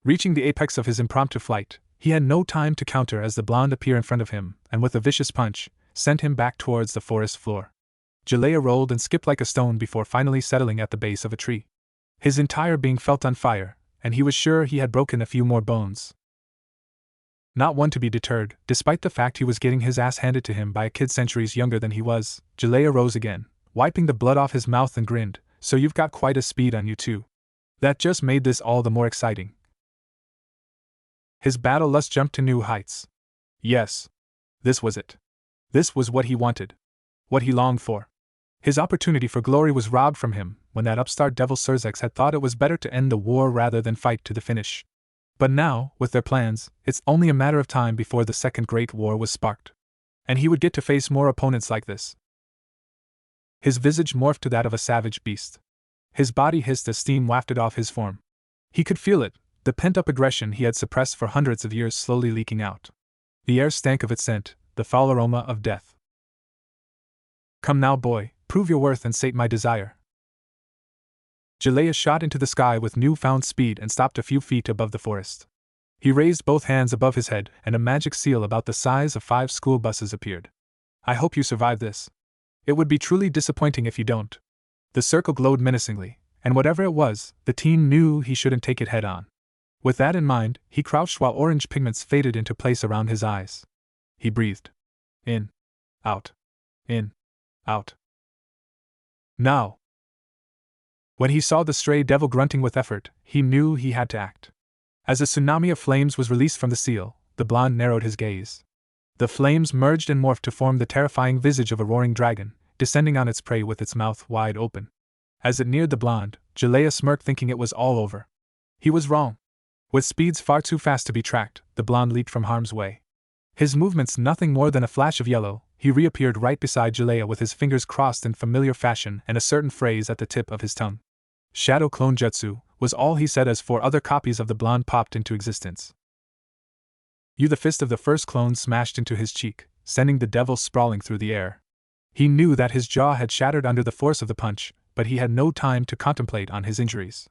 Reaching the apex of his impromptu flight, he had no time to counter as the blonde appeared in front of him, and with a vicious punch, sent him back towards the forest floor. Jalea rolled and skipped like a stone before finally settling at the base of a tree. His entire being felt on fire, and he was sure he had broken a few more bones. Not one to be deterred, despite the fact he was getting his ass handed to him by a kid centuries younger than he was, Jalea rose again, wiping the blood off his mouth and grinned, "So you've got quite a speed on you too. That just made this all the more exciting." His battle lust jumped to new heights. Yes. This was it. This was what he wanted. What he longed for. His opportunity for glory was robbed from him when that upstart devil Surzex had thought it was better to end the war rather than fight to the finish. But now, with their plans, it's only a matter of time before the Second Great War was sparked. And he would get to face more opponents like this. His visage morphed to that of a savage beast. His body hissed as steam wafted off his form. He could feel it, the pent-up aggression he had suppressed for hundreds of years slowly leaking out. The air stank of its scent, the foul aroma of death. "Come now, boy, prove your worth and sate my desire." Jalea shot into the sky with newfound speed and stopped a few feet above the forest. He raised both hands above his head, and a magic seal about the size of 5 school buses appeared. I hope you survive this. It would be truly disappointing if you don't. The circle glowed menacingly, and whatever it was, the teen knew he shouldn't take it head on. With that in mind, he crouched while orange pigments faded into place around his eyes. He breathed. In. Out. In. Out. Now. When he saw the stray devil grunting with effort, he knew he had to act. As a tsunami of flames was released from the seal, the blonde narrowed his gaze. The flames merged and morphed to form the terrifying visage of a roaring dragon, descending on its prey with its mouth wide open. As it neared the blonde, Jalea smirked, thinking it was all over. He was wrong. With speeds far too fast to be tracked, the blonde leaped from harm's way. His movements nothing more than a flash of yellow, he reappeared right beside Jalea with his fingers crossed in familiar fashion and a certain phrase at the tip of his tongue. Shadow Clone Jutsu was all he said as 4 other copies of the blonde popped into existence. The fist of the first clone smashed into his cheek, sending the devil sprawling through the air. He knew that his jaw had shattered under the force of the punch, but he had no time to contemplate on his injuries.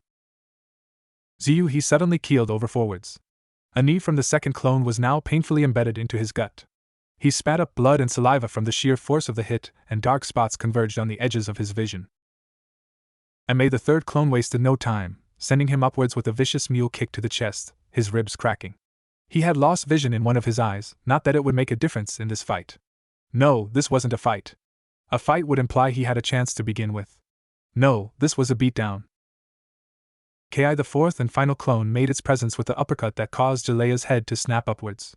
Ziyu, he suddenly keeled over forwards. A knee from the second clone was now painfully embedded into his gut. He spat up blood and saliva from the sheer force of the hit, and dark spots converged on the edges of his vision. And the third clone wasted no time, sending him upwards with a vicious mule kick to the chest, his ribs cracking. He had lost vision in one of his eyes, not that it would make a difference in this fight. No, this wasn't a fight. A fight would imply he had a chance to begin with. No, this was a beatdown. The fourth and final clone made its presence with the uppercut that caused Jalea's head to snap upwards.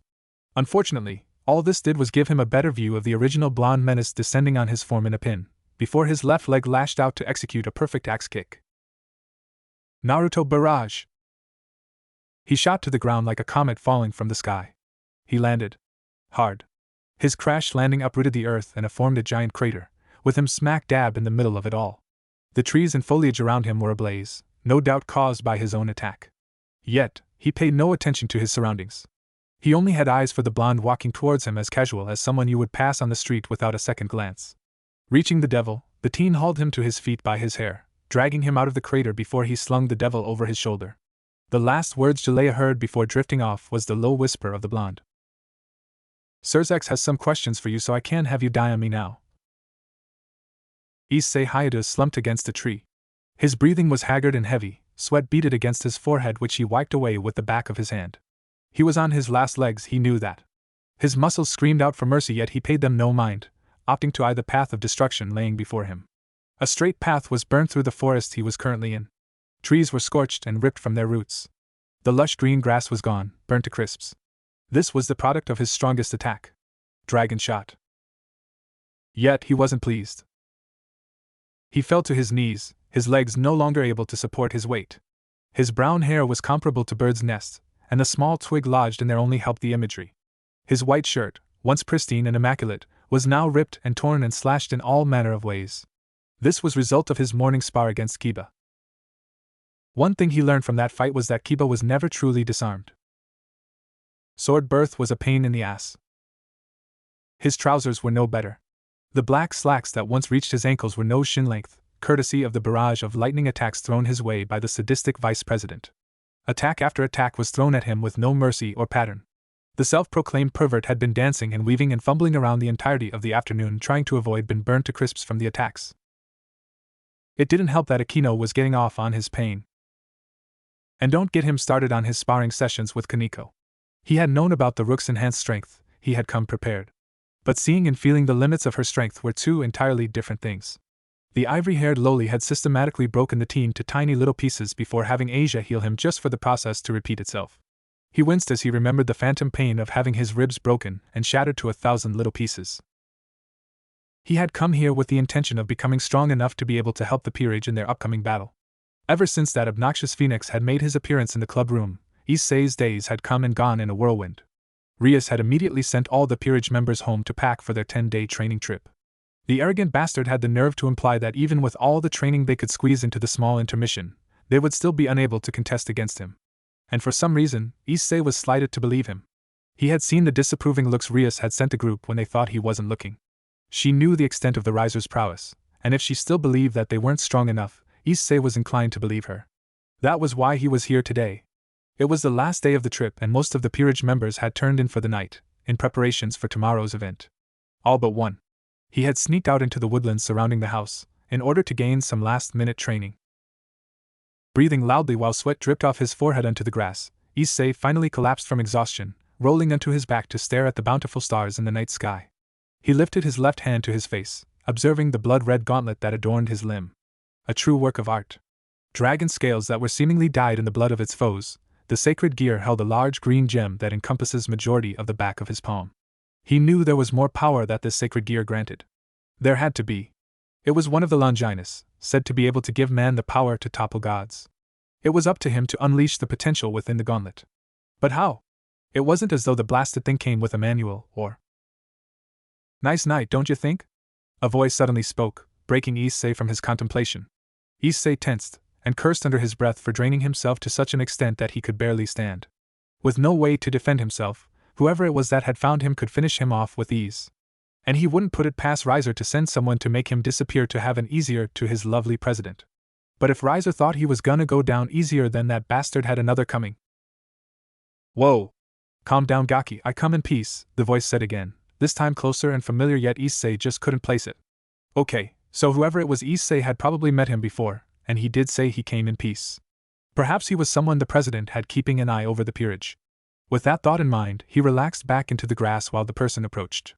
Unfortunately, all this did was give him a better view of the original blonde menace descending on his form in a pin, before his left leg lashed out to execute a perfect axe kick. Naruto Barrage! He shot to the ground like a comet falling from the sky. He landed hard. His crash landing uprooted the earth and formed a giant crater, with him smack dab in the middle of it all. The trees and foliage around him were ablaze, no doubt caused by his own attack. Yet, he paid no attention to his surroundings. He only had eyes for the blonde walking towards him as casual as someone you would pass on the street without a second glance. Reaching the devil, the teen hauled him to his feet by his hair, dragging him out of the crater before he slung the devil over his shoulder. The last words Jalea heard before drifting off was the low whisper of the blonde. Sirzex has some questions for you, so I can't have you die on me now. Issei Hayata slumped against a tree. His breathing was haggard and heavy, sweat beaded against his forehead which he wiped away with the back of his hand. He was on his last legs, he knew that. His muscles screamed out for mercy, yet he paid them no mind, opting to eye the path of destruction laying before him. A straight path was burned through the forest he was currently in. Trees were scorched and ripped from their roots. The lush green grass was gone, burnt to crisps. This was the product of his strongest attack. Dragon shot. Yet he wasn't pleased. He fell to his knees, his legs no longer able to support his weight. His brown hair was comparable to birds' nests, and the small twig lodged in there only helped the imagery. His white shirt, once pristine and immaculate, was now ripped and torn and slashed in all manner of ways. This was result of his morning spar against Kiba. One thing he learned from that fight was that Kiba was never truly disarmed. Sword birth was a pain in the ass. His trousers were no better. The black slacks that once reached his ankles were no shin length, courtesy of the barrage of lightning attacks thrown his way by the sadistic vice president. Attack after attack was thrown at him with no mercy or pattern. The self-proclaimed pervert had been dancing and weaving and fumbling around the entirety of the afternoon trying to avoid being burned to crisps from the attacks. It didn't help that Akino was getting off on his pain. And don't get him started on his sparring sessions with Kaneko. He had known about the rook's enhanced strength, he had come prepared. But seeing and feeling the limits of her strength were two entirely different things. The ivory-haired loli had systematically broken the teen to tiny little pieces before having Asia heal him just for the process to repeat itself. He winced as he remembered the phantom pain of having his ribs broken and shattered to 1,000 little pieces. He had come here with the intention of becoming strong enough to be able to help the peerage in their upcoming battle. Ever since that obnoxious phoenix had made his appearance in the club room, Issei's days had come and gone in a whirlwind. Rias had immediately sent all the peerage members home to pack for their 10-day training trip. The arrogant bastard had the nerve to imply that even with all the training they could squeeze into the small intermission, they would still be unable to contest against him. And for some reason, Issei was slighted to believe him. He had seen the disapproving looks Rias had sent the group when they thought he wasn't looking. She knew the extent of the riser's prowess, and if she still believed that they weren't strong enough, Issei was inclined to believe her. That was why he was here today. It was the last day of the trip and most of the peerage members had turned in for the night, in preparations for tomorrow's event. All but one. He had sneaked out into the woodlands surrounding the house, in order to gain some last-minute training. Breathing loudly while sweat dripped off his forehead onto the grass, Issei finally collapsed from exhaustion, rolling onto his back to stare at the bountiful stars in the night sky. He lifted his left hand to his face, observing the blood-red gauntlet that adorned his limb. A true work of art. Dragon scales that were seemingly dyed in the blood of its foes, the sacred gear held a large green gem that encompasses majority of the back of his palm. He knew there was more power that this sacred gear granted. There had to be. It was one of the Longinus, said to be able to give man the power to topple gods. It was up to him to unleash the potential within the gauntlet. But how? It wasn't as though the blasted thing came with a manual, or... Nice night, don't you think? A voice suddenly spoke, breaking Issei from his contemplation. Issei tensed, and cursed under his breath for draining himself to such an extent that he could barely stand. With no way to defend himself, whoever it was that had found him could finish him off with ease. And he wouldn't put it past Riser to send someone to make him disappear to have an easier to his lovely president. But if Riser thought he was gonna go down easier, then that bastard had another coming. Whoa! Calm down, Gaki, I come in peace, the voice said again, this time closer and familiar, yet Issei just couldn't place it. Okay, so whoever it was, Issei had probably met him before, and he did say he came in peace. Perhaps he was someone the president had keeping an eye over the peerage. With that thought in mind, he relaxed back into the grass while the person approached.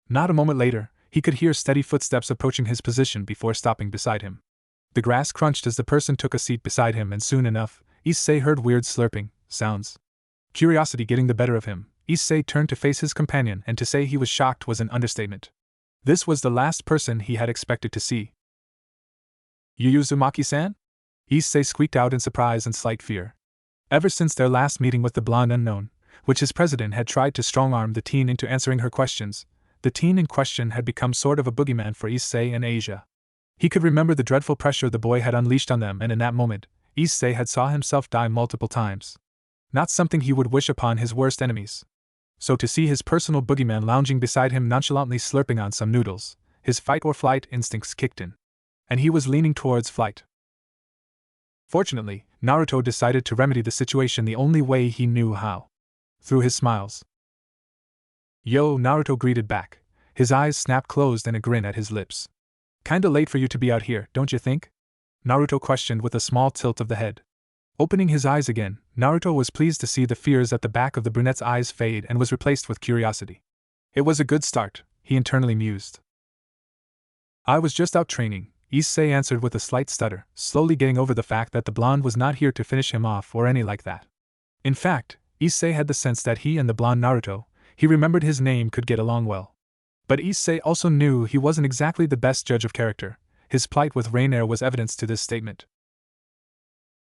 Not a moment later, he could hear steady footsteps approaching his position before stopping beside him. The grass crunched as the person took a seat beside him, and soon enough, Issei heard weird slurping sounds. Curiosity getting the better of him, Issei turned to face his companion, and to say he was shocked was an understatement. This was the last person he had expected to see. "Yu Uzumaki-san?" Issei squeaked out in surprise and slight fear. Ever since their last meeting with the blonde unknown, which his president had tried to strong-arm the teen into answering her questions, the teen in question had become sort of a boogeyman for Issei and Asia. He could remember the dreadful pressure the boy had unleashed on them, and in that moment, Issei had saw himself die multiple times. Not something he would wish upon his worst enemies. So to see his personal boogeyman lounging beside him nonchalantly slurping on some noodles, his fight-or-flight instincts kicked in. And he was leaning towards flight. Fortunately, Naruto decided to remedy the situation the only way he knew how. Through his smiles. "Yo," Naruto greeted back, his eyes snapped closed and a grin at his lips. "Kinda late for you to be out here, don't you think?" Naruto questioned with a small tilt of the head. Opening his eyes again, Naruto was pleased to see the fears at the back of the brunette's eyes fade and was replaced with curiosity. It was a good start, he internally mused. "I was just out training," Issei answered with a slight stutter, slowly getting over the fact that the blonde was not here to finish him off or any like that. In fact, Issei had the sense that he and the blonde Naruto, he remembered his name, could get along well. But Issei also knew he wasn't exactly the best judge of character. His plight with Rainier was evidence to this statement.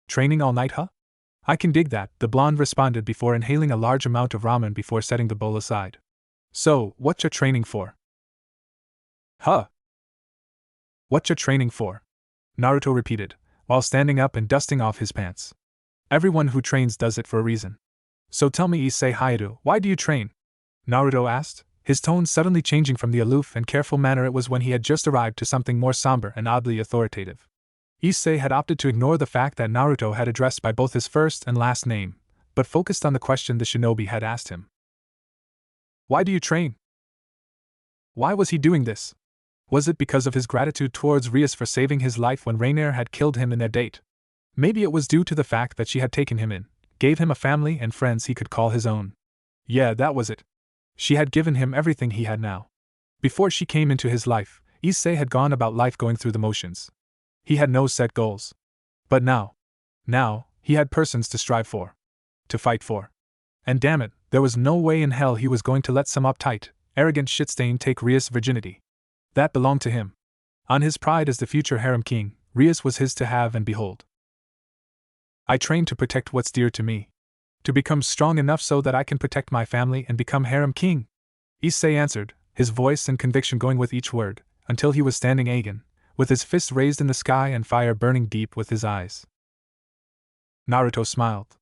"Training all night, huh? I can dig that," the blonde responded before inhaling a large amount of ramen before setting the bowl aside. "So, what you training for?" "Huh? What you training for?" Naruto repeated, while standing up and dusting off his pants. "Everyone who trains does it for a reason. So tell me, Issei Hayato, why do you train?" Naruto asked, his tone suddenly changing from the aloof and careful manner it was when he had just arrived to something more somber and oddly authoritative. Issei had opted to ignore the fact that Naruto had addressed by both his first and last name, but focused on the question the shinobi had asked him. "Why do you train?" Why was he doing this? Was it because of his gratitude towards Rias for saving his life when Rainier had killed him in their date? Maybe it was due to the fact that she had taken him in, gave him a family and friends he could call his own. Yeah, that was it. She had given him everything he had now. Before she came into his life, Issei had gone about life going through the motions. He had no set goals. But now, he had persons to strive for. To fight for. And damn it, there was no way in hell he was going to let some uptight, arrogant shitstain take Rias' virginity. That belonged to him. On his pride as the future harem king, Rias was his to have and behold. "I train to protect what's dear to me. To become strong enough so that I can protect my family and become harem king," Issei answered, his voice and conviction going with each word, until he was standing again, with his fists raised in the sky and fire burning deep with his eyes. Naruto smiled.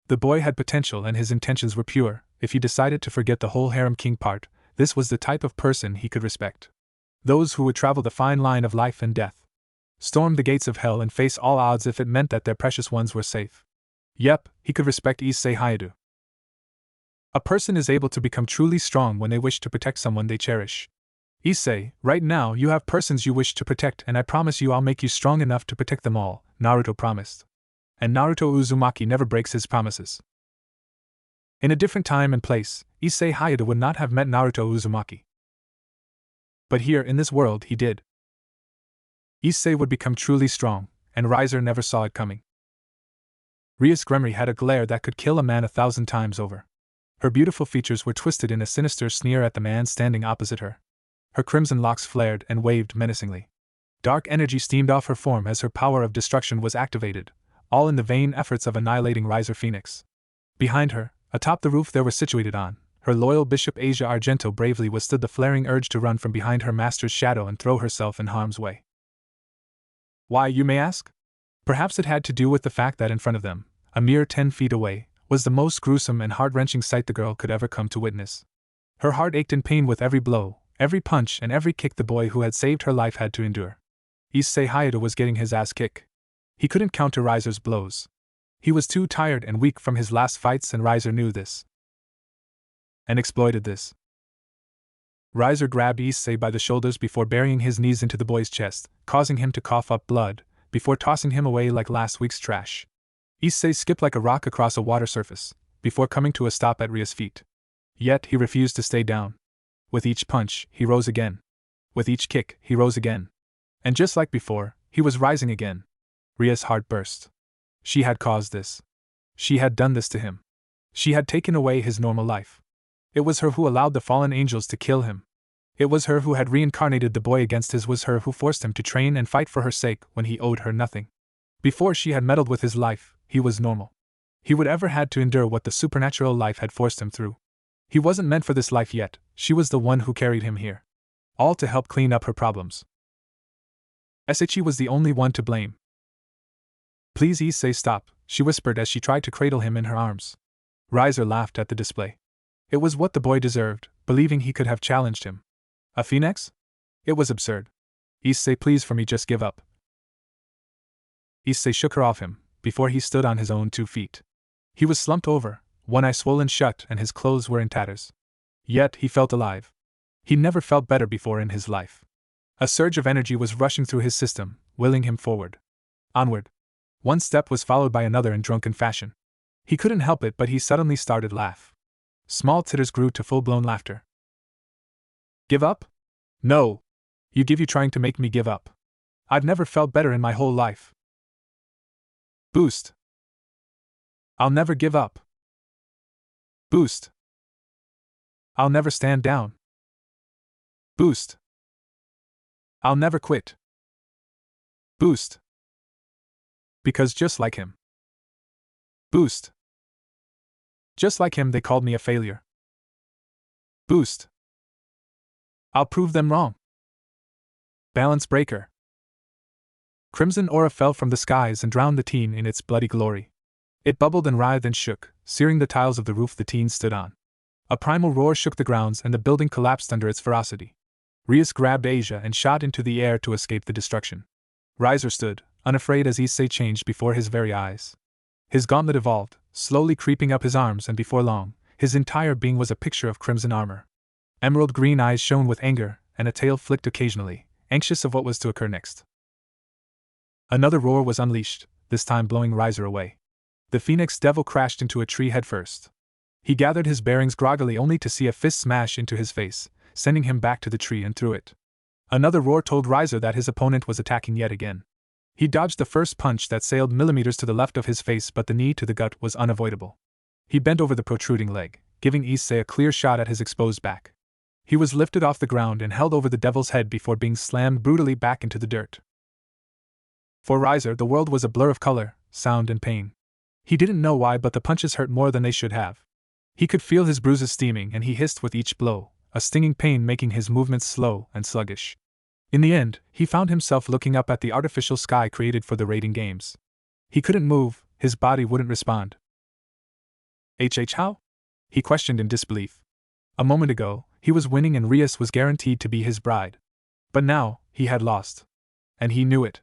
The boy had potential and his intentions were pure. If he decided to forget the whole harem king part, this was the type of person he could respect. Those who would travel the fine line of life and death. Storm the gates of hell and face all odds if it meant that their precious ones were safe. Yep, he could respect Issei Hayado. A person is able to become truly strong when they wish to protect someone they cherish. Issei, right now you have persons you wish to protect, and I promise you I'll make you strong enough to protect them all, Naruto promised. And Naruto Uzumaki never breaks his promises. In a different time and place, Issei Hayado would not have met Naruto Uzumaki. But here in this world he did. Issei would become truly strong, and Riser never saw it coming. Ria's Gremory had a glare that could kill a man 1,000 times over. Her beautiful features were twisted in a sinister sneer at the man standing opposite her. Her crimson locks flared and waved menacingly. Dark energy steamed off her form as her power of destruction was activated, all in the vain efforts of annihilating Riser Phoenix. Behind her, atop the roof they were situated on, her loyal Bishop Asia Argento bravely withstood the flaring urge to run from behind her master's shadow and throw herself in harm's way. Why, you may ask? Perhaps it had to do with the fact that in front of them, a mere 10 feet away, was the most gruesome and heart-wrenching sight the girl could ever come to witness. Her heart ached in pain with every blow, every punch, and every kick the boy who had saved her life had to endure. Issei Hayado was getting his ass kicked. He couldn't counter Riser's blows. He was too tired and weak from his last fights, and Riser knew this. And exploited this. Riser grabbed Issei by the shoulders before burying his knees into the boy's chest, causing him to cough up blood, before tossing him away like last week's trash. Issei skipped like a rock across a water surface, before coming to a stop at Ria's feet. Yet he refused to stay down. With each punch, he rose again. With each kick, he rose again. And just like before, he was rising again. Ria's heart burst. She had caused this. She had done this to him. She had taken away his normal life. It was her who allowed the fallen angels to kill him. It was her who had reincarnated the boy against his was her who forced him to train and fight for her sake when he owed her nothing. Before she had meddled with his life, he was normal. He would ever had to endure what the supernatural life had forced him through. He wasn't meant for this life yet, she was the one who carried him here. All to help clean up her problems. Issei was the only one to blame. Please Issei, stop, she whispered as she tried to cradle him in her arms. Riser laughed at the display. It was what the boy deserved, believing he could have challenged him. A phoenix? It was absurd. Issei, please for me, just give up. Issei shook her off him, before he stood on his own 2 feet. He was slumped over, one eye swollen shut, and his clothes were in tatters. Yet he felt alive. He never felt better before in his life. A surge of energy was rushing through his system, willing him forward. Onward. One step was followed by another in drunken fashion. He couldn't help it, but he suddenly started to laugh. Small titters grew to full-blown laughter. Give up? No. You trying to make me give up. I've never felt better in my whole life. Boost. I'll never give up. Boost. I'll never stand down. Boost. I'll never quit. Boost. Because just like him. Boost. Just like him, they called me a failure. Boost. I'll prove them wrong. Balance breaker. Crimson aura fell from the skies and drowned the teen in its bloody glory. It bubbled and writhed and shook, searing the tiles of the roof the teen stood on. A primal roar shook the grounds and the building collapsed under its ferocity. Rias grabbed Asia and shot into the air to escape the destruction. Riser stood, unafraid as Issei changed before his very eyes. His gauntlet evolved, slowly creeping up his arms, and before long, his entire being was a picture of crimson armor. Emerald green eyes shone with anger, and a tail flicked occasionally, anxious of what was to occur next. Another roar was unleashed, this time blowing Riser away. The Phoenix Devil crashed into a tree headfirst. He gathered his bearings groggily only to see a fist smash into his face, sending him back to the tree and through it. Another roar told Riser that his opponent was attacking yet again. He dodged the first punch that sailed millimeters to the left of his face, but the knee to the gut was unavoidable. He bent over the protruding leg, giving Issei a clear shot at his exposed back. He was lifted off the ground and held over the devil's head before being slammed brutally back into the dirt. For Riser, the world was a blur of color, sound, and pain. He didn't know why, but the punches hurt more than they should have. He could feel his bruises steaming, and he hissed with each blow, a stinging pain making his movements slow and sluggish. In the end, he found himself looking up at the artificial sky created for the raiding games. He couldn't move, his body wouldn't respond. How? He questioned in disbelief. A moment ago, he was winning and Rias was guaranteed to be his bride. But now, he had lost. And he knew it.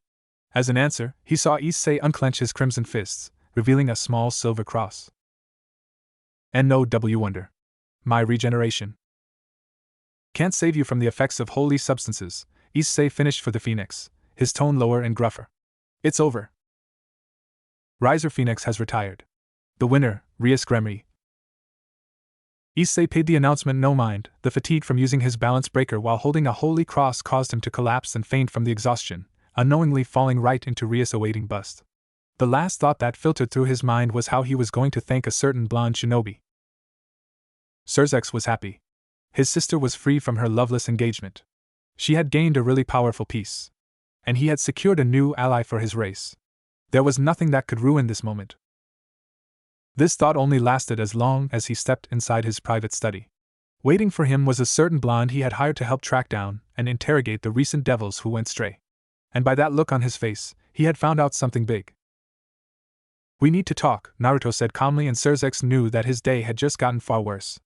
As an answer, he saw Issei unclench his crimson fists, revealing a small silver cross. N-O-W wonder. My regeneration can't save you from the effects of holy substances, Issei finished for the Phoenix, his tone lower and gruffer. It's over. Riser Phoenix has retired. The winner, Rias Gremry. Issei paid the announcement no mind. The fatigue from using his balance breaker while holding a holy cross caused him to collapse and faint from the exhaustion, unknowingly falling right into Rias' awaiting bust. The last thought that filtered through his mind was how he was going to thank a certain blonde shinobi. Surzex was happy. His sister was free from her loveless engagement. She had gained a really powerful piece. And he had secured a new ally for his race. There was nothing that could ruin this moment. This thought only lasted as long as he stepped inside his private study. Waiting for him was a certain blonde he had hired to help track down and interrogate the recent devils who went stray. And by that look on his face, he had found out something big. We need to talk, Naruto said calmly, and Surzex knew that his day had just gotten far worse.